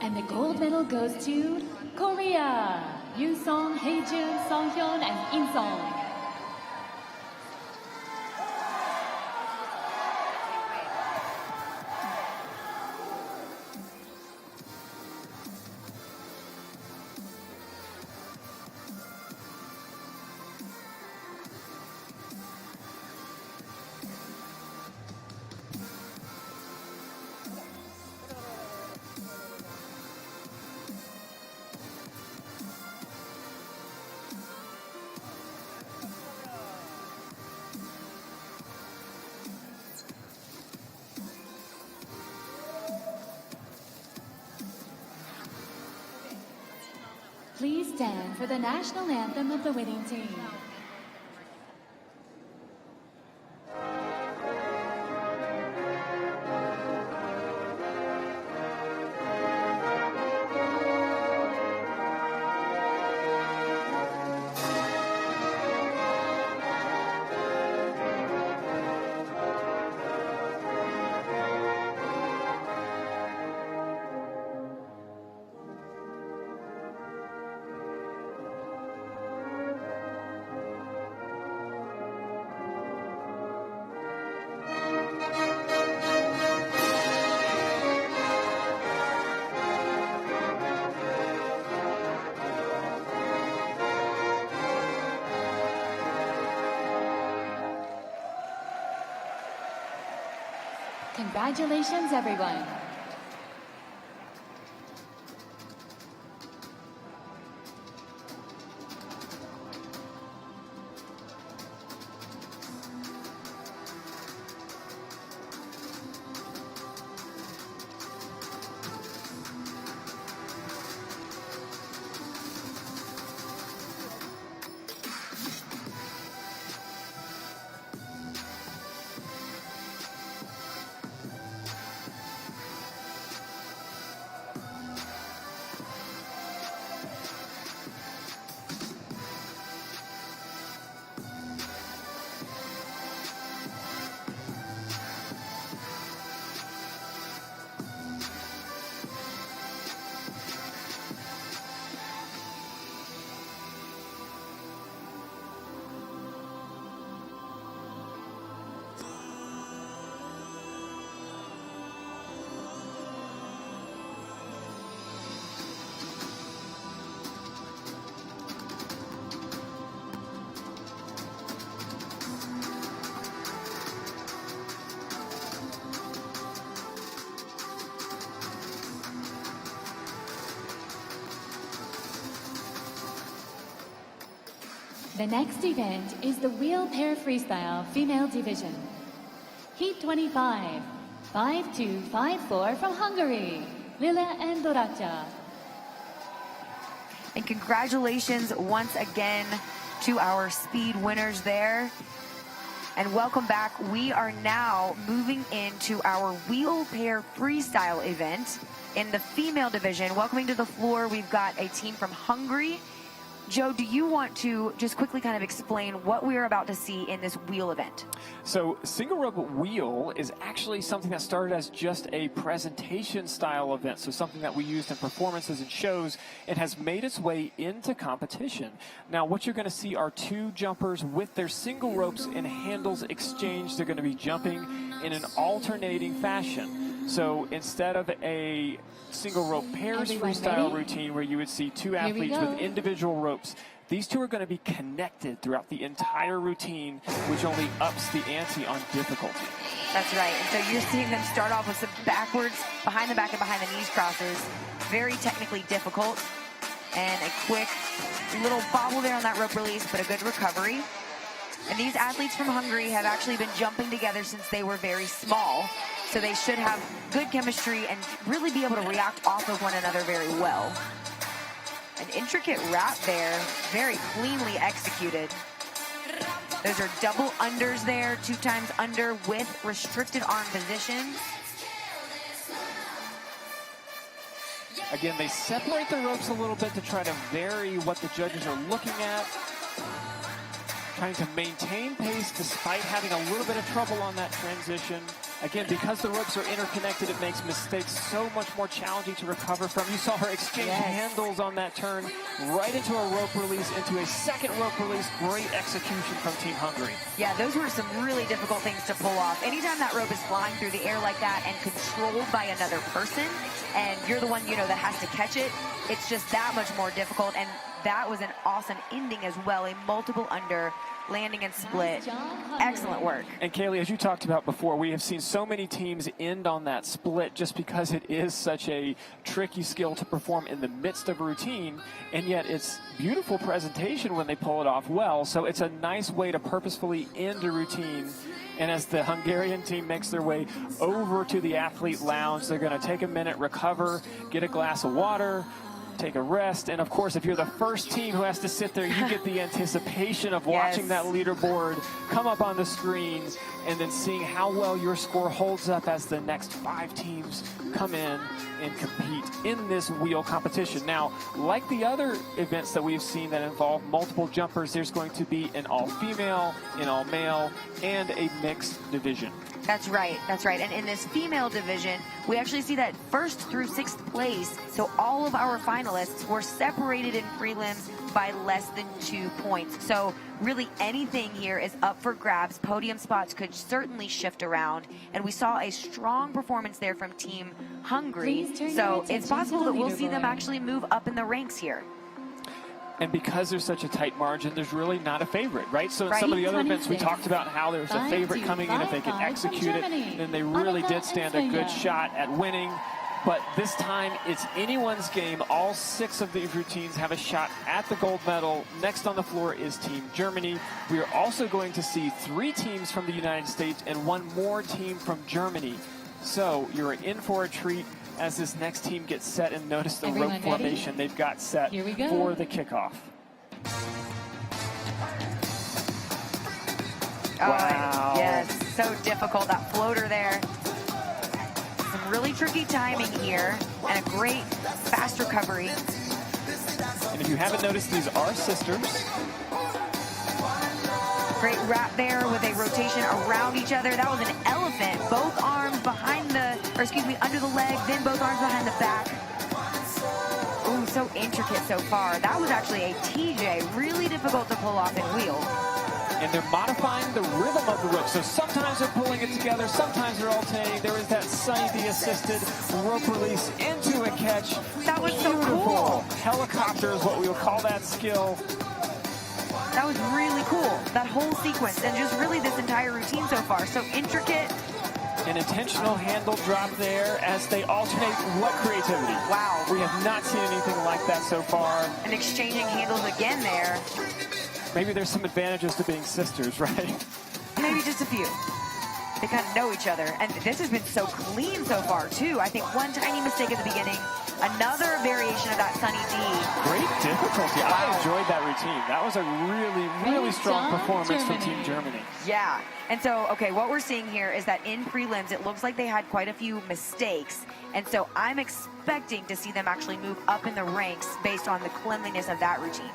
And the gold medal goes to Korea. Yoon-sung, Hae-jun, Song-hyun, and In-sung. Please stand for the national anthem of the winning team. Congratulations, everyone. The next event is the wheel pair freestyle female division. Heat 25, 5-2-5-4 from Hungary, Lila and Doracha. And congratulations once again to our speed winners there. And welcome back. We are now moving into our wheel pair freestyle event in the female division. Welcoming to the floor, we've got a team from Hungary. Joe, do you want to just quickly kind of explain what we're about to see in this wheel event? So single rope wheel is actually something that started as just a presentation style event, so something that we used in performances and shows. It has made its way into competition. Now what you're going to see are two jumpers with their single ropes and handles exchanged. They're going to be jumping in an alternating fashion. So instead of a single rope pairs freestyle routine where you would see two athletes with individual ropes, these two are going to be connected throughout the entire routine, which only ups the ante on difficulty. That's right. And so you're seeing them start off with some backwards, behind the back and behind the knees crosses. Very technically difficult. And a quick little bobble there on that rope release, but a good recovery. And these athletes from Hungary have actually been jumping together since they were very small. So they should have good chemistry and really be able to react off of one another very well. An intricate wrap there, very cleanly executed. Those are double unders there, 2 times under with restricted arm position. Again, they separate the ropes a little bit to try to vary what the judges are looking at. Trying to maintain pace despite having a little bit of trouble on that transition. Again, because the ropes are interconnected, it makes mistakes so much more challenging to recover from. You saw her exchange handles on that turn right into a rope release, into a second rope release. Great execution from Team Hungary. Yeah, those were some really difficult things to pull off. Anytime that rope is flying through the air like that and controlled by another person, and you're the one, that has to catch it, it's just that much more difficult. And that was an awesome ending as well, a multiple under, landing and split. Excellent work. And Kaylee, as you talked about before, we have seen so many teams end on that split just because it is such a tricky skill to perform in the midst of a routine, and yet it's beautiful presentation when they pull it off well. So it's a nice way to purposefully end a routine. And as the Hungarian team makes their way over to the athlete lounge, they're going to take a minute, recover, get a glass of water, take a rest, and of course, if you're the first team who has to sit there, you get the anticipation of watching that leaderboard come up on the screen and then seeing how well your score holds up as the next 5 teams come in and compete in this wheel competition. Now, like the other events that we've seen that involve multiple jumpers, there's going to be an all-female, an all-male, and a mixed division. That's right, that's right. And in this female division, we actually see that 1st through 6th place, so all of our finalists were separated in prelims by less than 2 points. So really anything here is up for grabs. Podium spots could certainly shift around. And we saw a strong performance there from Team Hungary. So it's possible that we'll see them actually move up in the ranks here. And because there's such a tight margin, there's really not a favorite, right? So in some of the other events, we talked about how there's a favorite coming in if they can execute it, then they really did stand a good shot at winning. But this time, it's anyone's game. All 6 of these routines have a shot at the gold medal. Next on the floor is Team Germany. We are also going to see 3 teams from the United States and 1 more team from Germany. So you're in for a treat as this next team gets set, and notice the rope formation they've got set for the kickoff. Wow. Yes, so difficult, that floater there. Some really tricky timing here, and a great fast recovery. And if you haven't noticed, these are sisters. Great wrap there with a rotation around each other. That was an elephant. Both arms behind under the leg, then both arms behind the back. Ooh, so intricate so far. That was actually a TJ, really difficult to pull off in wheel. And they're modifying the rhythm of the rope. So sometimes they're pulling it together, sometimes they're alternating. There is that Sunny D assisted rope release into a catch. That was so cool. Helicopter is what we will call that skill. That was really cool, that whole sequence, and just really this entire routine so far. So intricate. An intentional handle drop there as they alternate. What creativity. Wow. We have not seen anything like that so far. And exchanging handles again there. Maybe there's some advantages to being sisters, right? Maybe just a few. They kind of know each other. And this has been so clean so far, too. I think one tiny mistake at the beginning. Another variation of that Sunny D. Great difficulty. Wow. I enjoyed that routine. That was a really strong performance from Team Germany. Yeah. And so, okay, what we're seeing here is that in prelims, it looks like they had quite a few mistakes. And so I'm expecting to see them actually move up in the ranks based on the cleanliness of that routine.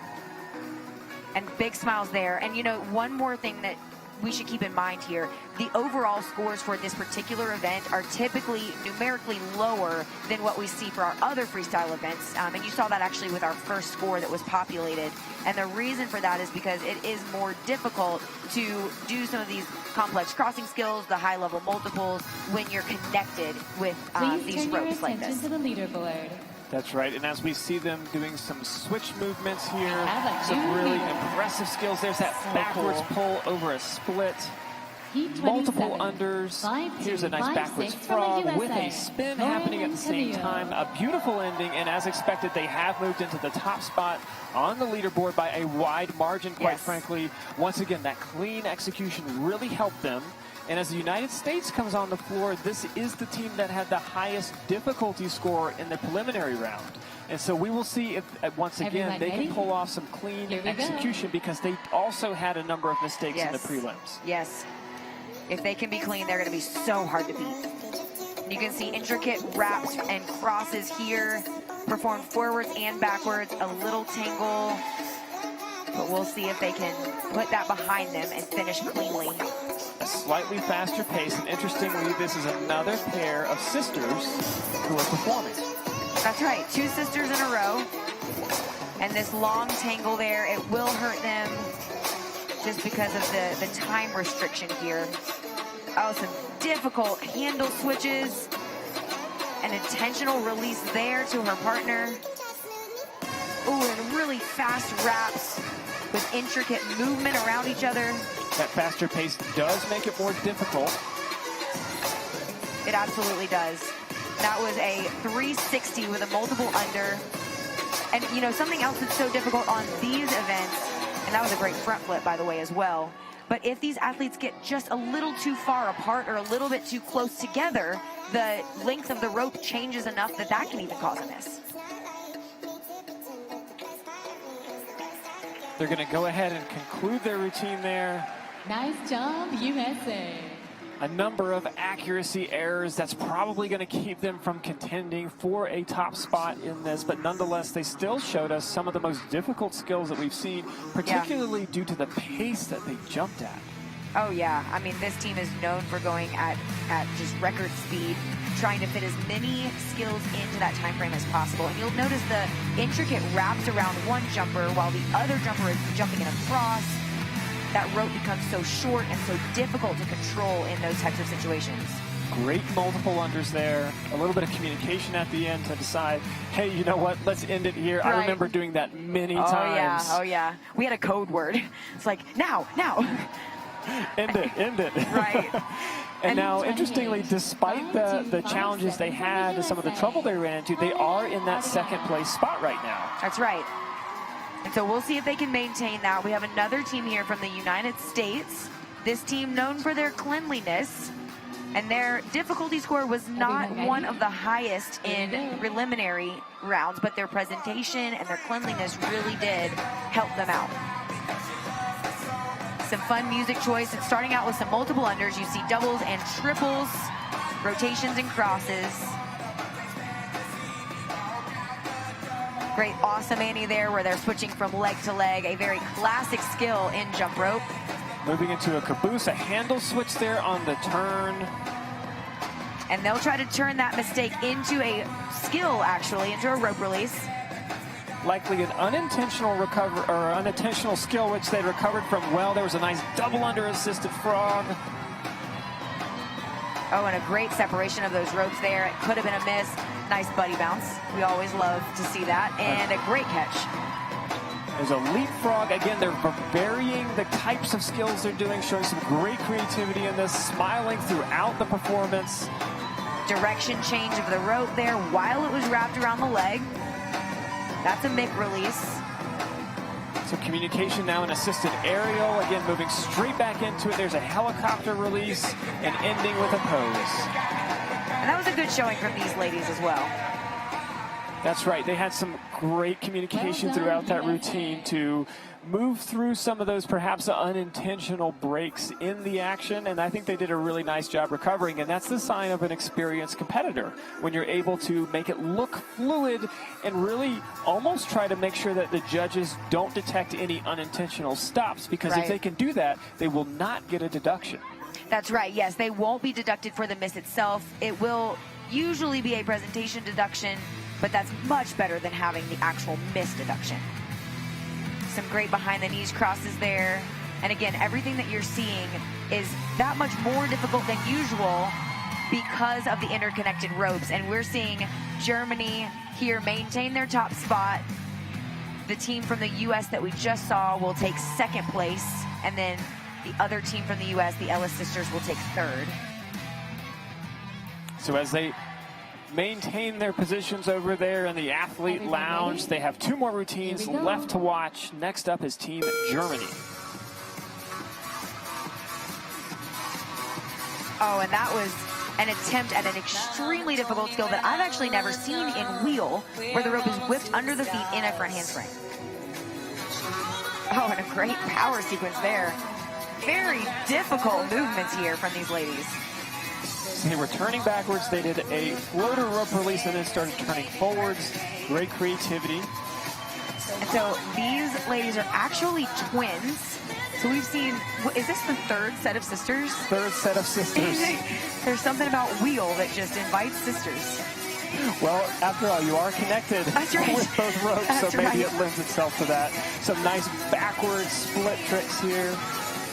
And big smiles there. And you know, one more thing that we should keep in mind here, the overall scores for this particular event are typically numerically lower than what we see for our other freestyle events. And you saw that actually with our first score that was populated. And the reason for that is because it is more difficult to do some of these complex crossing skills, the high level multiples, when you're connected with these ropes like this. Please turn your attention to the leaderboard. That's right, and as we see them doing some switch movements here, Have a some new really leader. impressive skills. There's that backwards pull over a split. Heat Multiple 27, unders. 5-2, Here's a nice backwards 5-6 from the frog with a USA. spin Lauren happening at the same Camillo. time. A beautiful ending, and as expected, they have moved into the top spot on the leaderboard by a wide margin, quite frankly. Once again, that clean execution really helped them. And as the United States comes on the floor, this is the team that had the highest difficulty score in the preliminary round. And so we will see if, once again, Everyone they ready? can pull off some clean Here we go. execution because they also had a number of mistakes in the prelims. Yes. If they can be clean, they're going to be so hard to beat. You can see intricate wraps and crosses here, performed forwards and backwards, a little tangle. But we'll see if they can put that behind them and finish cleanly. A slightly faster pace, and interestingly, this is another pair of sisters who are performing. That's right, 2 sisters in a row. And this long tangle there, it will hurt them just because of the time restriction here. Oh, some difficult handle switches. An intentional release there to her partner. Ooh, and really fast wraps with intricate movement around each other. That faster pace does make it more difficult. It absolutely does. That was a 360 with a multiple under. And you know, something else that's so difficult on these events, and that was a great front flip, by the way, as well. But if these athletes get just a little too far apart or a little bit too close together, the length of the rope changes enough that that can even cause a miss. They're going to go ahead and conclude their routine there. Nice job, USA. A number of accuracy errors that's probably going to keep them from contending for a top spot in this, but nonetheless, they still showed us some of the most difficult skills that we've seen, particularly due to the pace that they jumped at. Oh yeah, I mean, this team is known for going at just record speed, trying to fit as many skills into that time frame as possible. And you'll notice the intricate wraps around one jumper while the other jumper is jumping in across. That rope becomes so short and so difficult to control in those types of situations. Great multiple unders there. A little bit of communication at the end to decide, hey, you know what, let's end it here. Right. I remember doing that many times. Oh yeah. We had a code word. It's like, now. End it. Right. And now, interestingly, despite the challenges they had and some of the trouble they ran into, they are in that second place spot right now. That's right. And so we'll see if they can maintain that. We have another team here from the United States. This team known for their cleanliness, and their difficulty score was not one of the highest in preliminary rounds, but their presentation and their cleanliness really did help them out. Some fun music choice, and starting out with some multiple unders, you see doubles and triples, rotations and crosses. Great awesome Annie there where they're switching from leg to leg, a very classic skill in jump rope. Moving into a caboose, a handle switch there on the turn. And they'll try to turn that mistake into a skill, actually, into a rope release. Likely an unintentional unintentional skill which they recovered from well. There was a nice double under assisted frog. Oh, and a great separation of those ropes there. It could have been a miss. Nice buddy bounce. We always love to see that. And a great catch. There's a leapfrog. Again, they're varying the types of skills they're doing, showing some great creativity in this, smiling throughout the performance. Direction change of the rope there while it was wrapped around the leg. That's a mic release. So communication now, an assisted aerial. Again, moving straight back into it. There's a helicopter release and ending with a pose. And that was a good showing from these ladies as well. That's right. They had some great communication throughout that routine to move through some of those perhaps unintentional breaks in the action, and I think they did a really nice job recovering, and that's the sign of an experienced competitor, when you're able to make it look fluid and really almost try to make sure that the judges don't detect any unintentional stops, because if they can do that, they will not get a deduction. That's right, yes. They won't be deducted for the miss itself. It will usually be a presentation deduction, but that's much better than having the actual miss deduction. Some great behind the knees crosses there. And again, everything that you're seeing is that much more difficult than usual because of the interconnected ropes. And we're seeing Germany here maintain their top spot. The team from the US that we just saw will take second place. And then the other team from the US, the Ellis sisters, will take third. So as they maintain their positions over there in the athlete lounge, they have 2 more routines left to watch. Next up is Team Germany. Oh, and that was an attempt at an extremely difficult skill that I've actually never seen in wheel, where the rope is whipped under the feet in a front handspring. Oh, and a great power sequence there. Very difficult movements here from these ladies. They were turning backwards. They did a floater rope release and then started turning forwards. Great creativity. And so these ladies are actually twins. So we've seen, is this the third set of sisters? Third set of sisters. There's something about wheel that just invites sisters. Well, after all, you are connected with both ropes, so maybe it lends itself to that. Some nice backwards split tricks here.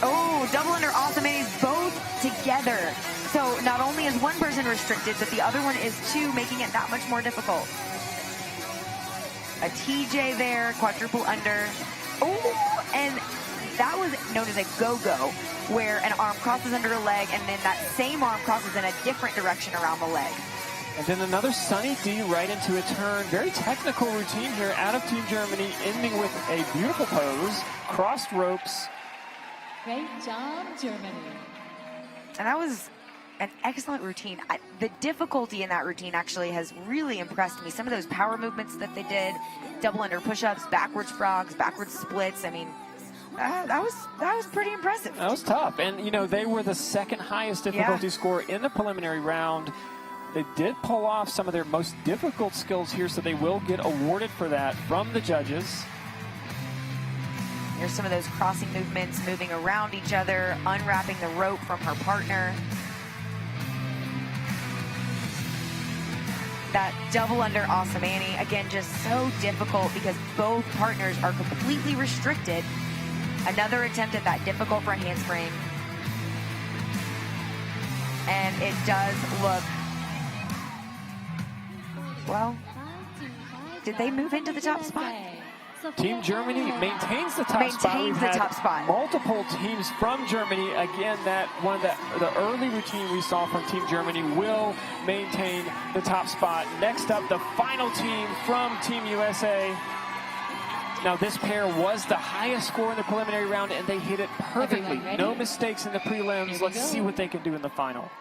Oh, double under awesome A's, both together. So not only is one person restricted, but the other one is too, making it that much more difficult. A TJ there, quadruple under. Oh, and that was known as a go-go, where an arm crosses under a leg, and then that same arm crosses in a different direction around the leg. And then another Sunny D right into a turn. Very technical routine here out of Team Germany, ending with a beautiful pose, crossed ropes. Great job, Germany. And that was an excellent routine. The difficulty in that routine actually has really impressed me. Some of those power movements that they did, double under push-ups, backwards frogs, backwards splits. I mean, that was pretty impressive. That was tough. And, you know, they were the second highest difficulty score in the preliminary round. They did pull off some of their most difficult skills here, so they will get awarded for that from the judges. Here's some of those crossing movements, moving around each other, unwrapping the rope from her partner. That double under Awesome Annie, again, just so difficult because both partners are completely restricted. Another attempt at that difficult front handspring. And it does look, well, did they move into the top spot? Team Germany maintains the top spot. We've had multiple teams from Germany. Again, that one of the early routine we saw from Team Germany will maintain the top spot. Next up, the final team from Team USA. Now, this pair was the highest score in the preliminary round, and they hit it perfectly. No mistakes in the prelims. Let's see what they can do in the final.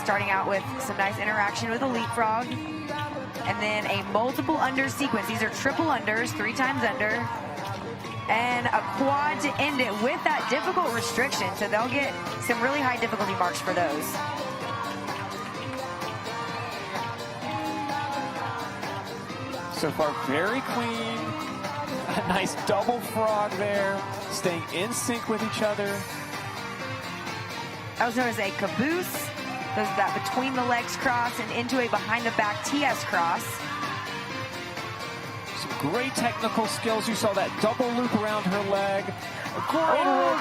Starting out with some nice interaction with a leapfrog, and then a multiple under sequence. These are triple unders, 3 times under, and a quad to end it with that difficult restriction. So they'll get some really high difficulty marks for those. So far, very clean. A nice double frog there, staying in sync with each other. That was known as a caboose. Does that between the legs cross and into a behind the back TS cross. Some great technical skills. You saw that double loop around her leg.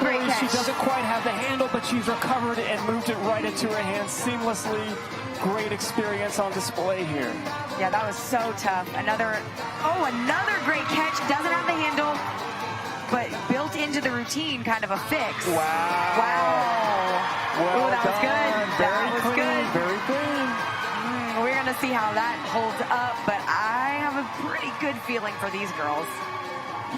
Great catch. She doesn't quite have the handle, but she's recovered and moved it right into her hands seamlessly. Great experience on display here. Yeah, that was so tough. Another great catch. Doesn't have the handle, but built into the routine, kind of a fix. Wow. Well that was good. Very was clean. Good. Very clean. We're going to see how that holds up, but I have a pretty good feeling for these girls.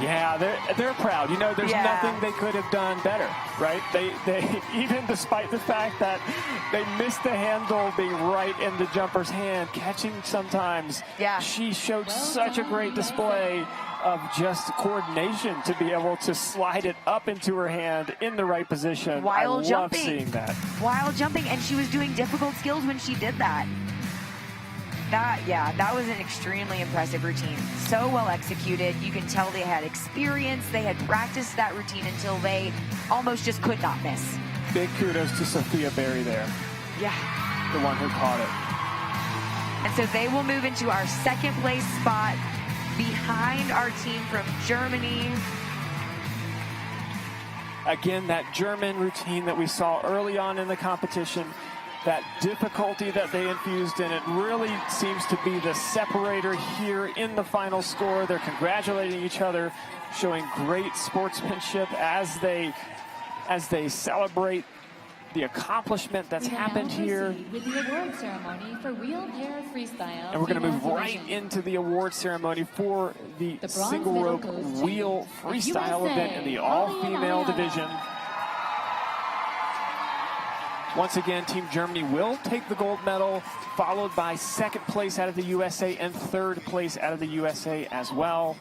Yeah, they're proud. You know, there's nothing they could have done better, right? They even despite the fact that they missed the handle being right in the jumper's hand, catching sometimes. Yeah. She showed such a great display of just coordination to be able to slide it up into her hand in the right position. While I jumping. love seeing that. While jumping, and she was doing difficult skills when she did that. That was an extremely impressive routine. So well executed. You can tell they had experience. They had practiced that routine until they almost just could not miss. Big kudos to Sophia Berry there, Yeah. the one who caught it. And so they will move into our second place spot behind our team from Germany. Again, that German routine that we saw early on in the competition, that difficulty that they infused in it really seems to be the separator here in the final score. They're congratulating each other, showing great sportsmanship as they celebrate the accomplishment that's happened here. With the award ceremony for wheel pair freestyle. And we're going to move female right division. into the award ceremony for the bronze single medal rope goes to wheel the freestyle USA, event in the all-female Holly division. Once again, Team Germany will take the gold medal, followed by second place out of the USA and third place out of the USA as well.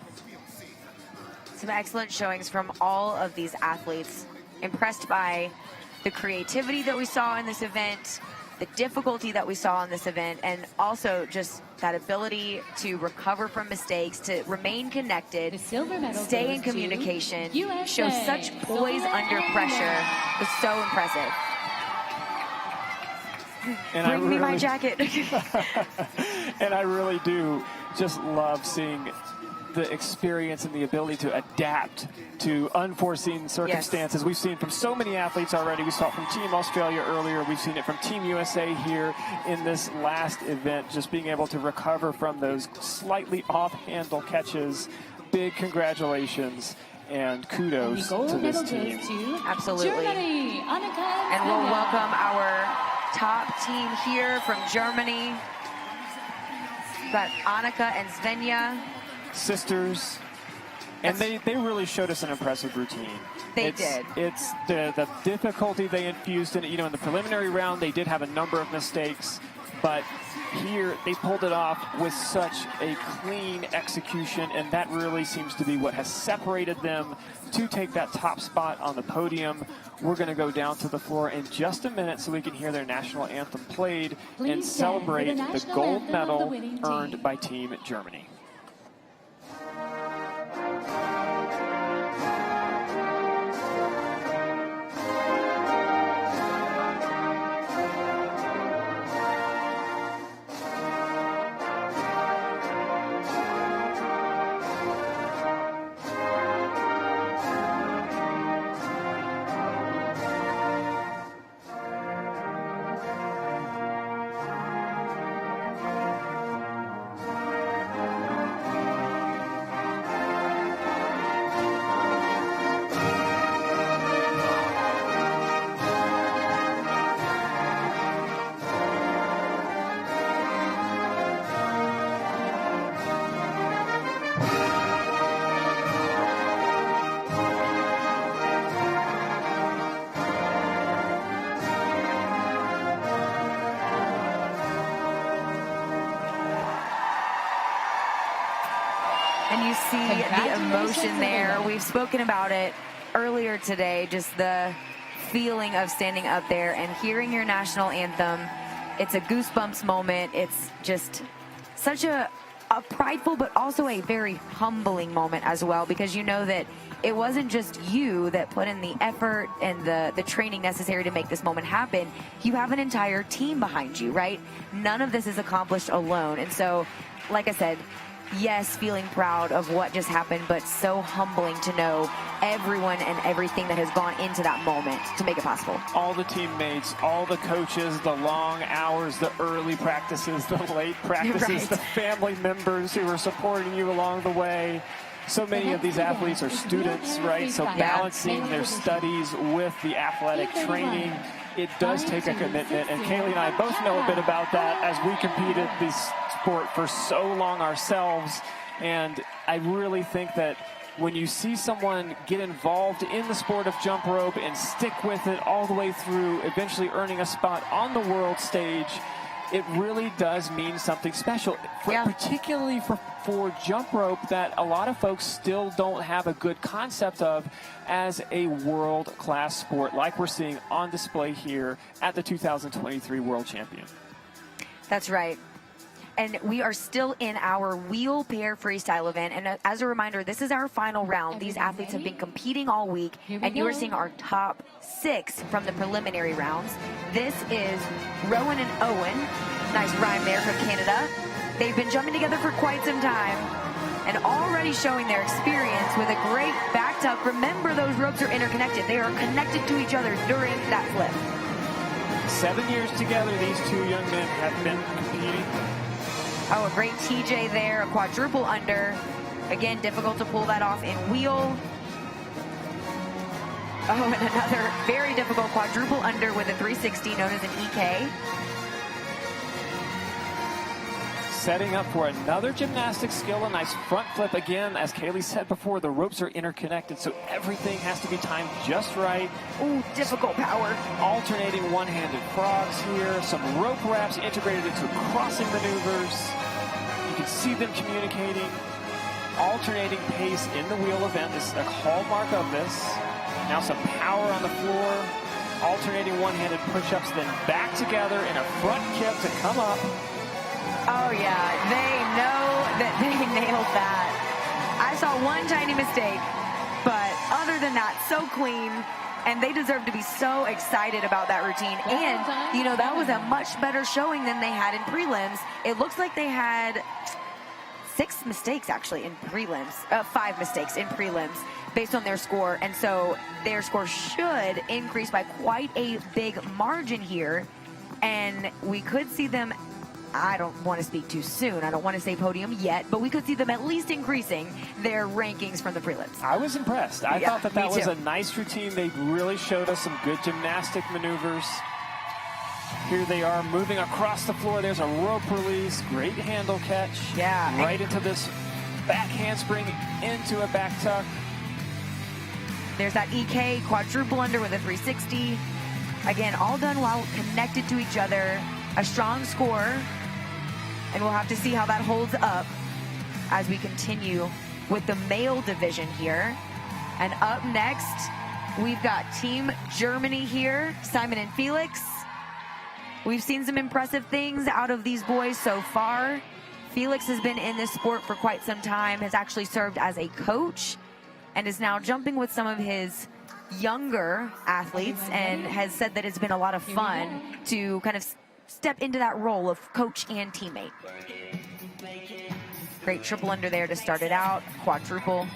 Some excellent showings from all of these athletes. Impressed by the creativity that we saw in this event, the difficulty that we saw in this event, and also just that ability to recover from mistakes, to remain connected, The silver medal stay in goes to communication, USA. show such poise under pressure. It was so impressive. And Bring me my jacket. And I really do just love seeing the experience and the ability to adapt to unforeseen circumstances. We've seen from so many athletes already. We saw it from Team Australia earlier. We've seen it from Team USA here in this last event, just being able to recover from those slightly off-handle catches. Big congratulations and kudos gold to this medal team. goes to Absolutely. Germany, Annika And we'll Svenja. welcome our top team here from Germany. We've got Annika and Svenja. Sisters, and they really showed us an impressive routine. They did. It's the difficulty they infused in it. You know, in the preliminary round, they did have a number of mistakes, but here they pulled it off with such a clean execution, and that really seems to be what has separated them to take that top spot on the podium. We're going to go down to the floor in just a minute so we can hear their national anthem played and Please stand for the celebrate the national gold anthem of the medal winning earned team. by Team Germany. And you see the Congratulations, emotion there. everyone. We've spoken about it earlier today, just the feeling of standing up there and hearing your national anthem. It's a goosebumps moment. It's just such a prideful but also a very humbling moment as well, because you know that it wasn't just you that put in the effort and the training necessary to make this moment happen. You have an entire team behind you, right? None of this is accomplished alone. And so, like I said, yes, feeling proud of what just happened, but so humbling to know everyone and everything that has gone into that moment to make it possible. All the teammates, all the coaches, the long hours, the early practices, the late practices, Right. the family members who are supporting you along the way. So many of these athletes are students, right? So balancing their studies with the athletic training, it does take a commitment. And Kaylee and I both know a bit about that as we competed this sport for so long ourselves. And I really think that when you see someone get involved in the sport of jump rope and stick with it all the way through, eventually earning a spot on the world stage, it really does mean something special, particularly for jump rope that a lot of folks still don't have a good concept of as a world-class sport like we're seeing on display here at the 2023 World Champion. That's right. And we are still in our wheel pair freestyle event. And as a reminder, this is our final round. These athletes have been competing all week, and you are seeing our top 6 from the preliminary rounds. This is Rowan and Owen. Nice rhyme there from Canada. They've been jumping together for quite some time and already showing their experience with a great back tuck. Remember, those ropes are interconnected. They are connected to each other during that flip. 7 years together, these two young men have been competing. Oh, a great TJ there, a quadruple under. Again, difficult to pull that off in wheel. Oh, and another very difficult quadruple under with a 360 known as an EK. Setting up for another gymnastic skill, a nice front flip again. As Kaylee said before, the ropes are interconnected, so everything has to be timed just right. Ooh, difficult power. Alternating one-handed frogs here. Some rope wraps integrated into crossing maneuvers. You can see them communicating. Alternating pace in the wheel event is a hallmark of this. Now some power on the floor. Alternating one-handed push-ups, then back together in a front kick to come up. Oh yeah, they know that they nailed that. I saw one tiny mistake, but other than that, so clean. And they deserve to be so excited about that routine. And, you know, that was a much better showing than they had in prelims. It looks like they had 6 mistakes, actually, in prelims. 5 mistakes in prelims based on their score. And so their score should increase by quite a big margin here. And we could see them, I don't want to speak too soon. I don't want to say podium yet, but we could see them at least increasing their rankings from the prelims. I was impressed. I thought that me was too. a nice routine. They really showed us some good gymnastic maneuvers. Here they are moving across the floor. There's a rope release. Great handle catch. Yeah. Right into this back handspring, into a back tuck. There's that EK quadruple under with a 360. Again, all done while connected to each other. A strong score. And we'll have to see how that holds up as we continue with the male division here. And up next, we've got Team Germany here, Simon and Felix. We've seen some impressive things out of these boys so far. Felix has been in this sport for quite some time, has actually served as a coach, and is now jumping with some of his younger athletes, and has said that it's been a lot of fun to kind of step into that role of coach and teammate. Great triple under there to start it out, quadruple.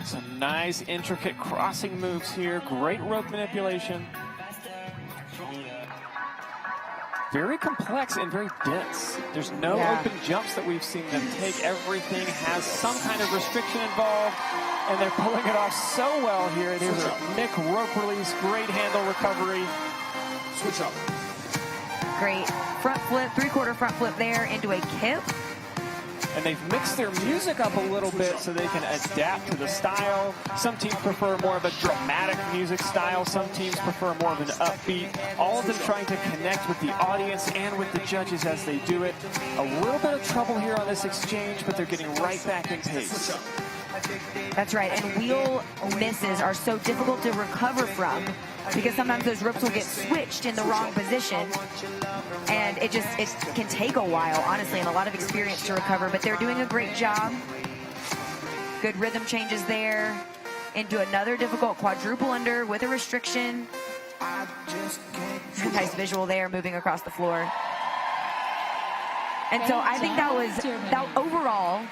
Some nice intricate crossing moves here. Great rope manipulation. Very complex and very dense. There's no open jumps that we've seen them take. Everything has some kind of restriction involved, and they're pulling it off so well here. There's a Nick rope release, great handle recovery. Switch up. Great front flip, 3/4 front flip there into a kip. And they've mixed their music up a little bit so they can adapt to the style. Some teams prefer more of a dramatic music style. Some teams prefer more of an upbeat. All of them trying to connect with the audience and with the judges as they do it. A little bit of trouble here on this exchange, but they're getting right back in pace. That's right, and wheel misses are so difficult to recover from because sometimes those ropes will get switched in the wrong position, and it can take a while, honestly, and a lot of experience to recover, but they're doing a great job. Good rhythm changes there into another difficult quadruple under with a restriction. Nice visual there, moving across the floor. And so I think that overall,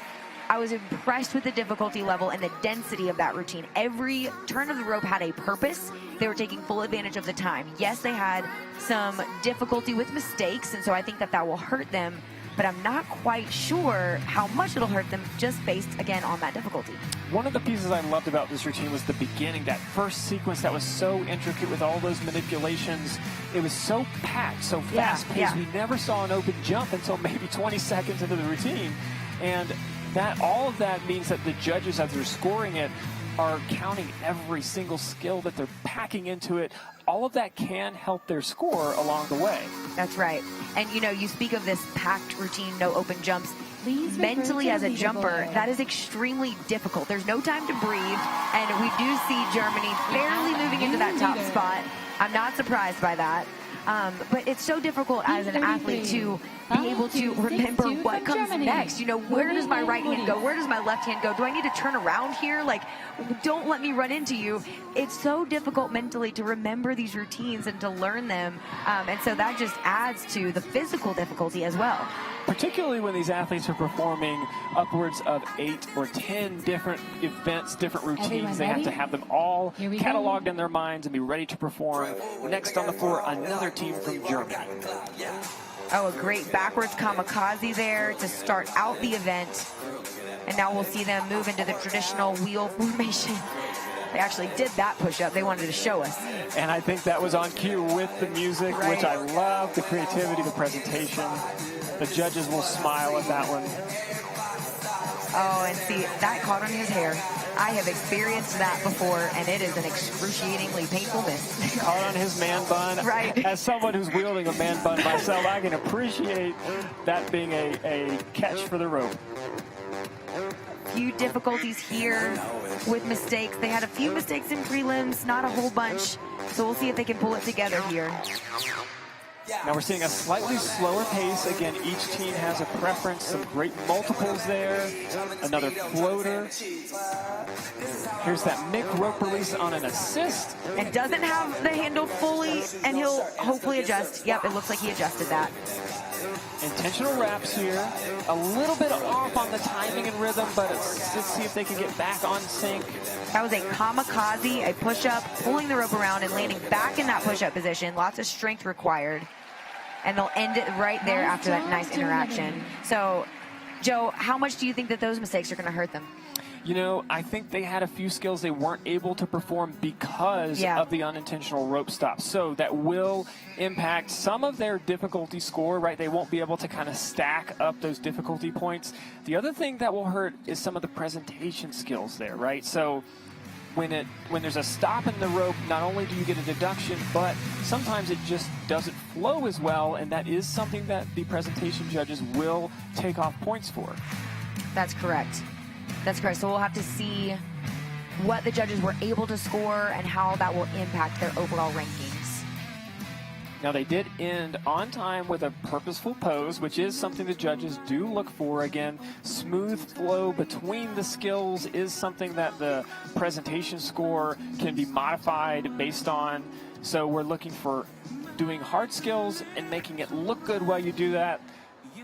I was impressed with the difficulty level and the density of that routine. Every turn of the rope had a purpose. They were taking full advantage of the time. Yes, they had some difficulty with mistakes, and so I think that will hurt them, but I'm not quite sure how much it'll hurt them just based, again, on that difficulty. One of the pieces I loved about this routine was the beginning, that first sequence that was so intricate with all those manipulations. It was so packed, so fast-paced. We never saw an open jump until maybe 20 seconds into the routine, and all of that means that the judges, as they're scoring it, are counting every single skill that they're packing into it. All of that can help their score along the way. That's right. And you know, you speak of this packed routine, no open jumps. Please Mentally, as a refer to jumper, leaderboard. that is extremely difficult. There's no time to breathe, and we do see Germany barely moving into that top spot. I'm not surprised by that. But it's so difficult as an athlete to be able to remember what comes next. You know, where does my right hand go? Where does my left hand go? Do I need to turn around here? Like, don't let me run into you. It's so difficult mentally to remember these routines and to learn them. And so that just adds to the physical difficulty as well. Particularly when these athletes are performing upwards of 8 or 10 different events, different routines. Everyone They have ready? to have them all Here we go. cataloged in their minds and be ready to perform. Next on the floor, another team from Germany. Oh, a great backwards kamikaze there to start out the event. And now we'll see them move into the traditional wheel formation. They actually did that push-up. They wanted to show us. And I think that was on cue with the music, which I love, the creativity, the presentation. The judges will smile at that one. Oh, and see, that caught on his hair. I have experienced that before, and it is an excruciatingly painful miss. Caught on his man bun. Right. As someone who's wielding a man bun myself, I can appreciate that being a catch for the rope. Few difficulties here with mistakes. They had a few mistakes in prelims, not a whole bunch. So we'll see if they can pull it together here. Now we're seeing a slightly slower pace. Again, each team has a preference. Some great multiples there. Another floater. Here's that Mick rope release on an assist. And doesn't have the handle fully, and he'll hopefully adjust. Yep, it looks like he adjusted that. Intentional wraps here. A little bit off on the timing and rhythm, but let's see if they can get back on sync. That was a kamikaze, a push-up, pulling the rope around and landing back in that push-up position. Lots of strength required. And they'll end it right there after that nice interaction. So, Joe, how much do you think that those mistakes are going to hurt them? You know, I think they had a few skills they weren't able to perform because of the unintentional rope stop. So that will impact some of their difficulty score, right? They won't be able to kind of stack up those difficulty points. The other thing that will hurt is some of the presentation skills there, right? So when there's a stop in the rope, not only do you get a deduction, but sometimes it just doesn't flow as well, and that is something that the presentation judges will take off points for. That's correct. That's correct. So we'll have to see what the judges were able to score and how that will impact their overall rankings. Now they did end on time with a purposeful pose, which is something the judges do look for. Again, smooth flow between the skills is something that the presentation score can be modified based on. So we're looking for doing hard skills and making it look good while you do that.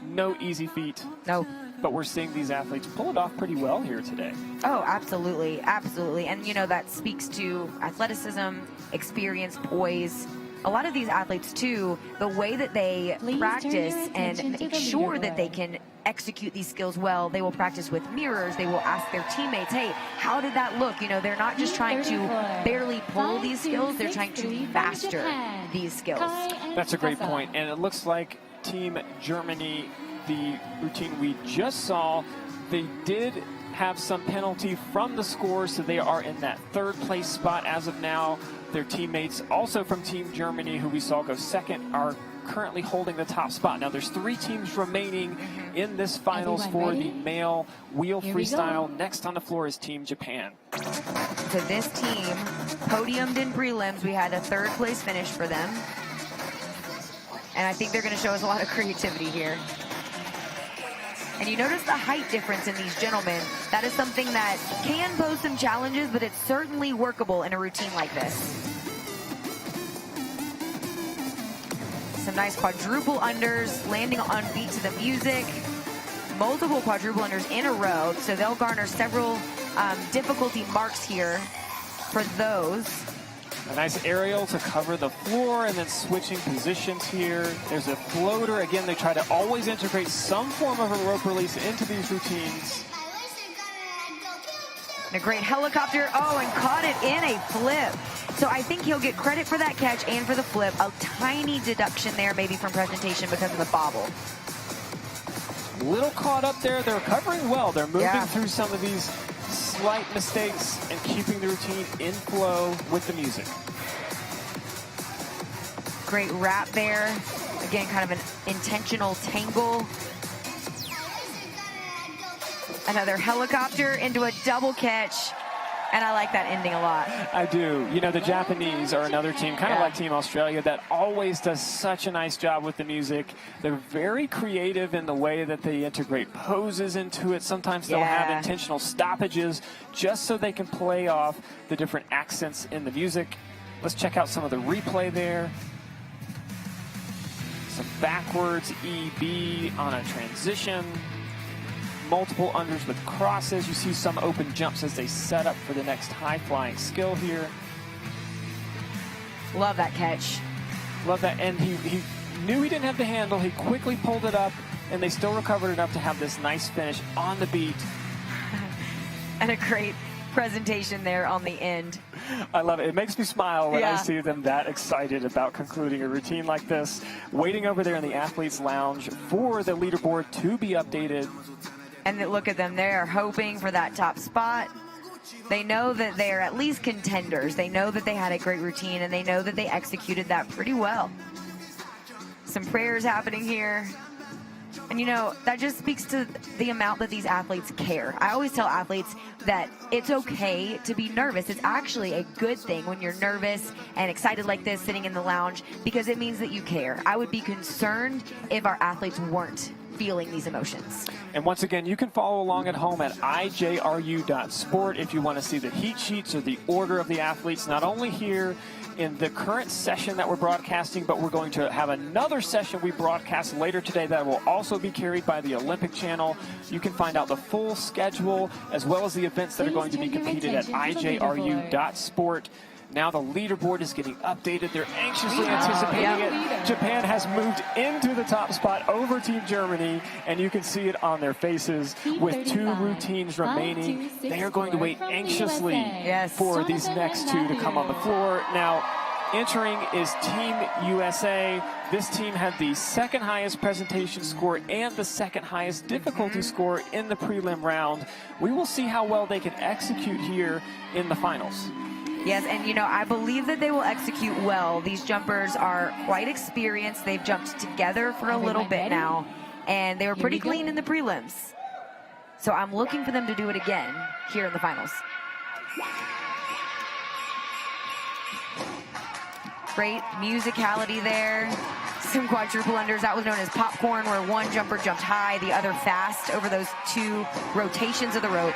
No easy feat. No. But we're seeing these athletes pull it off pretty well here today. Oh, absolutely. Absolutely. And, you know, that speaks to athleticism, experience, poise. A lot of these athletes, too, the way that they practice and make sure that they can execute these skills well, they will practice with mirrors. They will ask their teammates, hey, how did that look? You know, they're not just trying to barely pull these skills. They're trying to master these skills. That's a great point. And it looks like Team Germany, the routine we just saw, they did have some penalty from the score, so they are in that third place spot as of now. Their teammates also from Team Germany, who we saw go second, are currently holding the top spot. Now there's 3 teams remaining in this finals for the male wheel freestyle. Next on the floor is Team Japan. So this team podiumed in prelims. We had a third place finish for them. And I think they're going to show us a lot of creativity here. And you notice the height difference in these gentlemen. That is something that can pose some challenges, but it's certainly workable in a routine like this. Some nice quadruple unders, landing on beat to the music. Multiple quadruple unders in a row, so they'll garner several difficulty marks here for those. A nice aerial to cover the floor and then switching positions here. There's a floater. Again, they try to always integrate some form of a rope release into these routines. And a great helicopter. Oh, and caught it in a flip. So I think he'll get credit for that catch and for the flip. A tiny deduction there maybe from presentation because of the bobble. little caught up there. They're recovering well. They're moving Yeah. through some of these slight mistakes and keeping the routine in flow with the music. Great wrap there. Again, kind of an intentional tangle. Another helicopter into a double catch. And I like that ending a lot. I do. You know, the Japanese are another team, kind of like Team Australia, that always does such a nice job with the music. They're very creative in the way that they integrate poses into it. Sometimes they'll have intentional stoppages just so they can play off the different accents in the music. Let's check out some of the replay there. Some backwards EB on a transition. Multiple unders with crosses. You see some open jumps as they set up for the next high-flying skill here. Love that catch. Love that. And he knew he didn't have the handle. He quickly pulled it up, and they still recovered enough to have this nice finish on the beat. And a great presentation there on the end. I love it. It makes me smile when I see them that excited about concluding a routine like this. Waiting over there in the athletes' lounge for the leaderboard to be updated. And look at them. They're hoping for that top spot. They know that they're at least contenders. They know that they had a great routine, and they know that they executed that pretty well. Some prayers happening here. And, you know, that just speaks to the amount that these athletes care. I always tell athletes that it's okay to be nervous. It's actually a good thing when you're nervous and excited like this sitting in the lounge, because it means that you care. I would be concerned if our athletes weren't feeling these emotions. And once again, you can follow along at home at ijru.sport if you want to see the heat sheets or the order of the athletes, not only here in the current session that we're broadcasting, but we're going to have another session we broadcast later today that will also be carried by the Olympic Channel. You can find out the full schedule as well as the events that are going to be competed at ijru.sport. Now the leaderboard is getting updated. They're anxiously anticipating it. Japan has moved into the top spot over Team Germany, and you can see it on their faces. With 2 routines remaining, they are going to wait anxiously for these next 2 to come on the floor. Now, entering is Team USA. This team had the second highest presentation score and the second highest difficulty score in the prelim round. We will see how well they can execute here in the finals. Yes, and you know, I believe that they will execute well. These jumpers are quite experienced. They've jumped together for a little bit now, and they were pretty clean in the prelims. So I'm looking for them to do it again here in the finals. Great musicality there. Some quadruple unders. That was known as popcorn, where one jumper jumped high, the other fast over those 2 rotations of the rope.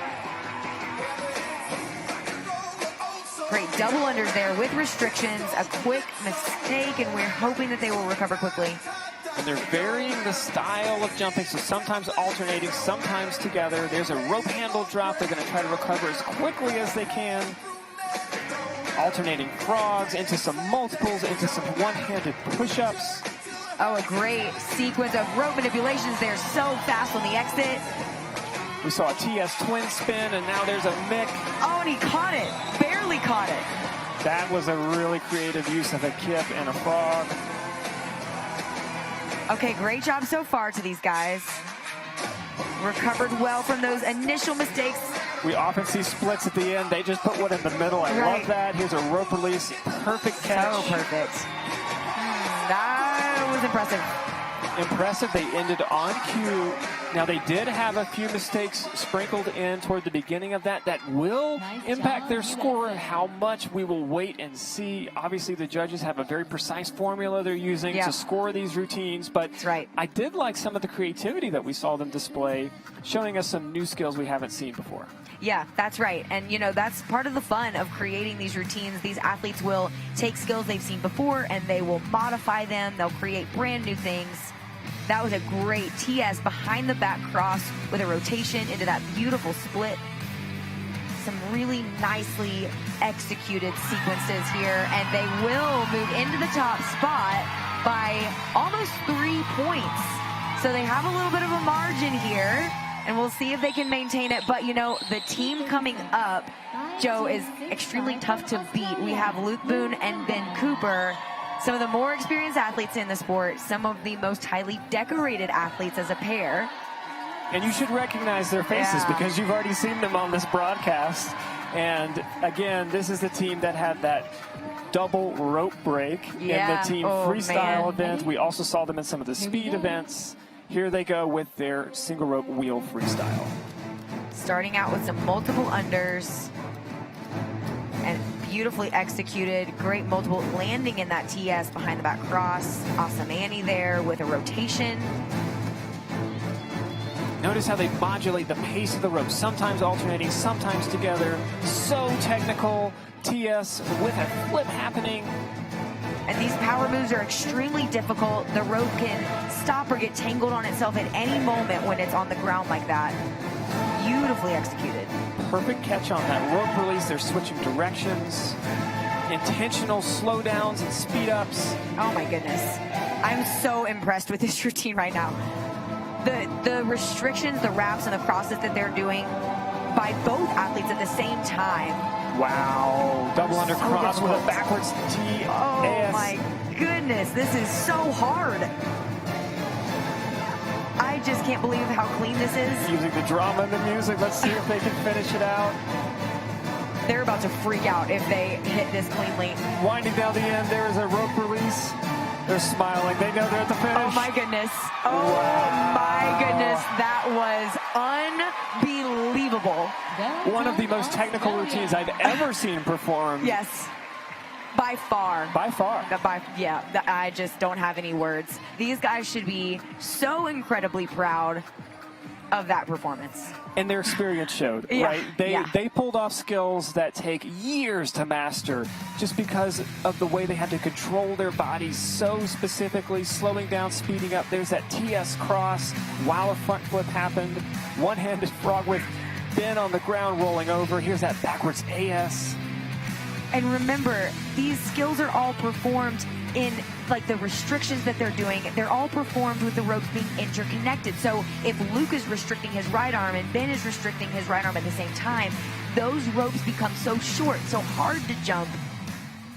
Great double unders there with restrictions, a quick mistake, and we're hoping that they will recover quickly. And they're varying the style of jumping, so sometimes alternating, sometimes together. There's a rope handle drop. They're going to try to recover as quickly as they can. Alternating frogs into some multiples, into some one-handed push-ups. Oh, a great sequence of rope manipulations there, so fast on the exit. We saw a TS twin spin, and now there's a Mick. Oh, and he caught it. Barely caught it. That was a really creative use of a kip and a frog. Okay, great job so far to these guys. Recovered well from those initial mistakes. We often see splits at the end. They just put one in the middle. I love that. Here's a rope release. Perfect catch. So perfect. That was impressive. Impressive. They ended on cue. Now, they did have a few mistakes sprinkled in toward the beginning of that. That will impact their score. How much, we will wait and see. Obviously, the judges have a very precise formula they're using to score these routines. But I did like some of the creativity that we saw them display, showing us some new skills we haven't seen before. Yeah, that's right. And, you know, that's part of the fun of creating these routines. These athletes will take skills they've seen before, and they will modify them. They'll create brand new things. That was a great TS behind the back cross with a rotation into that beautiful split. Some really nicely executed sequences here, and they will move into the top spot by almost 3 points. So they have a little bit of a margin here, and we'll see if they can maintain it. But, you know, the team coming up, Joe, is extremely tough to beat. We have Luke Boone and Ben Cooper, some of the more experienced athletes in the sport, some of the most highly decorated athletes as a pair. And you should recognize their faces Yeah. because you've already seen them on this broadcast. And again, this is the team that had that double rope break in Yeah. the team Oh, freestyle man. event. We also saw them in some of the speed events. Here they go with their single rope wheel freestyle. Starting out with some multiple unders and beautifully executed. Great multiple landing in that TS behind the back cross. Awesome Annie there with a rotation. Notice how they modulate the pace of the rope, sometimes alternating, sometimes together. So technical. TS with a flip happening. And these power moves are extremely difficult. The rope can stop or get tangled on itself at any moment when it's on the ground like that. Beautifully executed. Perfect catch on that rope release. They're switching directions. Intentional slowdowns and speed ups. Oh my goodness. I'm so impressed with this routine right now. The restrictions, the wraps, and the crosses that they're doing by both athletes at the same time. Wow. Double under So cross with a difficult. backwards T. Oh my goodness, this is so hard. I just can't believe how clean this is. Using the drama and the music. Let's see if they can finish it out. They're about to freak out if they hit this cleanly. Winding down the end, there is a rope release. They're smiling. They know they're at the finish. Oh my goodness. Oh my goodness. That was unbelievable. One of the most technical routines I've ever seen performed. Yes. By far. By far. I just don't have any words. These guys should be so incredibly proud of that performance. And their experience showed, Yeah, right? They pulled off skills that take years to master just because of the way they had to control their bodies so specifically, slowing down, speeding up. There's that TS cross while a front flip happened. One-handed frog with Ben on the ground rolling over. Here's that backwards AS. And remember, these skills are all performed in like the restrictions that they're doing. They're all performed with the ropes being interconnected. So if Luke is restricting his right arm and Ben is restricting his right arm at the same time, those ropes become so short, so hard to jump.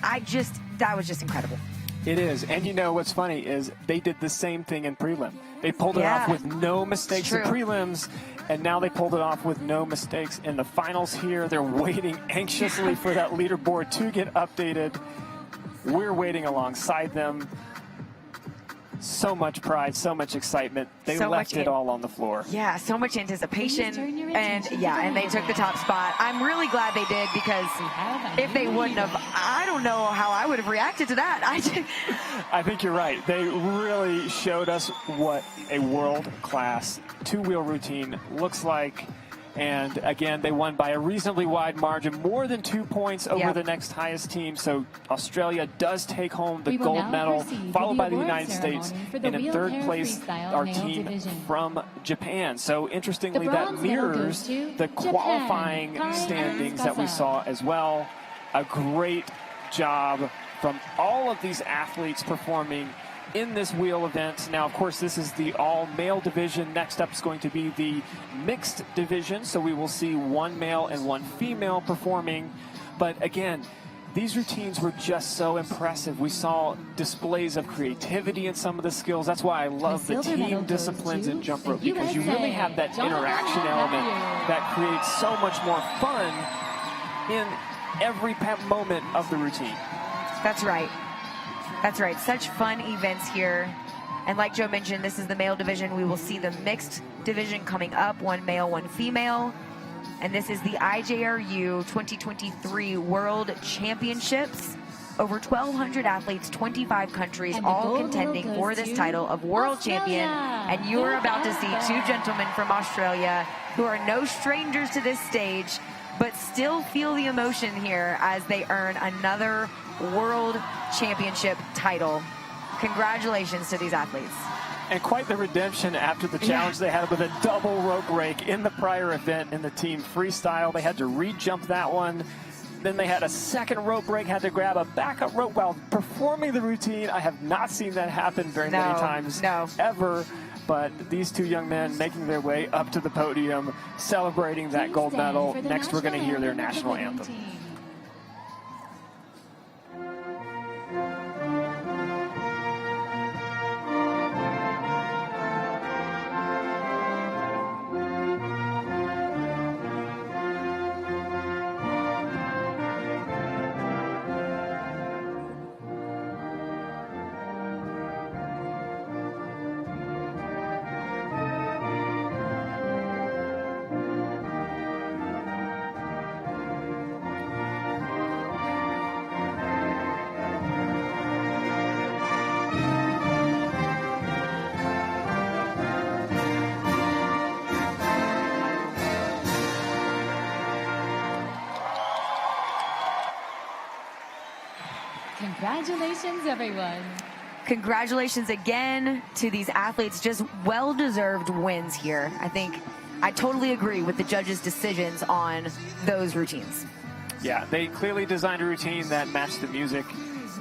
That was just incredible. It is. And you know what's funny is they did the same thing in prelim. They pulled it Yeah. off with no mistakes in True. prelims, and now they pulled it off with no mistakes in the finals here. They're waiting anxiously for that leaderboard to get updated. We're waiting alongside them. So much pride, so much excitement. They So left much it all on the floor. Yeah, so much anticipation. Please turn your And attention yeah, to and they the took the top spot. I'm really glad they did because if they wouldn't have, I don't know how I would have reacted to that. I think you're right. They really showed us what a world-class two-wheel routine looks like. And again, they won by a reasonably wide margin, more than 2 points over Yep. the next highest team. So Australia does take home the We will gold now medal, proceed followed with by the the award United States. ceremony for the And in third wheelchair place, freestyle our male team division. from Japan. So interestingly, The that bronze medal mirrors goes to the Japan. qualifying Kai standings that we Arasaka. saw as well. A great job from all of these athletes performing in this wheel event. Now, of course, this is the all-male division. Next up is going to be the mixed division, so we will see one male and one female performing. But again, these routines were just so impressive. We saw displays of creativity in some of the skills. That's why I love the silver medal team goes disciplines to in jump rope, the because you really USA. have that Jonathan interaction element Matthews. that creates so much more fun in every moment of the routine. That's right. That's right. Such fun events here. And like Joe mentioned, this is the male division. We will see the mixed division coming up, one male, one female. And this is the IJRU 2023 World Championships. Over 1,200 athletes, 25 countries, And the all gold contending medal for goes this to title of World Australia. Champion. And you are about to see two gentlemen from Australia who are no strangers to this stage, but still feel the emotion here as they earn another World Championship title. Congratulations to these athletes. And quite the redemption after the challenge they had with a double rope break in the prior event in the team freestyle. They had to re-jump that one. Then they had a second rope break, had to grab a backup rope while performing the routine. I have not seen that happen very many times ever. But these two young men making their way up to the podium, celebrating that gold medal. Next, we're going to hear their national anthem. Congratulations, everyone. Congratulations again to these athletes. Just well-deserved wins here. I totally agree with the judges' decisions on those routines. Yeah, they clearly designed a routine that matched the music.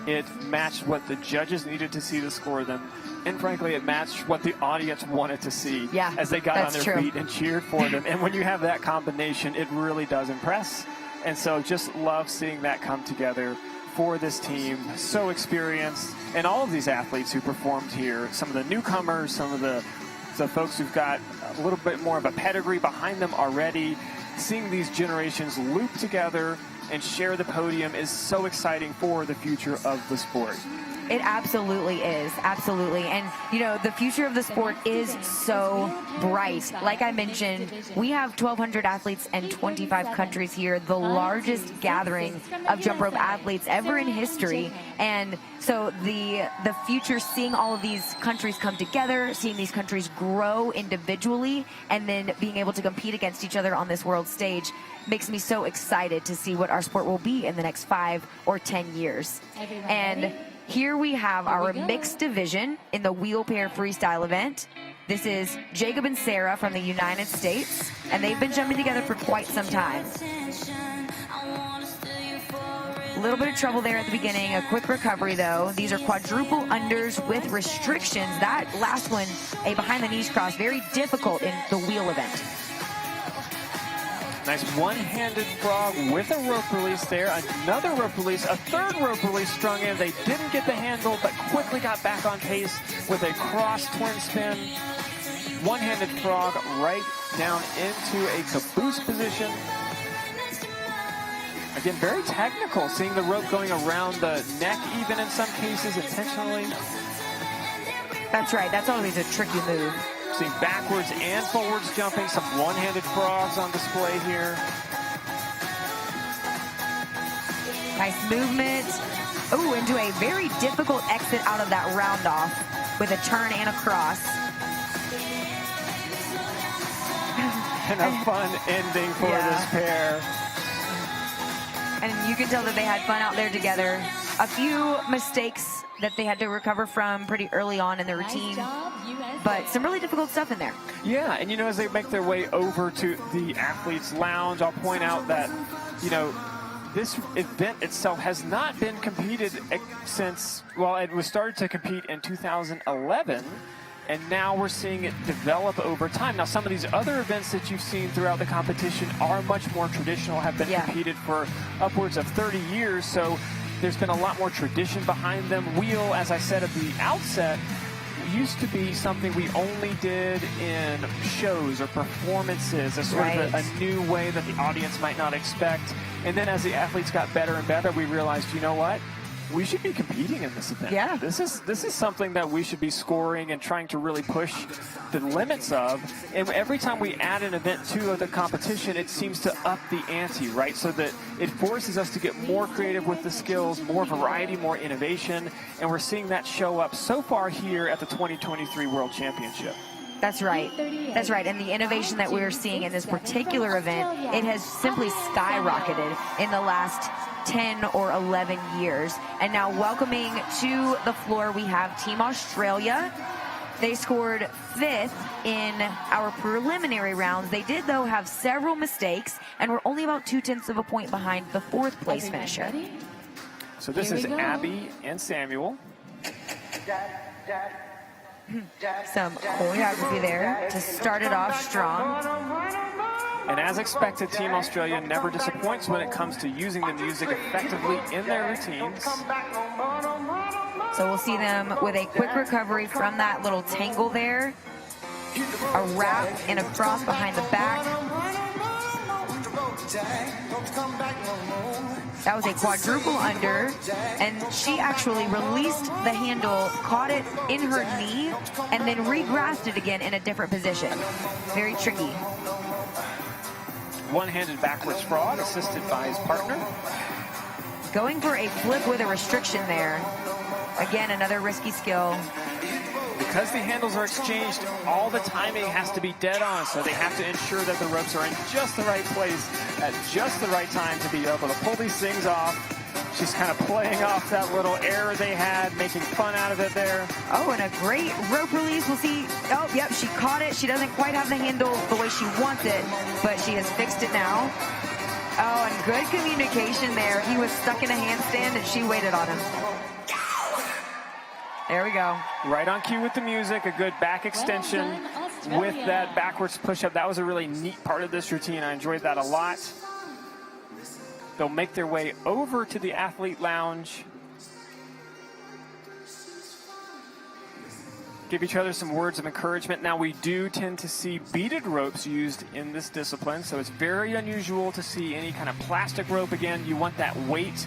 It matched what the judges needed to see to score them. And frankly, it matched what the audience wanted to see as they got on their feet and cheered for them. And when you have that combination, it really does impress. And so just love seeing that come together for this team. So experienced. And all of these athletes who performed here, some of the newcomers, some of the folks who've got a little bit more of a pedigree behind them already, seeing these generations loop together and share the podium is so exciting for the future of the sport. It absolutely is. Absolutely. And, the future of the sport is so bright. Like I mentioned, we have 1,200 athletes and 25 countries here, the largest gathering of jump rope athletes ever in history. And so the future, seeing all of these countries come together, seeing these countries grow individually, and then being able to compete against each other on this world stage makes me so excited to see what our sport will be in the next 5 or 10 years. And here we have our mixed division in the wheelchair freestyle event. This is Jacob and Sarah from the United States, and they've been jumping together for quite some time. A little bit of trouble there at the beginning, a quick recovery though. These are quadruple unders with restrictions. That last one, a behind the knees cross, very difficult in the wheel event. Nice one-handed frog with a rope release there. Another rope release, a third rope release strung in. They didn't get the handle, but quickly got back on pace with a cross twin spin. One-handed frog right down into a caboose position. Again, very technical, seeing the rope going around the neck even in some cases intentionally. That's right, that's always a tricky move. Seeing backwards and forwards jumping, some one-handed frogs on display here. Nice movement. Oh, into a very difficult exit out of that round off with a turn and a cross. And a fun ending for this pair. And you can tell that they had fun out there together. A few mistakes that they had to recover from pretty early on in the routine. But some really difficult stuff in there. Yeah, and as they make their way over to the athletes' lounge, I'll point out that, this event itself has not been competed since, well, it was started to compete in 2011, and now we're seeing it develop over time. Now, some of these other events that you've seen throughout the competition are much more traditional, have been competed for upwards of 30 years, so there's been a lot more tradition behind them. Wheel, as I said at the outset, used to be something we only did in shows or performances, as sort of a new way that the audience might not expect. And then as the athletes got better and better, we realized, you know what? We should be competing in this event. Yeah. This is something that we should be scoring and trying to really push the limits of. And every time we add an event to the competition, it seems to up the ante, right? So that it forces us to get more creative with the skills, more variety, more innovation. And we're seeing that show up so far here at the 2023 World Championship. That's right. That's right. And the innovation that we're seeing in this particular event, it has simply skyrocketed in the last 10 or 11 years. And now welcoming to the floor, we have Team Australia. They scored 5th in our preliminary rounds. They did, though, have several mistakes and were only about 0.2 of a point behind the 4th place finisher. So this is Abby and Samuel. Some choreography there to start it off strong. And as expected, Team Australia never disappoints when it comes to using the music effectively in their routines. So we'll see them with a quick recovery from that little tangle there. A wrap and a cross behind the back. That was a quadruple under, and she actually released the handle, caught it in her knee, and then re-grasped it again in a different position. Very tricky. One-handed backwards frog, assisted by his partner. Going for a flip with a restriction there. Again, another risky skill. Because the handles are exchanged, all the timing has to be dead on, so they have to ensure that the ropes are in just the right place at just the right time to be able to pull these things off. She's kind of playing off that little error they had, making fun out of it there. Oh, and a great rope release. We'll see. Oh, yep, she caught it. She doesn't quite have the handle the way she wants it, but she has fixed it now. Oh, and good communication there. He was stuck in a handstand, and she waited on him. There we go. Right on cue with the music, a good back extension with that backwards push-up. That was a really neat part of this routine. I enjoyed that a lot. They'll make their way over to the athlete lounge. Give each other some words of encouragement. Now, we do tend to see beaded ropes used in this discipline, so it's very unusual to see any kind of plastic rope. Again, you want that weight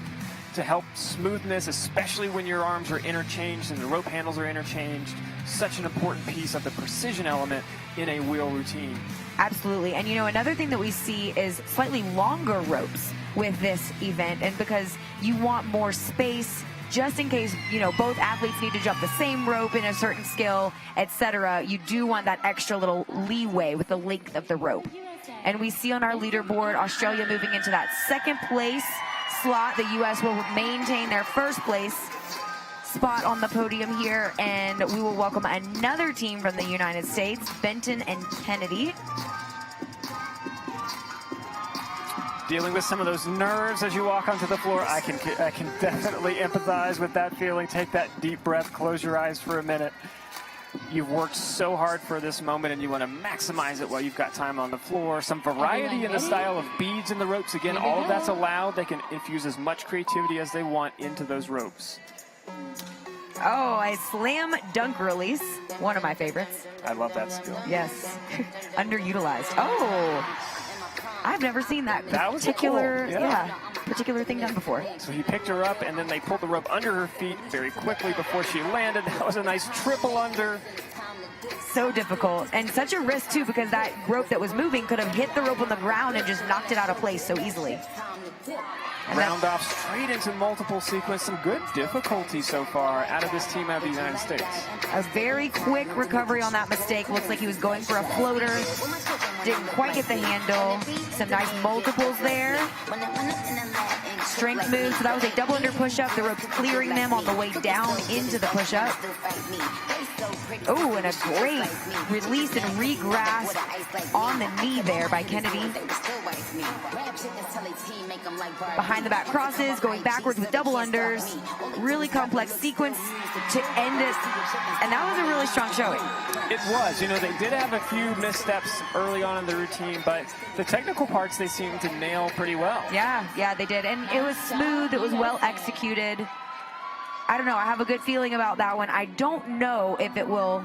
to help smoothness, especially when your arms are interchanged and the rope handles are interchanged. Such an important piece of the precision element in a wheel routine. Absolutely. And, you know, another thing that we see is slightly longer ropes with this event, and because you want more space just in case, you know, both athletes need to jump the same rope in a certain skill, etc. You do want that extra little leeway with the length of the rope. And we see on our leaderboard, Australia moving into that second place slot. The U.S. will maintain their first place spot on the podium here, and we will welcome another team from the United States, Benton and Kennedy. Dealing with some of those nerves as you walk onto the floor, I can definitely empathize with that feeling. Take that deep breath, close your eyes for a minute. You've worked so hard for this moment, and you want to maximize it while you've got time on the floor. Some variety in the style of beads in the ropes. Again, all of that's allowed. They can infuse as much creativity as they want into those ropes. Oh, a slam dunk release. One of my favorites. I love that skill. Yes. Underutilized. Oh, I've never seen that particular, cool. Yeah. particular thing done before. So he picked her up, and then they pulled the rope under her feet very quickly before she landed. That was a nice triple under. So difficult, and such a risk too, because that rope that was moving could have hit the rope on the ground and just knocked it out of place so easily. And round off straight into multiple sequence. Some good difficulty so far out of this team out of the United States. A very quick recovery on that mistake. Looks like he was going for a floater. Didn't quite get the handle. Some nice multiples there. Strength moves. So that was a double under push-up. The rope clearing them on the way down into the push-up. Oh, and a great release and re-grasp on the knee there by Kennedy. Behind the back crosses, going backwards with double unders. Really complex sequence to end it. And that was a really strong showing. It was. You know, they did have a few missteps early on in the routine, but the technical parts they seemed to nail pretty well. Yeah, they did. And it was smooth. It was well executed. I don't know. I have a good feeling about that one. I don't know if it will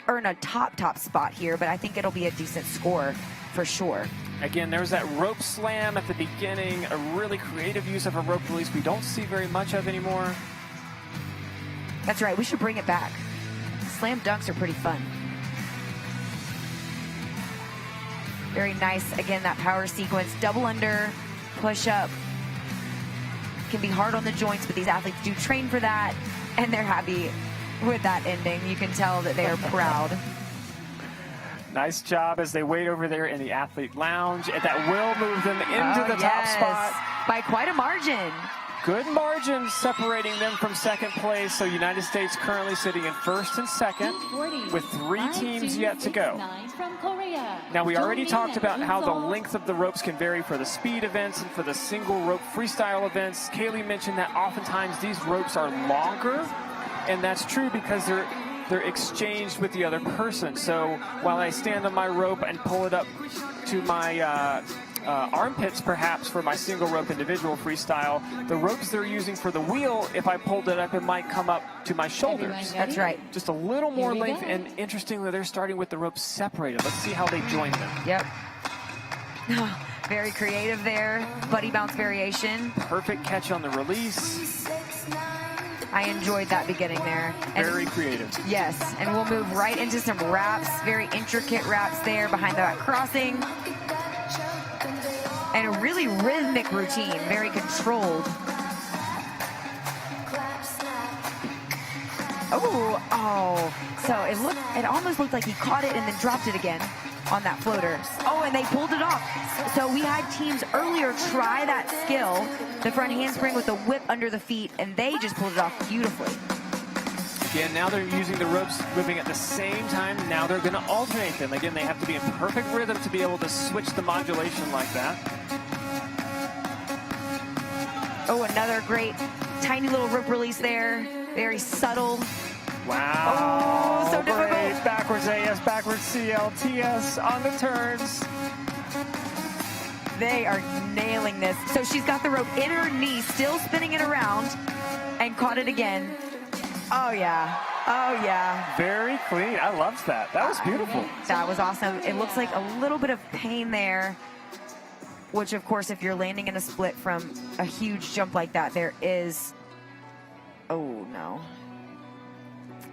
earn a top spot here, but I think it'll be a decent score for sure. Again, there was that rope slam at the beginning, a really creative use of a rope release we don't see very much of anymore. That's right. We should bring it back. Slam dunks are pretty fun. Very nice. Again, that power sequence. Double under, push up. Can be hard on the joints, but these athletes do train for that, and they're happy with that ending. You can tell that they are proud. Nice job as they wait over there in the athlete lounge, and that will move them into the top spot. By quite a margin. Good margin separating them from second place. So United States currently sitting in first and second with 3 teams yet to go. Now, we already talked about how the length of the ropes can vary for the speed events and for the single rope freestyle events. Kaylee mentioned that oftentimes these ropes are longer, and that's true because they're exchanged with the other person. So while I stand on my rope and pull it up to my armpits, perhaps, for my single rope individual freestyle, the ropes they're using for the wheel, if I pulled it up, it might come up to my shoulders. That's right. Just a little more length, and interestingly, they're starting with the ropes separated. Let's see how they join them. Yep. Very creative there. Buddy bounce variation. Perfect catch on the release. I enjoyed that beginning there. Very creative. Yes, and we'll move right into some wraps. Very intricate wraps there behind the back crossing. And a really rhythmic routine, very controlled. Oh, so it almost looked like he caught it and then dropped it again. on that floater. Oh, and they pulled it off. So we had teams earlier try that skill, the front handspring with the whip under the feet, and they just pulled it off beautifully. Again, now they're using the ropes moving at the same time. Now they're going to alternate them. Again, they have to be in perfect rhythm to be able to switch the modulation like that. Oh, another great tiny little rope release there. Very subtle. Wow. Oh, so difficult. Great. Backwards AS, backwards CL, TS on the turns. They are nailing this. So she's got the rope in her knee, still spinning it around, and caught it again. Oh, yeah. Oh, yeah. Very clean. I loved that. That was beautiful. That was awesome. It looks like a little bit of pain there, which, of course, if you're landing in a split from a huge jump like that, there is... Oh, no.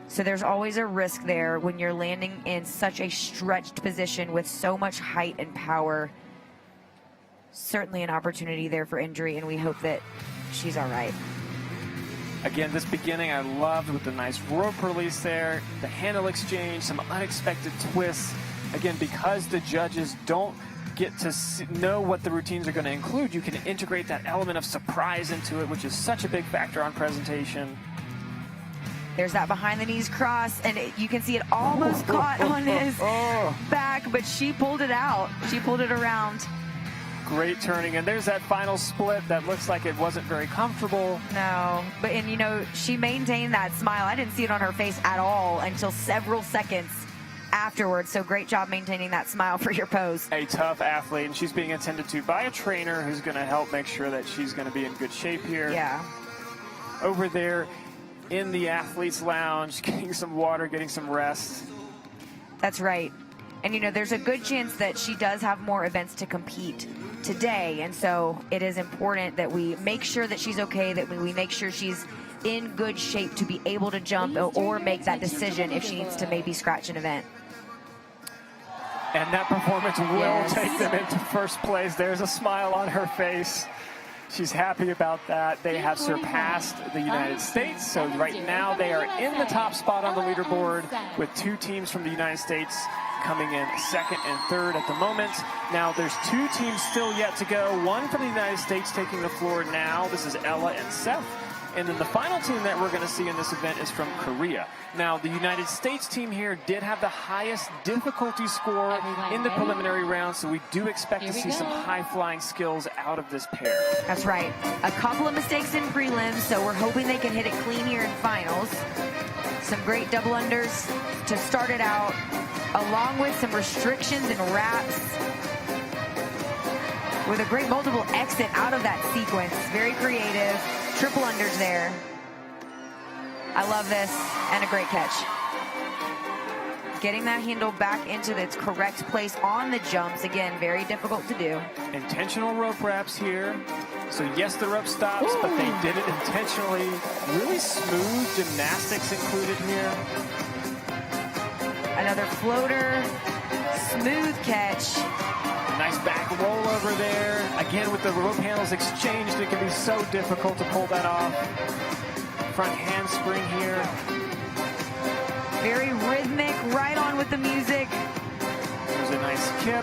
So there's always a risk there when you're landing in such a stretched position with so much height and power. Certainly an opportunity there for injury, and we hope that she's all right. Again, this beginning I loved with the nice rope release there, the handle exchange, some unexpected twists. Again, because the judges don't get to know what the routines are going to include, you can integrate that element of surprise into it, which is such a big factor on presentation. There's that behind the knees cross, and you can see it almost caught on his back, but she pulled it out. She pulled it around. Great turning, and there's that final split that looks like it wasn't very comfortable. No, but, and you know, she maintained that smile. I didn't see it on her face at all until several seconds afterwards, so great job maintaining that smile for your pose. A tough athlete, and she's being attended to by a trainer who's going to help make sure that she's going to be in good shape here. Yeah. Over there in the athletes lounge, getting some water, getting some rest. That's right. And, you know, there's a good chance that she does have more events to compete today. And so it is important that we make sure that she's okay, that we make sure she's in good shape to be able to jump or make that decision if she needs to maybe scratch an event. And that performance will take them into first place. There's a smile on her face. She's happy about that. They have surpassed the United States. So right now they are in the top spot on the leaderboard with two teams from the United States coming in second and third at the moment. Now there's two teams still yet to go. One from the United States taking the floor now. This is Ella and Seth. And then the final team that we're going to see in this event is from Korea. Now, the United States team here did have the highest difficulty score in the preliminary round, so we do expect to see some high-flying skills out of this pair. That's right. A couple of mistakes in prelims, so we're hoping they can hit it clean here in finals. Some great double unders to start it out, along with some restrictions and wraps, with a great multiple exit out of that sequence. Very creative. Triple unders there. I love this, and a great catch. Getting that handle back into its correct place on the jumps. Again, very difficult to do. Intentional rope wraps here. So yes, the rope stops, but they did it intentionally. Really smooth gymnastics included here. Another floater, smooth catch. A nice back roll over there. Again, with the rope handles exchanged, it can be so difficult to pull that off. Front handspring here. Very rhythmic, right on with the music. There's a nice kip.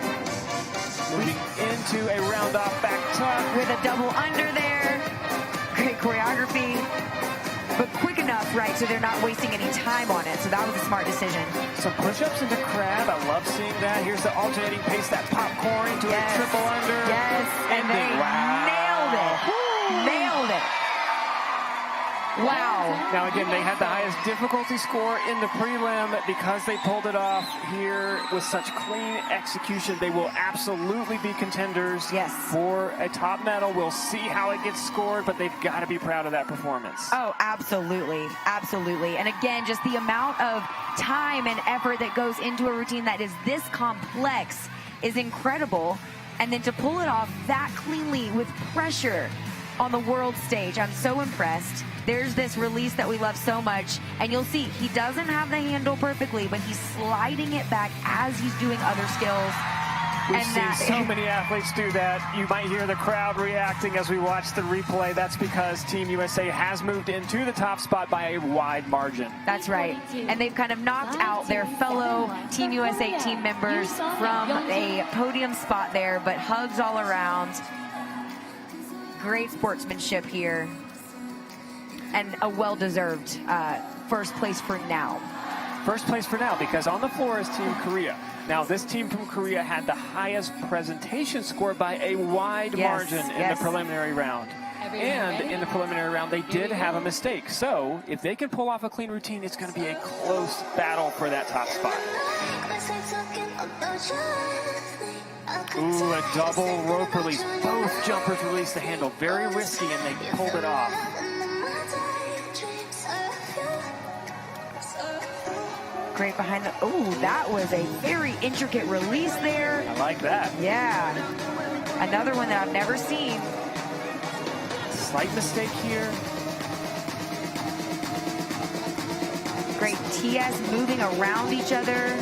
Moving into a round off back tuck. With a double under there. Great choreography. But quick enough, right, so they're not wasting any time on it. So that was a smart decision. Some push-ups into crab. I love seeing that. Here's the alternating pace, that popcorn into a triple under. Yes, and they nailed it. Nailed it. Wow. Now, again, they had the highest difficulty score in the prelim because they pulled it off here with such clean execution. They will absolutely be contenders for a top medal. We'll see how it gets scored, but they've got to be proud of that performance. Oh, absolutely. Absolutely. And again, just the amount of time and effort that goes into a routine that is this complex is incredible. And then to pull it off that cleanly with pressure on the world stage, I'm so impressed. There's this release that we love so much, and you'll see he doesn't have the handle perfectly, but he's sliding it back as he's doing other skills. We've seen so many athletes do that. You might hear the crowd reacting as we watch the replay. That's because Team USA has moved into the top spot by a wide margin. That's right. And they've kind of knocked out their fellow Team USA team members from a podium spot there, but hugs all around. Great sportsmanship here. And a well-deserved first place for now. First place for now, because on the floor is Team Korea. Now, this team from Korea had the highest presentation score by a wide margin in the preliminary round. And in the preliminary round, they did have a mistake. So if they can pull off a clean routine, it's going to be a close battle for that top spot. Ooh, a double rope release. Both jumpers released the handle. Very risky, and they pulled it off. Great behind the, oh, that was a very intricate release there. I like that. Yeah. Another one that I've never seen. Slight mistake here. Great TS moving around each other.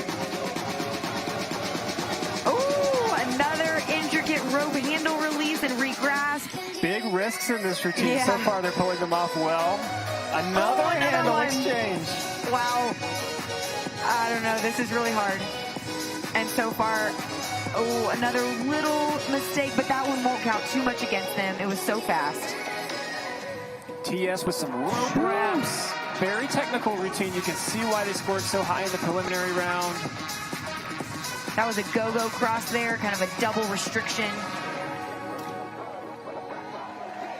Oh, another intricate rope handle release and regrasp. Big risks in this routine. So far, they're pulling them off well. Another handle exchange. Wow. I don't know. This is really hard. And so far, oh, another little mistake, but that one won't count too much against them. It was so fast. TS with some rope wraps. Very technical routine. You can see why they scored so high in the preliminary round. That was a go-go cross there, kind of a double restriction.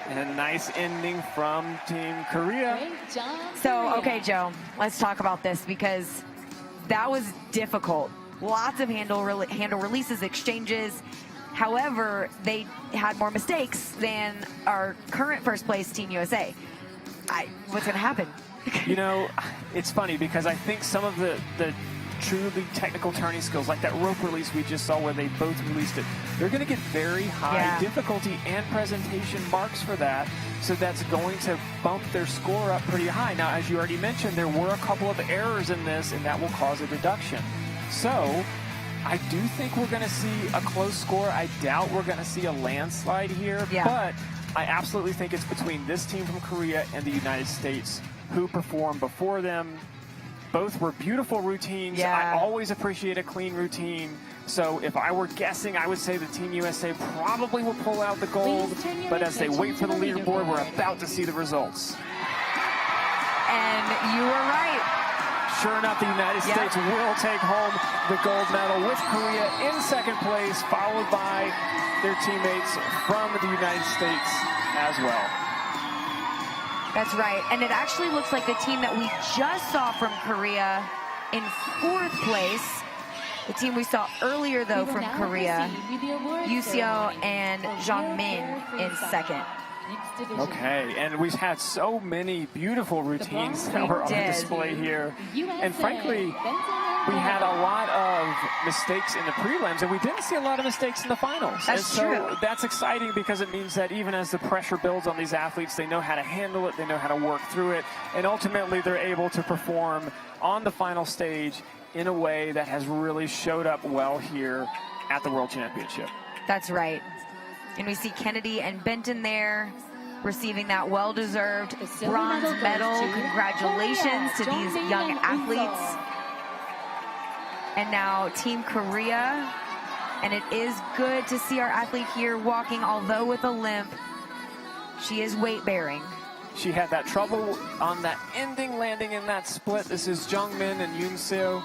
And a nice ending from Team Korea. So, okay, Joe, let's talk about this because that was difficult. Lots of handle releases, exchanges. However, they had more mistakes than our current first place Team USA. What's going to happen? You know, it's funny because I think some of the truly technical turning skills, like that rope release we just saw where they both released it, they're going to get very high difficulty and presentation marks for that. So that's going to bump their score up pretty high. Now, as you already mentioned, there were a couple of errors in this, and that will cause a deduction. So I do think we're going to see a close score. I doubt we're going to see a landslide here, but I absolutely think it's between this team from Korea and the United States who performed before them. Both were beautiful routines. I always appreciate a clean routine. So if I were guessing, I would say the Team USA probably will pull out the gold. But as they wait for the leaderboard, we're about to see the results. And you were right. Sure enough, the United States will take home the gold medal with Korea in second place, followed by their teammates from the United States as well. That's right. And it actually looks like the team that we just saw from Korea in fourth place. The team we saw earlier, though, from Korea, Yuseo and Jongmin in second. Okay, and we've had so many beautiful routines that were on display here. And frankly, we had a lot of mistakes in the prelims, and we didn't see a lot of mistakes in the finals. That's true. That's exciting because it means that even as the pressure builds on these athletes, they know how to handle it, they know how to work through it, and ultimately they're able to perform on the final stage in a way that has really showed up well here at the World Championship. That's right. And we see Kennedy and Benton there receiving that well-deserved bronze medal. Congratulations to these young athletes. And now Team Korea. And it is good to see our athlete here walking, although with a limp. She is weight-bearing. She had that trouble on that ending landing in that split. This is Jongmin and Yoonseo,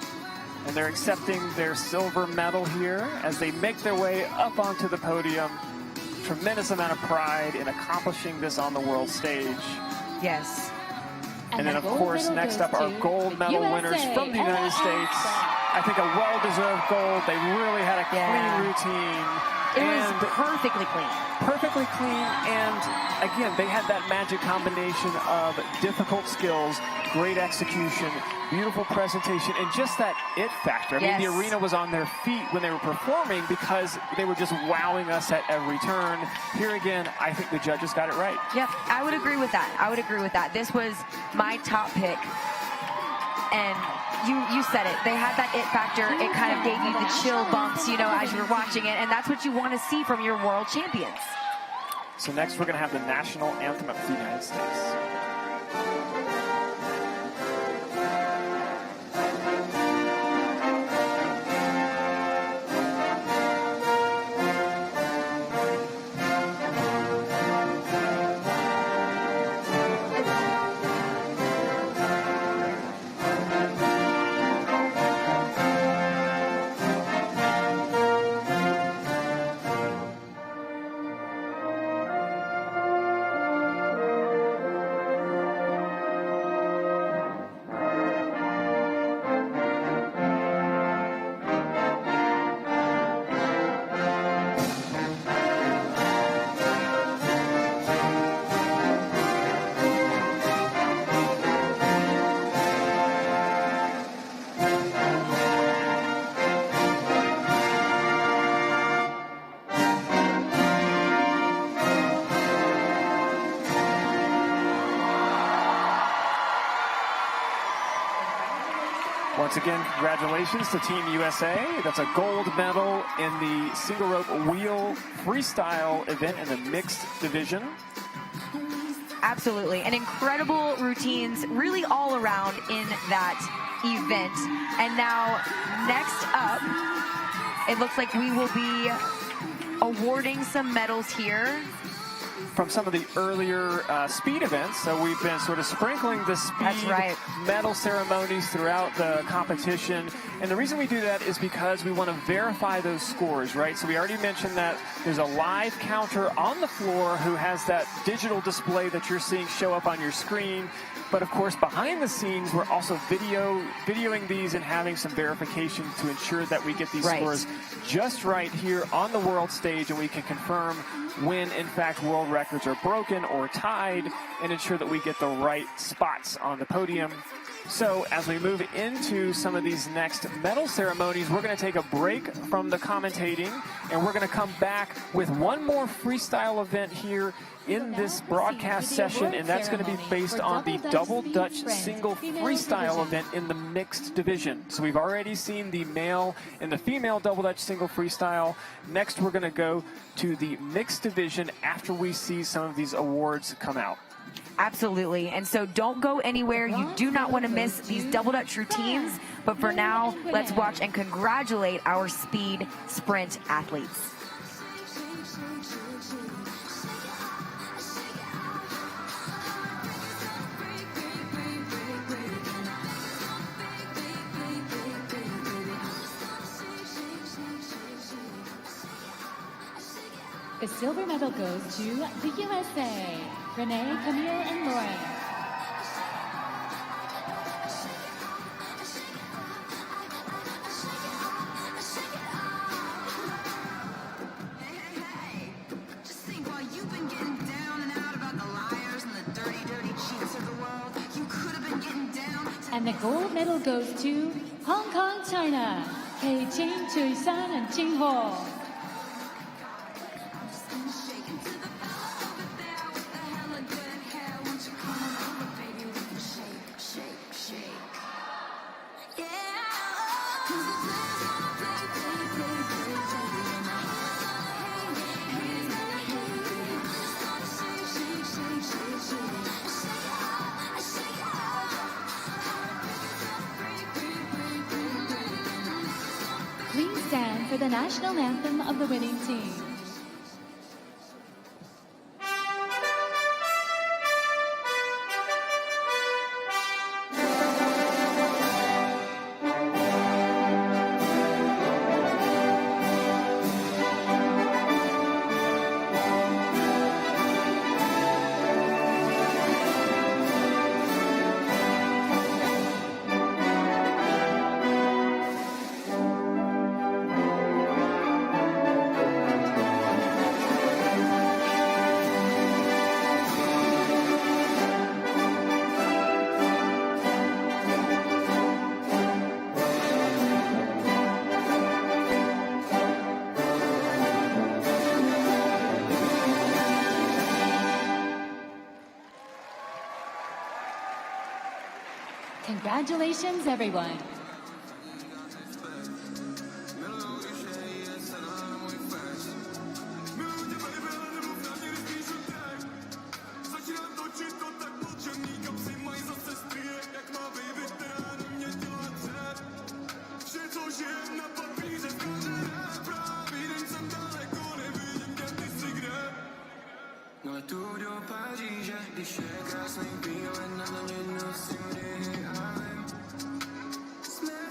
and they're accepting their silver medal here as they make their way up onto the podium. Tremendous amount of pride in accomplishing this on the world stage. Yes. And then, of course, next up are gold medal winners from the United States. I think a well-deserved gold. They really had a clean routine. It was perfectly clean. Perfectly clean, and again, they had that magic combination of difficult skills, great execution, beautiful presentation, and just that it factor. I mean, the arena was on their feet when they were performing because they were just wowing us at every turn. Here again, I think the judges got it right. Yep, I would agree with that. I would agree with that. This was my top pick. And you said it. They had that it factor. It kind of gave you the chill bumps, you know, as you were watching it. And that's what you want to see from your world champions. So next we're going to have the national anthem of the United States. Once again, congratulations to Team USA. That's a gold medal in the single rope wheel freestyle event in the mixed division. Absolutely. And incredible routines really all around in that event. And now next up, it looks like we will be awarding some medals here from some of the earlier speed events. So we've been sort of sprinkling the speed medal ceremonies throughout the competition. And the reason we do that is because we want to verify those scores, right? So we already mentioned that there's a live counter on the floor who has that digital display that you're seeing show up on your screen. But of course, behind the scenes, we're also videoing these and having some verification to ensure that we get these scores just right here on the world stage, and we can confirm when, in fact, world records are broken or tied, and ensure that we get the right spots on the podium. So as we move into some of these next medal ceremonies, we're going to take a break from the commentating, and we're going to come back with one more freestyle event here in this broadcast session, and that's going to be based on the double Dutch single freestyle event in the mixed division. So we've already seen the male and the female double Dutch single freestyle. Next, we're going to go to the mixed division after we see some of these awards come out. Absolutely. And so don't go anywhere. You do not want to miss these double Dutch routines. But for now, let's watch and congratulate our speed sprint athletes. The silver medal goes to the USA. Renee, Camille, and Lauren. And the gold medal goes to Hong Kong, China. Kei Ching, Chui San, and Ching Ho. Please stand for the national anthem of the winning team. Congratulations, everyone.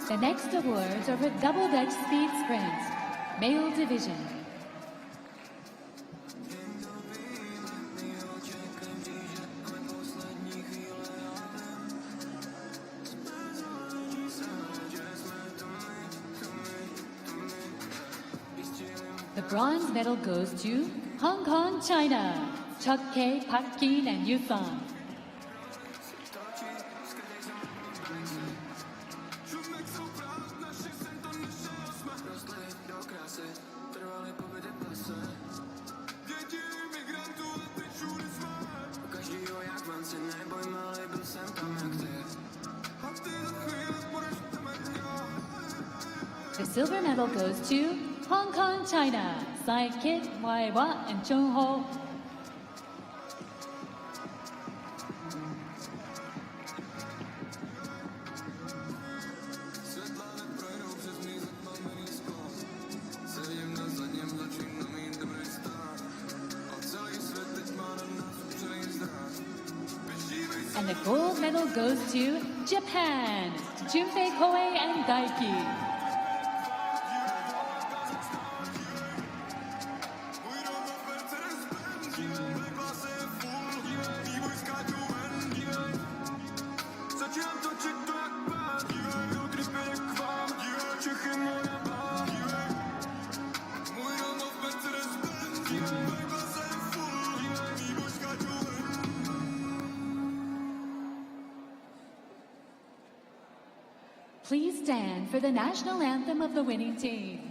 The next awards are for Double Dutch Speed Sprint, Male Division. The bronze medal goes to Hong Kong, China, Chuck K, Park Kin, and Yu Song. The silver medal goes to Hong Kong, China, Sai Kit, Wai Wa, and Chung Ho. And the gold medal goes to Japan, Junpei Koei and Daiki. Please stand for the national anthem of the winning team.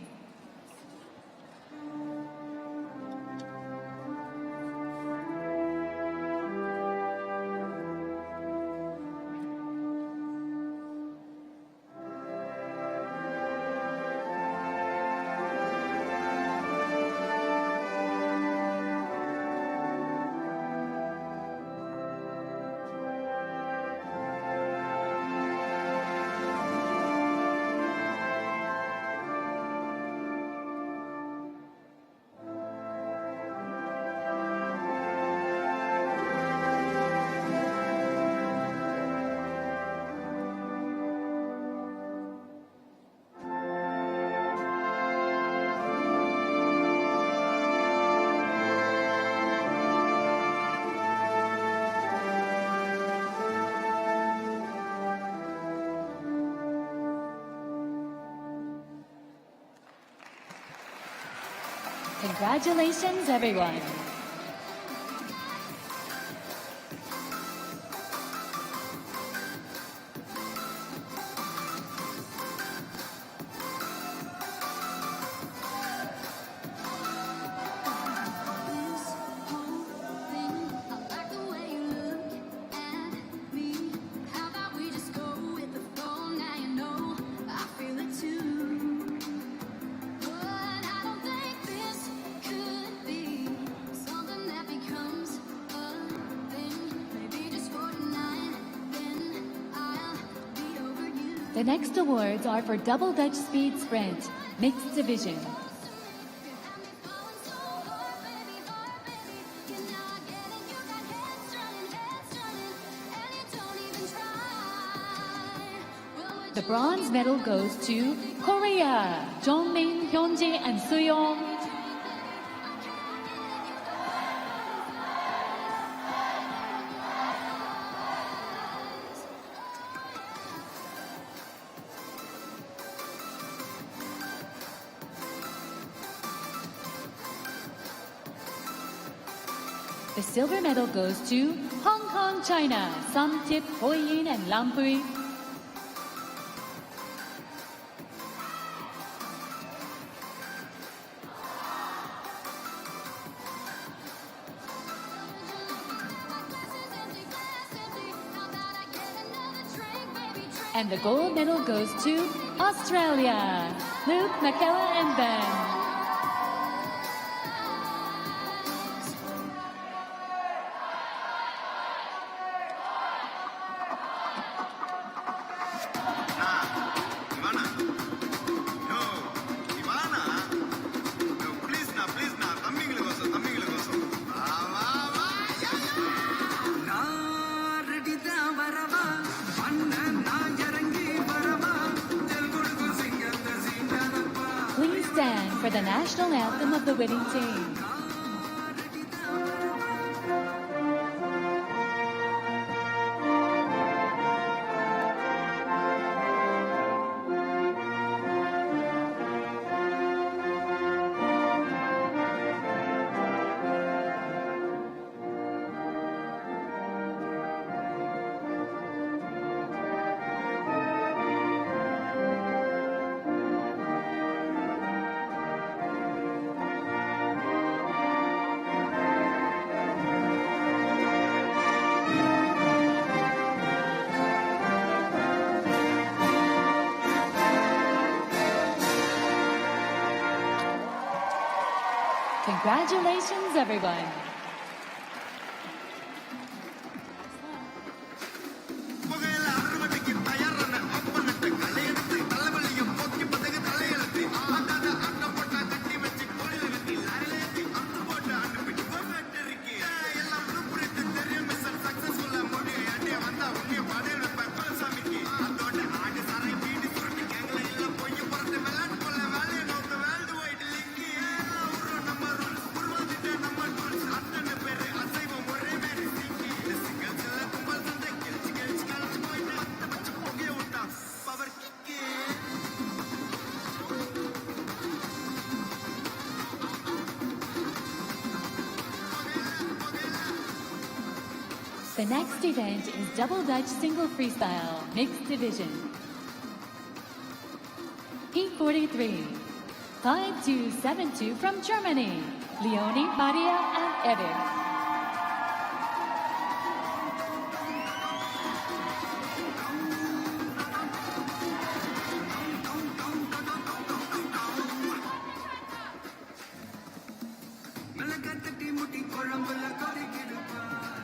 Congratulations, everyone. The next awards are for Double Dutch Speed Sprint, Mixed Division. The bronze medal goes to Korea, Jongmin, Hyunji, and Suyong. The silver medal goes to Hong Kong, China, Samtip, Hoyin, and Lampui. And the gold medal goes to Australia, Luke, Michaela, and Ben. Please stand for the national anthem of the winning team. Congratulations, everyone. The next event is Double Dutch Single Freestyle Mixed Division. Heat 43, 5272 from Germany, Leonie, Maria, and Edith.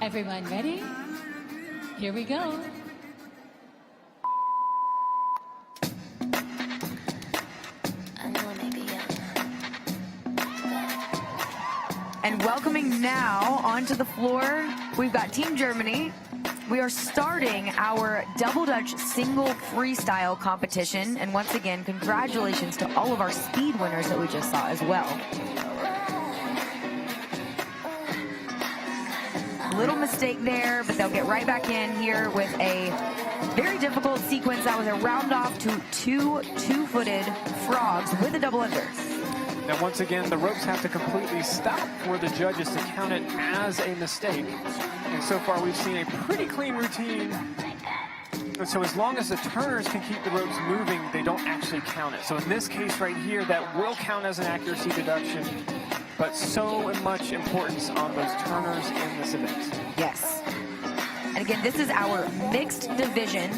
Everyone ready? Here we go. And welcoming now onto the floor, we've got Team Germany. We are starting our Double Dutch Single Freestyle competition. And once again, congratulations to all of our speed winners that we just saw as well. Little mistake there, but they'll get right back in here with a very difficult sequence. That was a round off to two-footed frogs with a double under. Now, once again, the ropes have to completely stop for the judges to count it as a mistake. And so far, we've seen a pretty clean routine. And so as long as the turners can keep the ropes moving, they don't actually count it. So in this case right here, that will count as an accuracy deduction. But so much importance on those turners in this event. Yes. And again, this is our mixed division.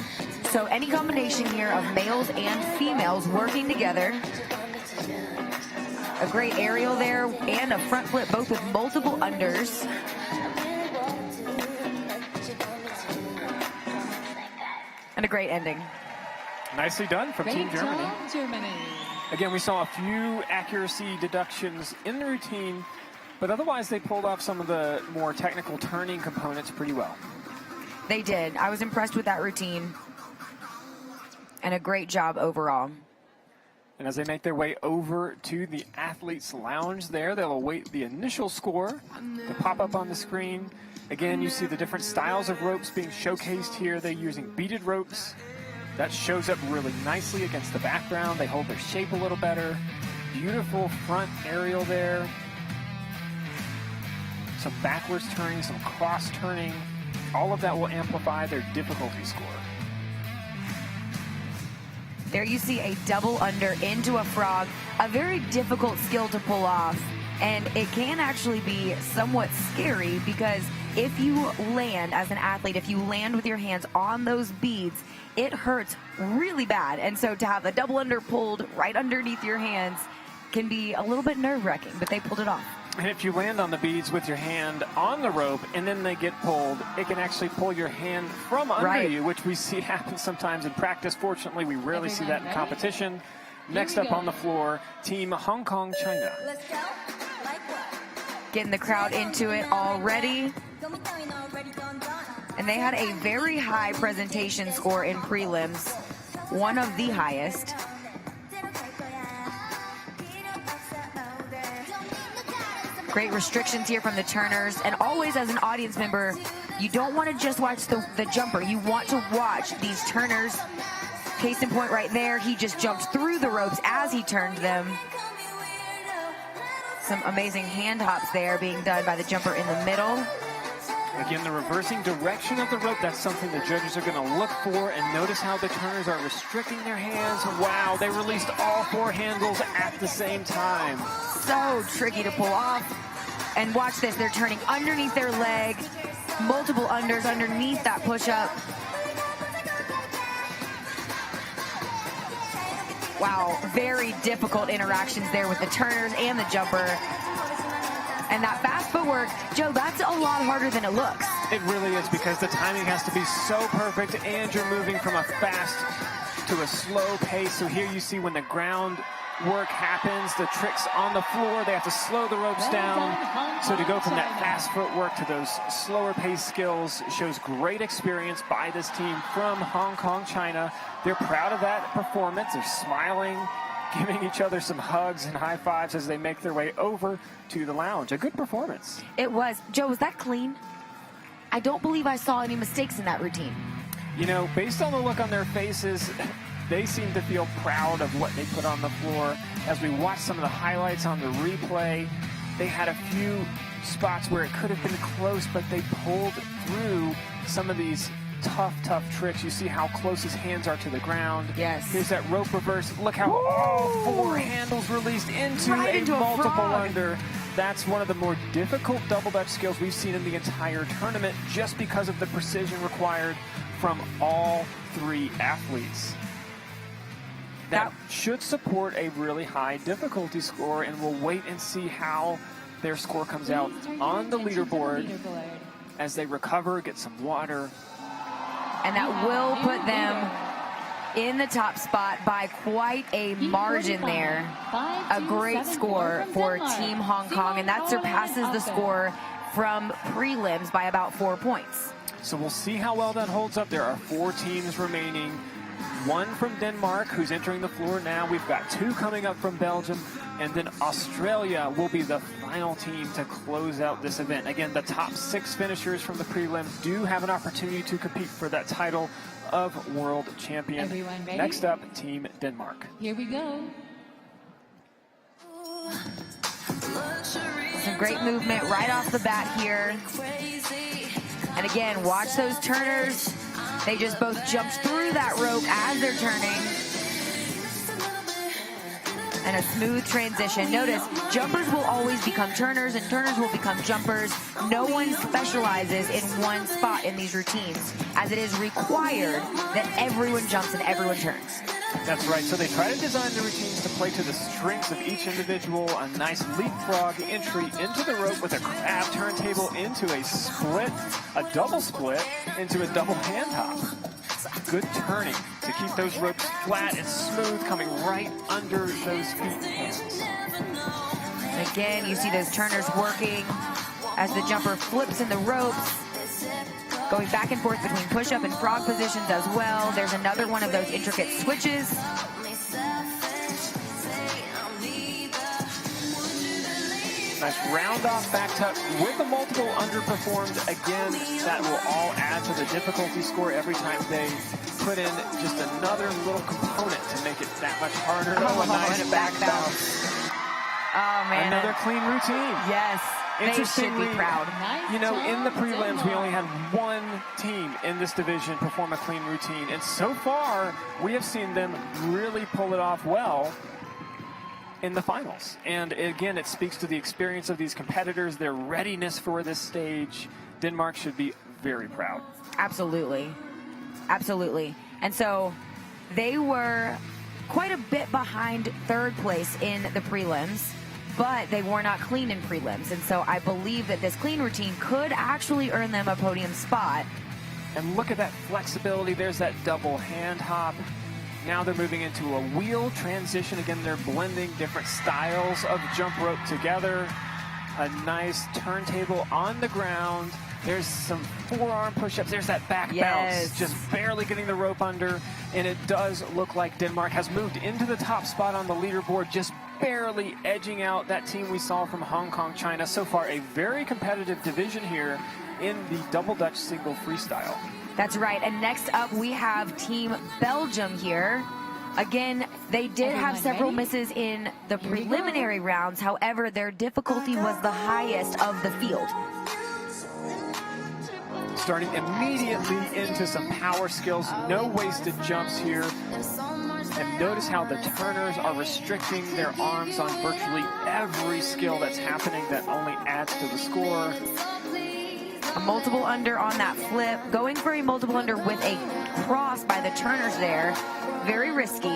So any combination here of males and females working together. A great aerial there and a front flip, both with multiple unders. And a great ending. Nicely done from Team Germany. Job, Germany. Again, we saw a few accuracy deductions in the routine, but otherwise they pulled off some of the more technical turning components pretty well. They did. I was impressed with that routine. And a great job overall. And as they make their way over to the athletes' lounge there, they'll await the initial score to pop up on the screen. Again, you see the different styles of ropes being showcased here. They're using beaded ropes. That shows up really nicely against the background. They hold their shape a little better. Beautiful front aerial there. Some backwards turning, some cross turning. All of that will amplify their difficulty score. There you see a double under into a frog. A very difficult skill to pull off. And it can actually be somewhat scary because if you land as an athlete, if you land with your hands on those beads, it hurts really bad. And so to have the double under pulled right underneath your hands can be a little bit nerve-wracking, but they pulled it off. And if you land on the beads with your hand on the rope and then they get pulled, it can actually pull your hand from under you, which we see happen sometimes in practice. Fortunately, we rarely see that in competition. Next up on the floor, Team Hong Kong, China. Let's go. Like what? Getting the crowd into it already. And they had a very high presentation score in prelims, one of the highest. Great restrictions here from the turners, and always as an audience member, you don't want to just watch the jumper. You want to watch these turners. Case in point right there, he just jumped through the ropes as he turned them. Some amazing hand hops there being done by the jumper in the middle. Again, the reversing direction of the rope, that's something the judges are going to look for, and notice how the turners are restricting their hands. Wow, they released all 4 handles at the same time. So tricky to pull off. And watch this, they're turning underneath their leg, multiple unders underneath that push-up. Wow, very difficult interactions there with the turners and the jumper. And that fast footwork, Joe, that's a lot harder than it looks. It really is, because the timing has to be so perfect and you're moving from a fast to a slow pace. So here you see when the ground work happens, the tricks on the floor, they have to slow the ropes down. So to go from that fast footwork to those slower pace skills shows great experience by this team from Hong Kong, China. They're proud of that performance. They're smiling, giving each other some hugs and high fives as they make their way over to the lounge. A good performance. It was. Joe, was that clean? I don't believe I saw any mistakes in that routine. You know, based on the look on their faces, they seem to feel proud of what they put on the floor. As we watch some of the highlights on the replay, they had a few spots where it could have been close, but they pulled through some of these tough tricks. You see how close his hands are to the ground. Yes. Here's that rope reverse. Look how all 4 handles released into a multiple under. That's one of the more difficult double dutch skills we've seen in the entire tournament, just because of the precision required from all 3 athletes. That should support a really high difficulty score, and we'll wait and see how their score comes out on the leaderboard as they recover, get some water. And that will put them in the top spot by quite a margin there. A great score for Team Hong Kong, and that surpasses the score from prelims by about 4 points. So we'll see how well that holds up. There are 4 teams remaining. 1 from Denmark, who's entering the floor now. We've got 2 coming up from Belgium, and then Australia will be the final team to close out this event. Again, the top 6 finishers from the prelims do have an opportunity to compete for that title of world champion. Everyone ready? Next up, Team Denmark. Here we go. Some great movement right off the bat here. And again, watch those turners. They just both jumped through that rope as they're turning. And a smooth transition. Notice, jumpers will always become turners and turners will become jumpers. No one specializes in one spot in these routines, as it is required that everyone jumps and everyone turns. That's right. So they try to design the routines to play to the strengths of each individual. A nice leapfrog entry into the rope with a crab turntable into a split, a double split into a double hand hop. Good turning to keep those ropes flat and smooth, coming right under those feet points. And again, you see those turners working as the jumper flips in the ropes, going back and forth between push-up and frog positions as well. There's another one of those intricate switches. Nice round-off back tuck with the multiple underperformed. Again, that will all add to the difficulty score every time they put in just another little component to make it that much harder. Oh, a nice back bounce. Oh, man. Another clean routine. Yes. They should be proud. You know, in the prelims, we only had 1 team in this division perform a clean routine. And so far, we have seen them really pull it off well in the finals. And again, it speaks to the experience of these competitors, their readiness for this stage. Denmark should be very proud. Absolutely. Absolutely. And so they were quite a bit behind third place in the prelims, but they were not clean in prelims. And so I believe that this clean routine could actually earn them a podium spot. And look at that flexibility. There's that double hand hop. Now they're moving into a wheel transition. Again, they're blending different styles of jump rope together. A nice turntable on the ground. There's some forearm push-ups. There's that back bounce, just barely getting the rope under. And it does look like Denmark has moved into the top spot on the leaderboard, just barely edging out that team we saw from Hong Kong, China. So far, a very competitive division here in the double Dutch single freestyle. That's right. And next up, we have Team Belgium here. Again, they did have several misses in the preliminary rounds. However, their difficulty was the highest of the field. Starting immediately into some power skills, no wasted jumps here. And notice how the turners are restricting their arms on virtually every skill that's happening. That only adds to the score. A multiple under on that flip. Going for a multiple under with a cross by the turners there. Very risky.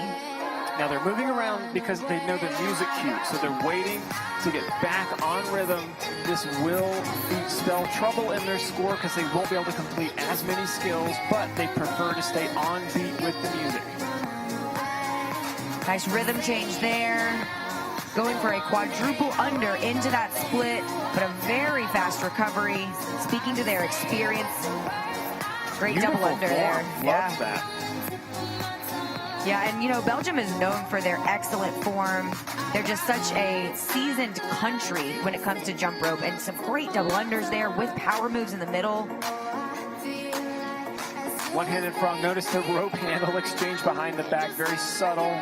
Now they're moving around because they know the music cue, so they're waiting to get back on rhythm. This will spell trouble in their score because they won't be able to complete as many skills, but they prefer to stay on beat with the music. Nice rhythm change there. Going for a quadruple under into that split, but a very fast recovery. Speaking to their experience. Great Beautiful double under form. there. Love that. Yeah, and you know, Belgium is known for their excellent form. They're just such a seasoned country when it comes to jump rope, and some great double unders there with power moves in the middle. One-handed frog. Notice the rope handle exchange behind the back, very subtle.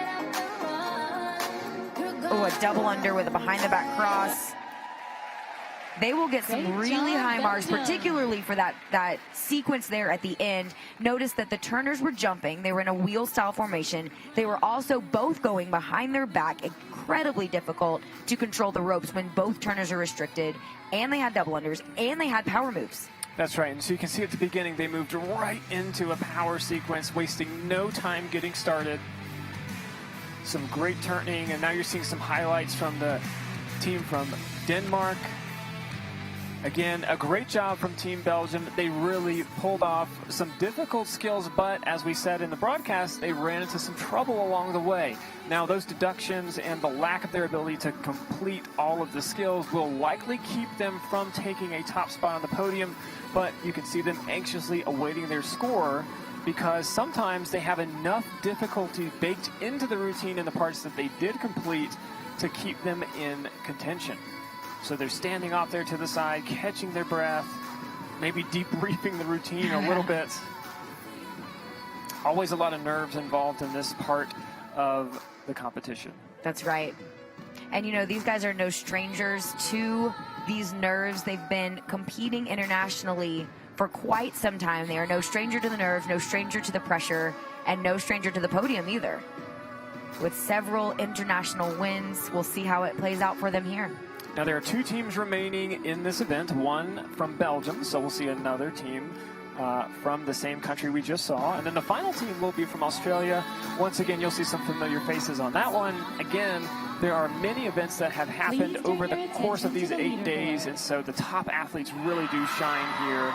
Oh, a double under with a behind the back cross. They will get some really high marks, particularly for that sequence there at the end. Notice that the turners were jumping. They were in a wheel style formation. They were also both going behind their back. Incredibly difficult to control the ropes when both turners are restricted. And they had double unders, and they had power moves. That's right, and so you can see at the beginning they moved right into a power sequence, wasting no time getting started. Some great turning, and now you're seeing some highlights from the team from Denmark. Again, a great job from Team Belgium. They really pulled off some difficult skills, but as we said in the broadcast, they ran into some trouble along the way. Now, those deductions and the lack of their ability to complete all of the skills will likely keep them from taking a top spot on the podium, but you can see them anxiously awaiting their score because sometimes they have enough difficulty baked into the routine in the parts that they did complete to keep them in contention. So they're standing off there to the side, catching their breath, maybe debriefing the routine a little bit. Always a lot of nerves involved in this part of the competition. That's right. And, you know, these guys are no strangers to these nerves. They've been competing internationally for quite some time. They are no stranger to the nerves, no stranger to the pressure, and no stranger to the podium either. With several international wins, we'll see how it plays out for them here. Now, there are two teams remaining in this event, one from Belgium, so we'll see another team from the same country we just saw. And then the final team will be from Australia. Once again, you'll see some familiar faces on that one. Again, there are many events that have happened over the course of these 8 days, and so the top athletes really do shine here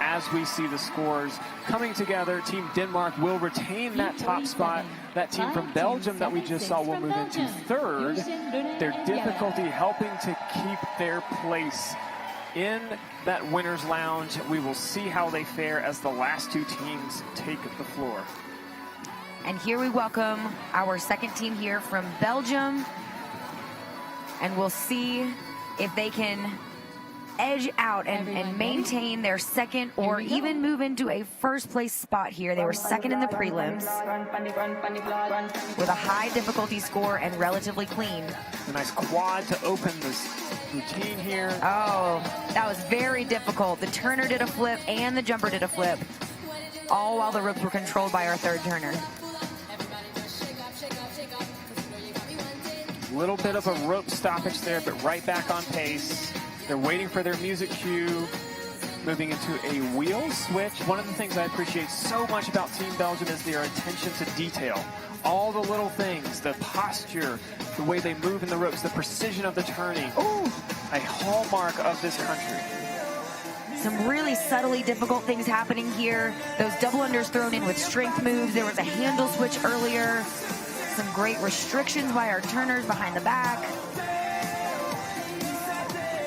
as we see the scores coming together. Team Denmark will retain that top spot. That team from Belgium that we just saw will move into third. Their difficulty helping to keep their place in that winner's lounge. We will see how they fare as the last two teams take the floor. And here we welcome our second team here from Belgium. And we'll see if they can edge out and maintain their second or even move into a first place spot here. They were second in the prelims with a high difficulty score and relatively clean. A nice quad to open this routine here. Oh, that was very difficult. The turner did a flip and the jumper did a flip, all while the ropes were controlled by our third turner. Little bit of a rope stoppage there, but right back on pace. They're waiting for their music cue. moving into a wheel switch. One of the things I appreciate so much about Team Belgium is their attention to detail. All the little things, the posture, the way they move in the ropes, the precision of the turning. Ooh, a hallmark of this country. Some really subtly difficult things happening here. Those double unders thrown in with strength moves. There was a handle switch earlier. Some great restrictions by our turners behind the back.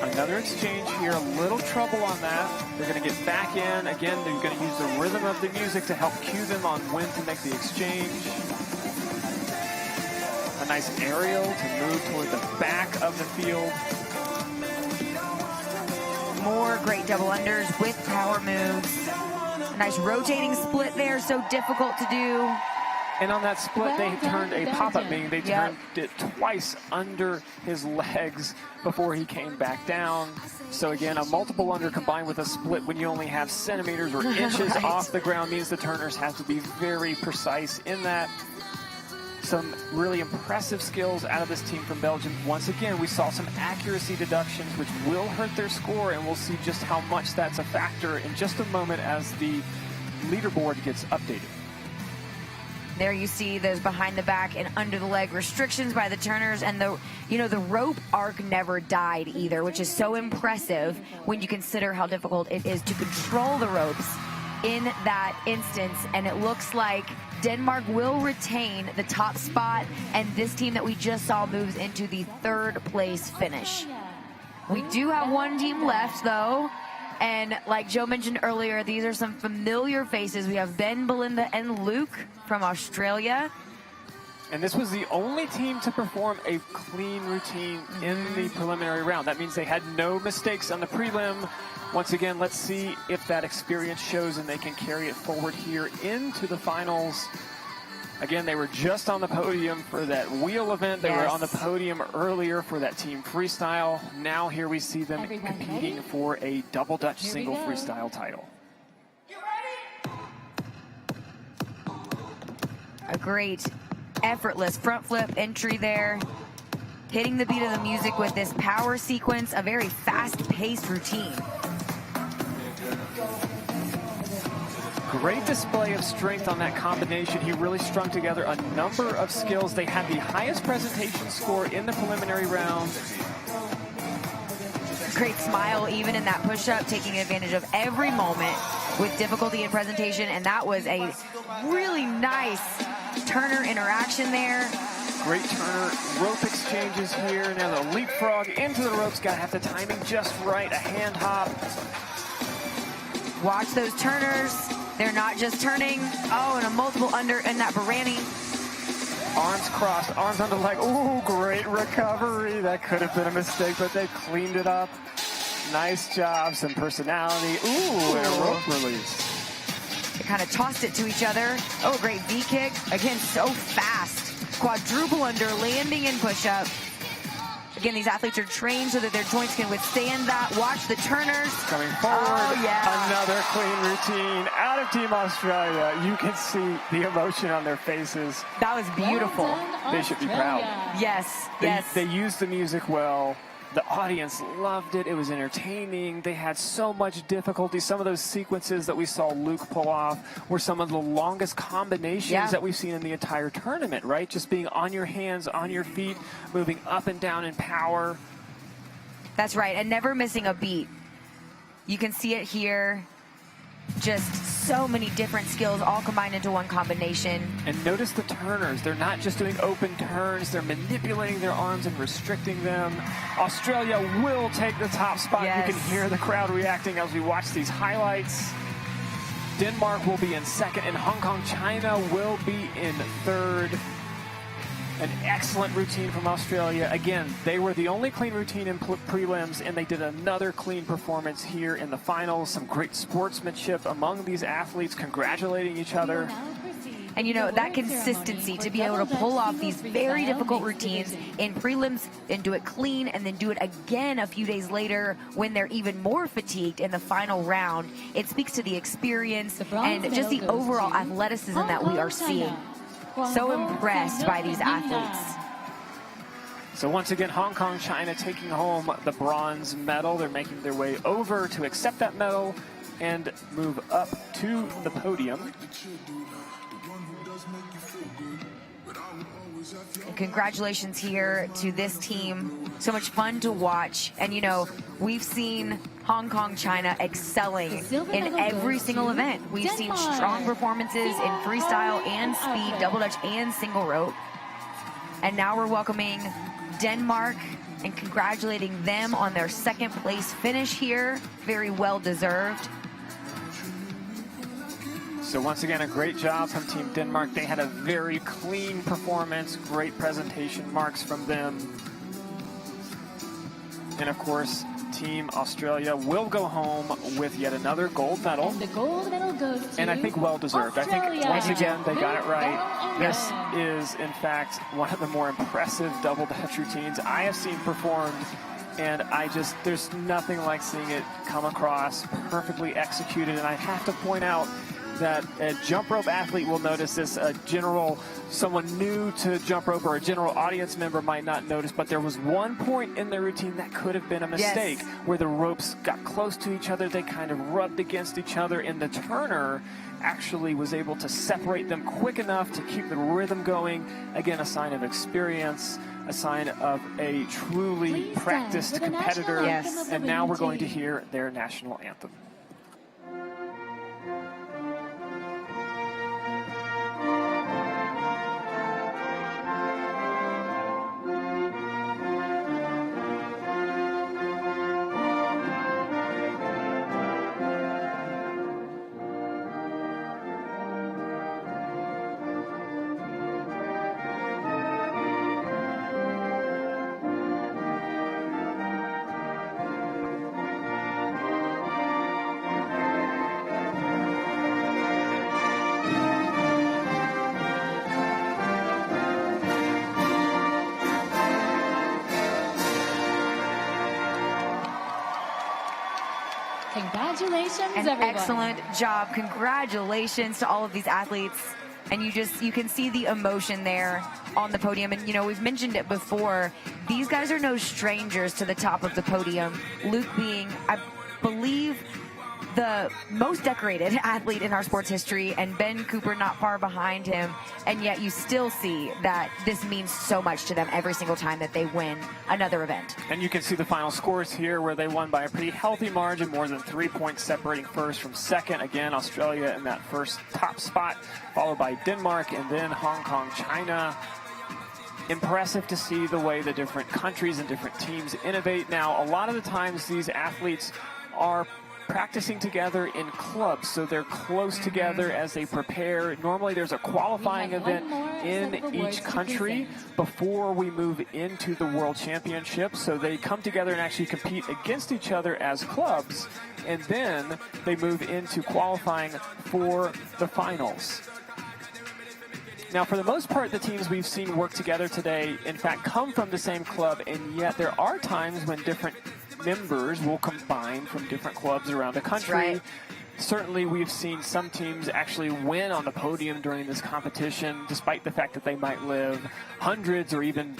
Another exchange here, a little trouble on that. They're going to get back in. Again, they're going to use the rhythm of the music to help cue them on when to make the exchange. A nice aerial to move toward the back of the field. More great double unders with power moves. A nice rotating split there, so difficult to do. And on that split, they turned a pop-up, meaning they turned it twice under his legs before he came back down. So again, a multiple under combined with a split when you only have centimeters or inches off the ground means the turners have to be very precise in that. Some really impressive skills out of this team from Belgium. Once again, we saw some accuracy deductions, which will hurt their score, and we'll see just how much that's a factor in just a moment as the leaderboard gets updated. There you see those behind the back and under the leg restrictions by the turners, and the rope arc never died either, which is so impressive when you consider how difficult it is to control the ropes in that instance. And it looks like Denmark will retain the top spot, and this team that we just saw moves into the third place finish. We do have one team left though, and like Joe mentioned earlier, these are some familiar faces. We have Ben, Belinda, and Luke from Australia. And this was the only team to perform a clean routine in the preliminary round. That means they had no mistakes on the prelim. Once again, let's see if that experience shows and they can carry it forward here into the finals. Again, they were just on the podium for that wheel event. They were on the podium earlier for that team freestyle. Now here we see them competing for a double Dutch single freestyle title. A great effortless front flip entry there. Hitting the beat of the music with this power sequence, a very fast-paced routine. Great display of strength on that combination. He really strung together a number of skills. They had the highest presentation score in the preliminary round. Great smile even in that push-up, taking advantage of every moment with difficulty in presentation, and that was a really nice turner interaction there. Great turner rope exchanges here. Now the leapfrog into the ropes. Got to have the timing just right. A hand hop. Watch those turners. They're not just turning. Oh, and a multiple under in that Barani. Arms crossed, arms on the leg. Ooh, great recovery. That could have been a mistake, but they cleaned it up. Nice job, some personality. Ooh, and a rope release. They kind of tossed it to each other. Oh, great V-kick. Again, so fast. Quadruple under, landing and push-up. Again, these athletes are trained so that their joints can withstand that. Watch the turners. Coming forward, oh, yeah. Another clean routine out of Team Australia. You can see the emotion on their faces. That was beautiful. They should be proud. Yes, They used the music well. The audience loved it. It was entertaining. They had so much difficulty. Some of those sequences that we saw Luke pull off were some of the longest combinations that we've seen in the entire tournament, right? Just being on your hands, on your feet, moving up and down in power. That's right, and never missing a beat. You can see it here. Just so many different skills all combined into one combination. And notice the turners. They're not just doing open turns. They're manipulating their arms and restricting them. Australia will take the top spot. Yes. You can hear the crowd reacting as we watch these highlights. Denmark will be in second, and Hong Kong, China will be in third. An excellent routine from Australia. Again, they were the only clean routine in prelims, and they did another clean performance here in the finals. Some great sportsmanship among these athletes, congratulating each other. And you know, that consistency to be able to pull off these very difficult routines in prelims and do it clean and then do it again a few days later when they're even more fatigued in the final round. It speaks to the experience and just the overall athleticism that we are seeing. So impressed by these athletes. So once again, Hong Kong, China taking home the bronze medal. They're making their way over to accept that medal and move up to the podium. And congratulations here to this team. So much fun to watch. And, you know, we've seen Hong Kong, China excelling in every single event. We've seen strong performances in freestyle and speed, double dutch and single rope. And now we're welcoming Denmark and congratulating them on their second place finish here. Very well deserved. So once again, a great job from Team Denmark. They had a very clean performance, great presentation marks from them. And of course, Team Australia will go home with yet another gold medal. And the gold medal goes to and I think well deserved. Australia. I think once again they got it right. Well, This is in fact one of the more impressive double dutch routines I have seen performed. And there's nothing like seeing it come across perfectly executed. And I have to point out that a jump rope athlete will notice this. Someone new to jump rope or a general audience member might not notice, but there was one point in the routine that could have been a mistake, where the ropes got close to each other, they kind of rubbed against each other, and the turner actually was able to separate them quick enough to keep the rhythm going. Again, a sign of experience, a sign of a truly practiced competitor. And now we're going to hear their national anthem. Congratulations, An everyone. excellent job. Congratulations to all of these athletes. And you can see the emotion there on the podium. And, you know, we've mentioned it before. These guys are no strangers to the top of the podium. Luke being, I believe, the most decorated athlete in our sports history, and Ben Cooper not far behind him. And yet you still see that this means so much to them every single time that they win another event. And you can see the final scores here, where they won by a pretty healthy margin, more than 3 points separating first from second. Again, Australia in that first top spot, followed by Denmark and then Hong Kong, China. Impressive to see the way the different countries and different teams innovate. Now, a lot of the times these athletes are practicing together in clubs, so they're close together as they prepare. Normally there's a qualifying event in each country before we move into the World Championship, so they come together and actually compete against each other as clubs, and then they move into qualifying for the finals. Now, for the most part, the teams we've seen work together today, in fact, come from the same club, and yet there are times when different members will combine from different clubs around the country. Right. Certainly, we've seen some teams actually win on the podium during this competition, despite the fact that they might live hundreds or even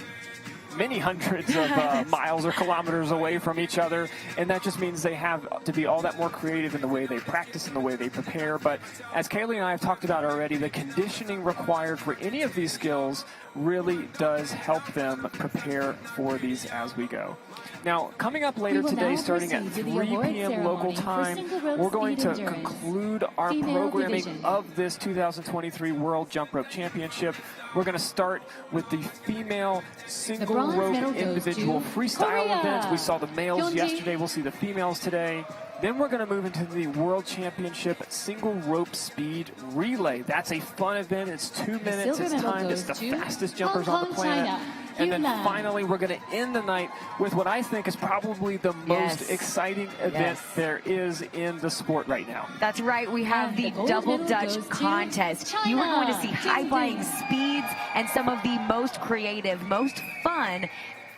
many hundreds of miles or kilometers away from each other, and that just means they have to be all that more creative in the way they practice and the way they prepare. But as Kaylee and I have talked about already, the conditioning required for any of these skills really does help them prepare for these as we go. Now, coming up later today, starting at 3 p.m. local time, we're going to conclude our programming of this 2023 World Jump Rope Championship. We're going to start with the female single rope individual freestyle event. We saw the males yesterday. We'll see the females today. Then we're going to move into the World Championship single rope speed relay. That's a fun event. It's 2 minutes. It's timed. It's the fastest jumpers on the planet. And then finally, we're going to end the night with what I think is probably the most exciting event there is in the sport right now. That's right. We have the double dutch contest. You are going to see high-flying speeds and some of the most creative, most fun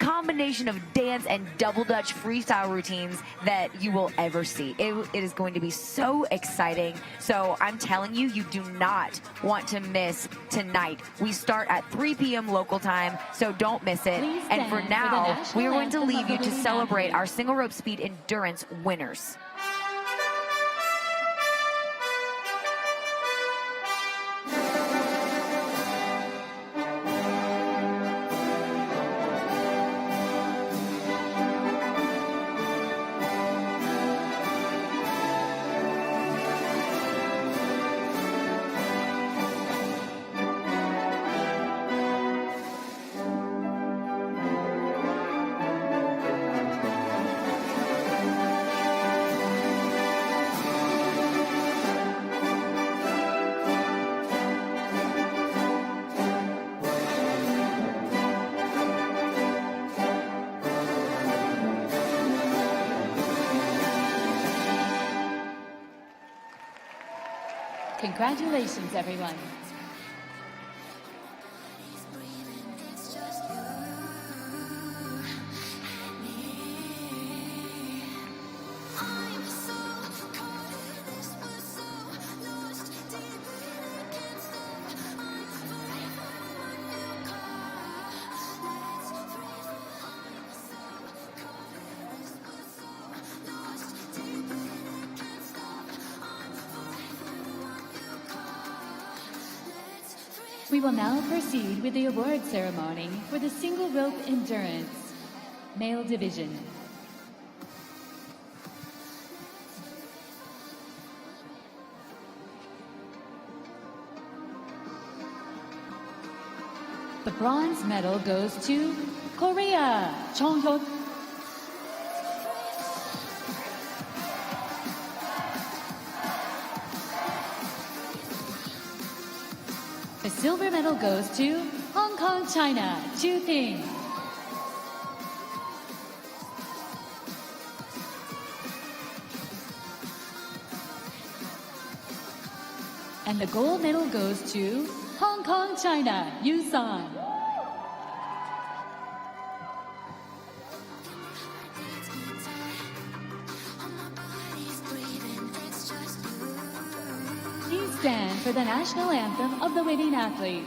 combination of dance and double dutch freestyle routines that you will ever see. It is going to be so exciting. So I'm telling you, you do not want to miss tonight. We start at 3 p.m. local time, so don't miss it. And for now, we are going to leave you to celebrate our single rope speed endurance winners. Congratulations, everyone. We will now proceed with the award ceremony for the single rope endurance male division. The bronze medal goes to Korea, Chonghyuk. The silver medal goes to Hong Kong, China, Chu Ting. And the gold medal goes to Hong Kong, China, Yu San. Please stand for the national anthem of the winning athlete.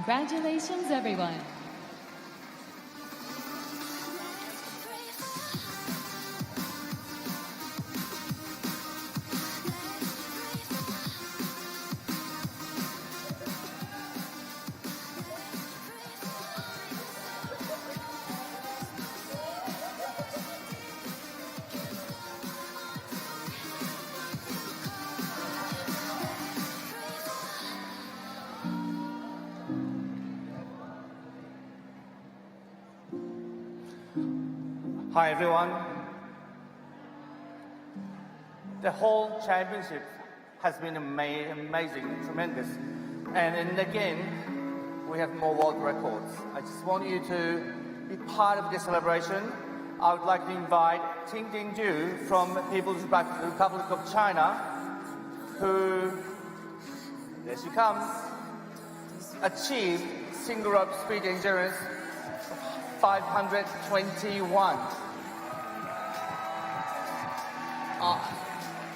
Congratulations, everyone. Hi everyone. The whole championship has been amazing, tremendous. And again, we have more world records. I just want you to be part of the celebration. I would like to invite Ting Ju from People's Republic of China, who, there she comes, achieved single rope speed endurance 521.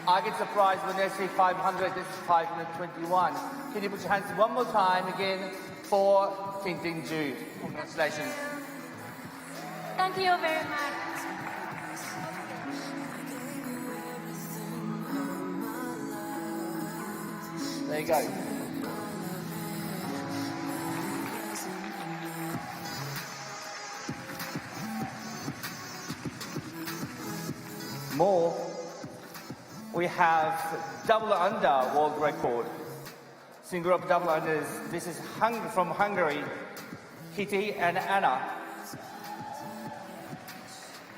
I get surprised when they say 500, this is 521. Can you put your hands one more time again for Ting Ju? Congratulations. Thank you very much. There you go. More, we have double under world record. Single rope double unders. This is from Hungary, Kitty and Anna.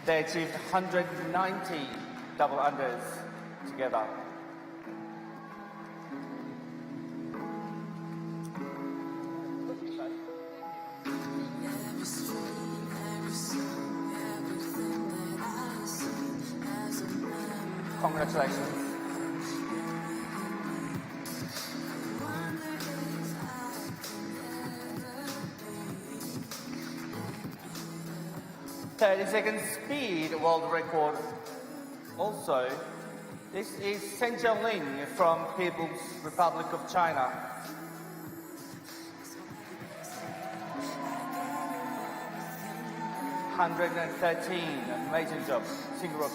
They achieved 190 double unders together. Congratulations. Thirty-second speed world record. Also, this is Shen Jiaolin from People's Republic of China. 213. Amazing job. Single rope.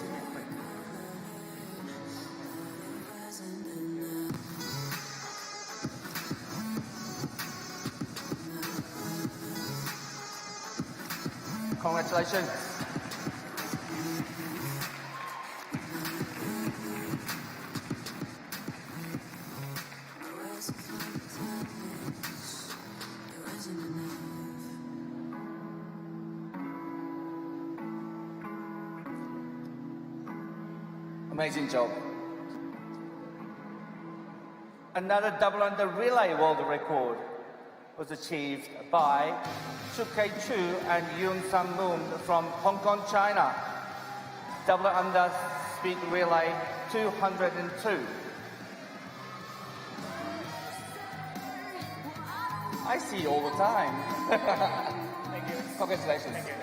Congratulations. Amazing job. Another double under relay world record was achieved by Chukei Chu and Yoon Sun Moon from Hong Kong, China. Double under speed relay 202. I see you all the time. Thank you. Congratulations. Thank you.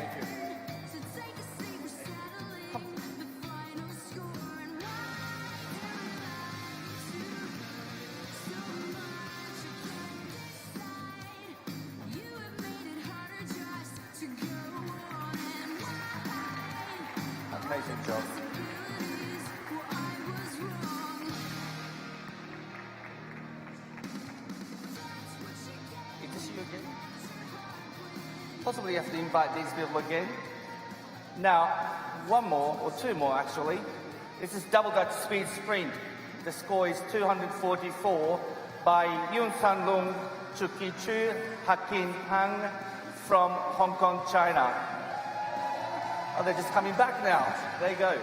Amazing job. Good to see you again. Possibly you have to invite these people again. Now, one more, or two more actually. This is double Dutch speed sprint. The score is 244 by Yoon San Lung, Chuki Chu, Hakin Hang from Hong Kong, China. Oh, they're just coming back now. There you go.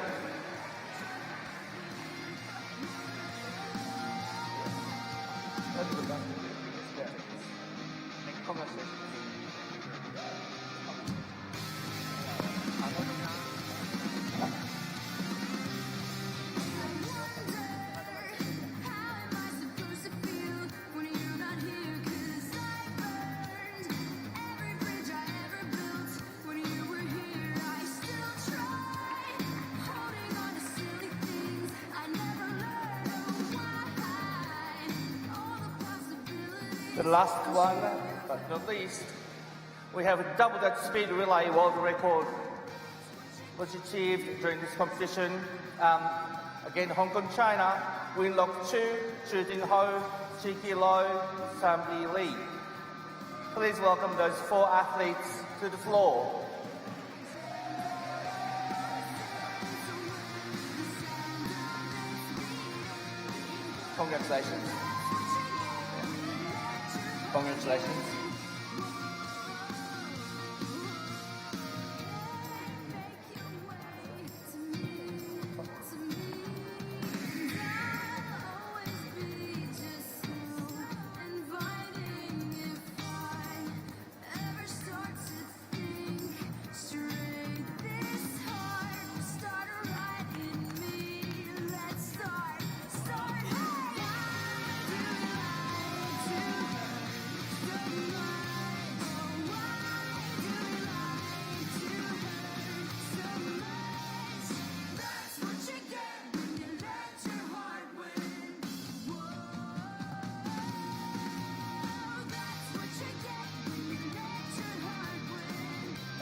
The last one, but not least, we have a double Dutch speed relay world record, was achieved during this competition. Again, Hong Kong, China, Win Lok Chu, Chu Ting Ho, Chi Ki Lo, Sam Yi Lee. Please welcome those four athletes to the floor. Congratulations. Congratulations.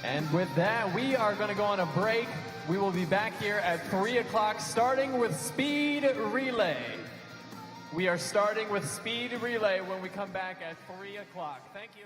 And with that, we are going to go on a break. We will be back here at 3 o'clock, starting with speed relay. We are starting with speed relay when we come back at 3 o'clock. Thank you.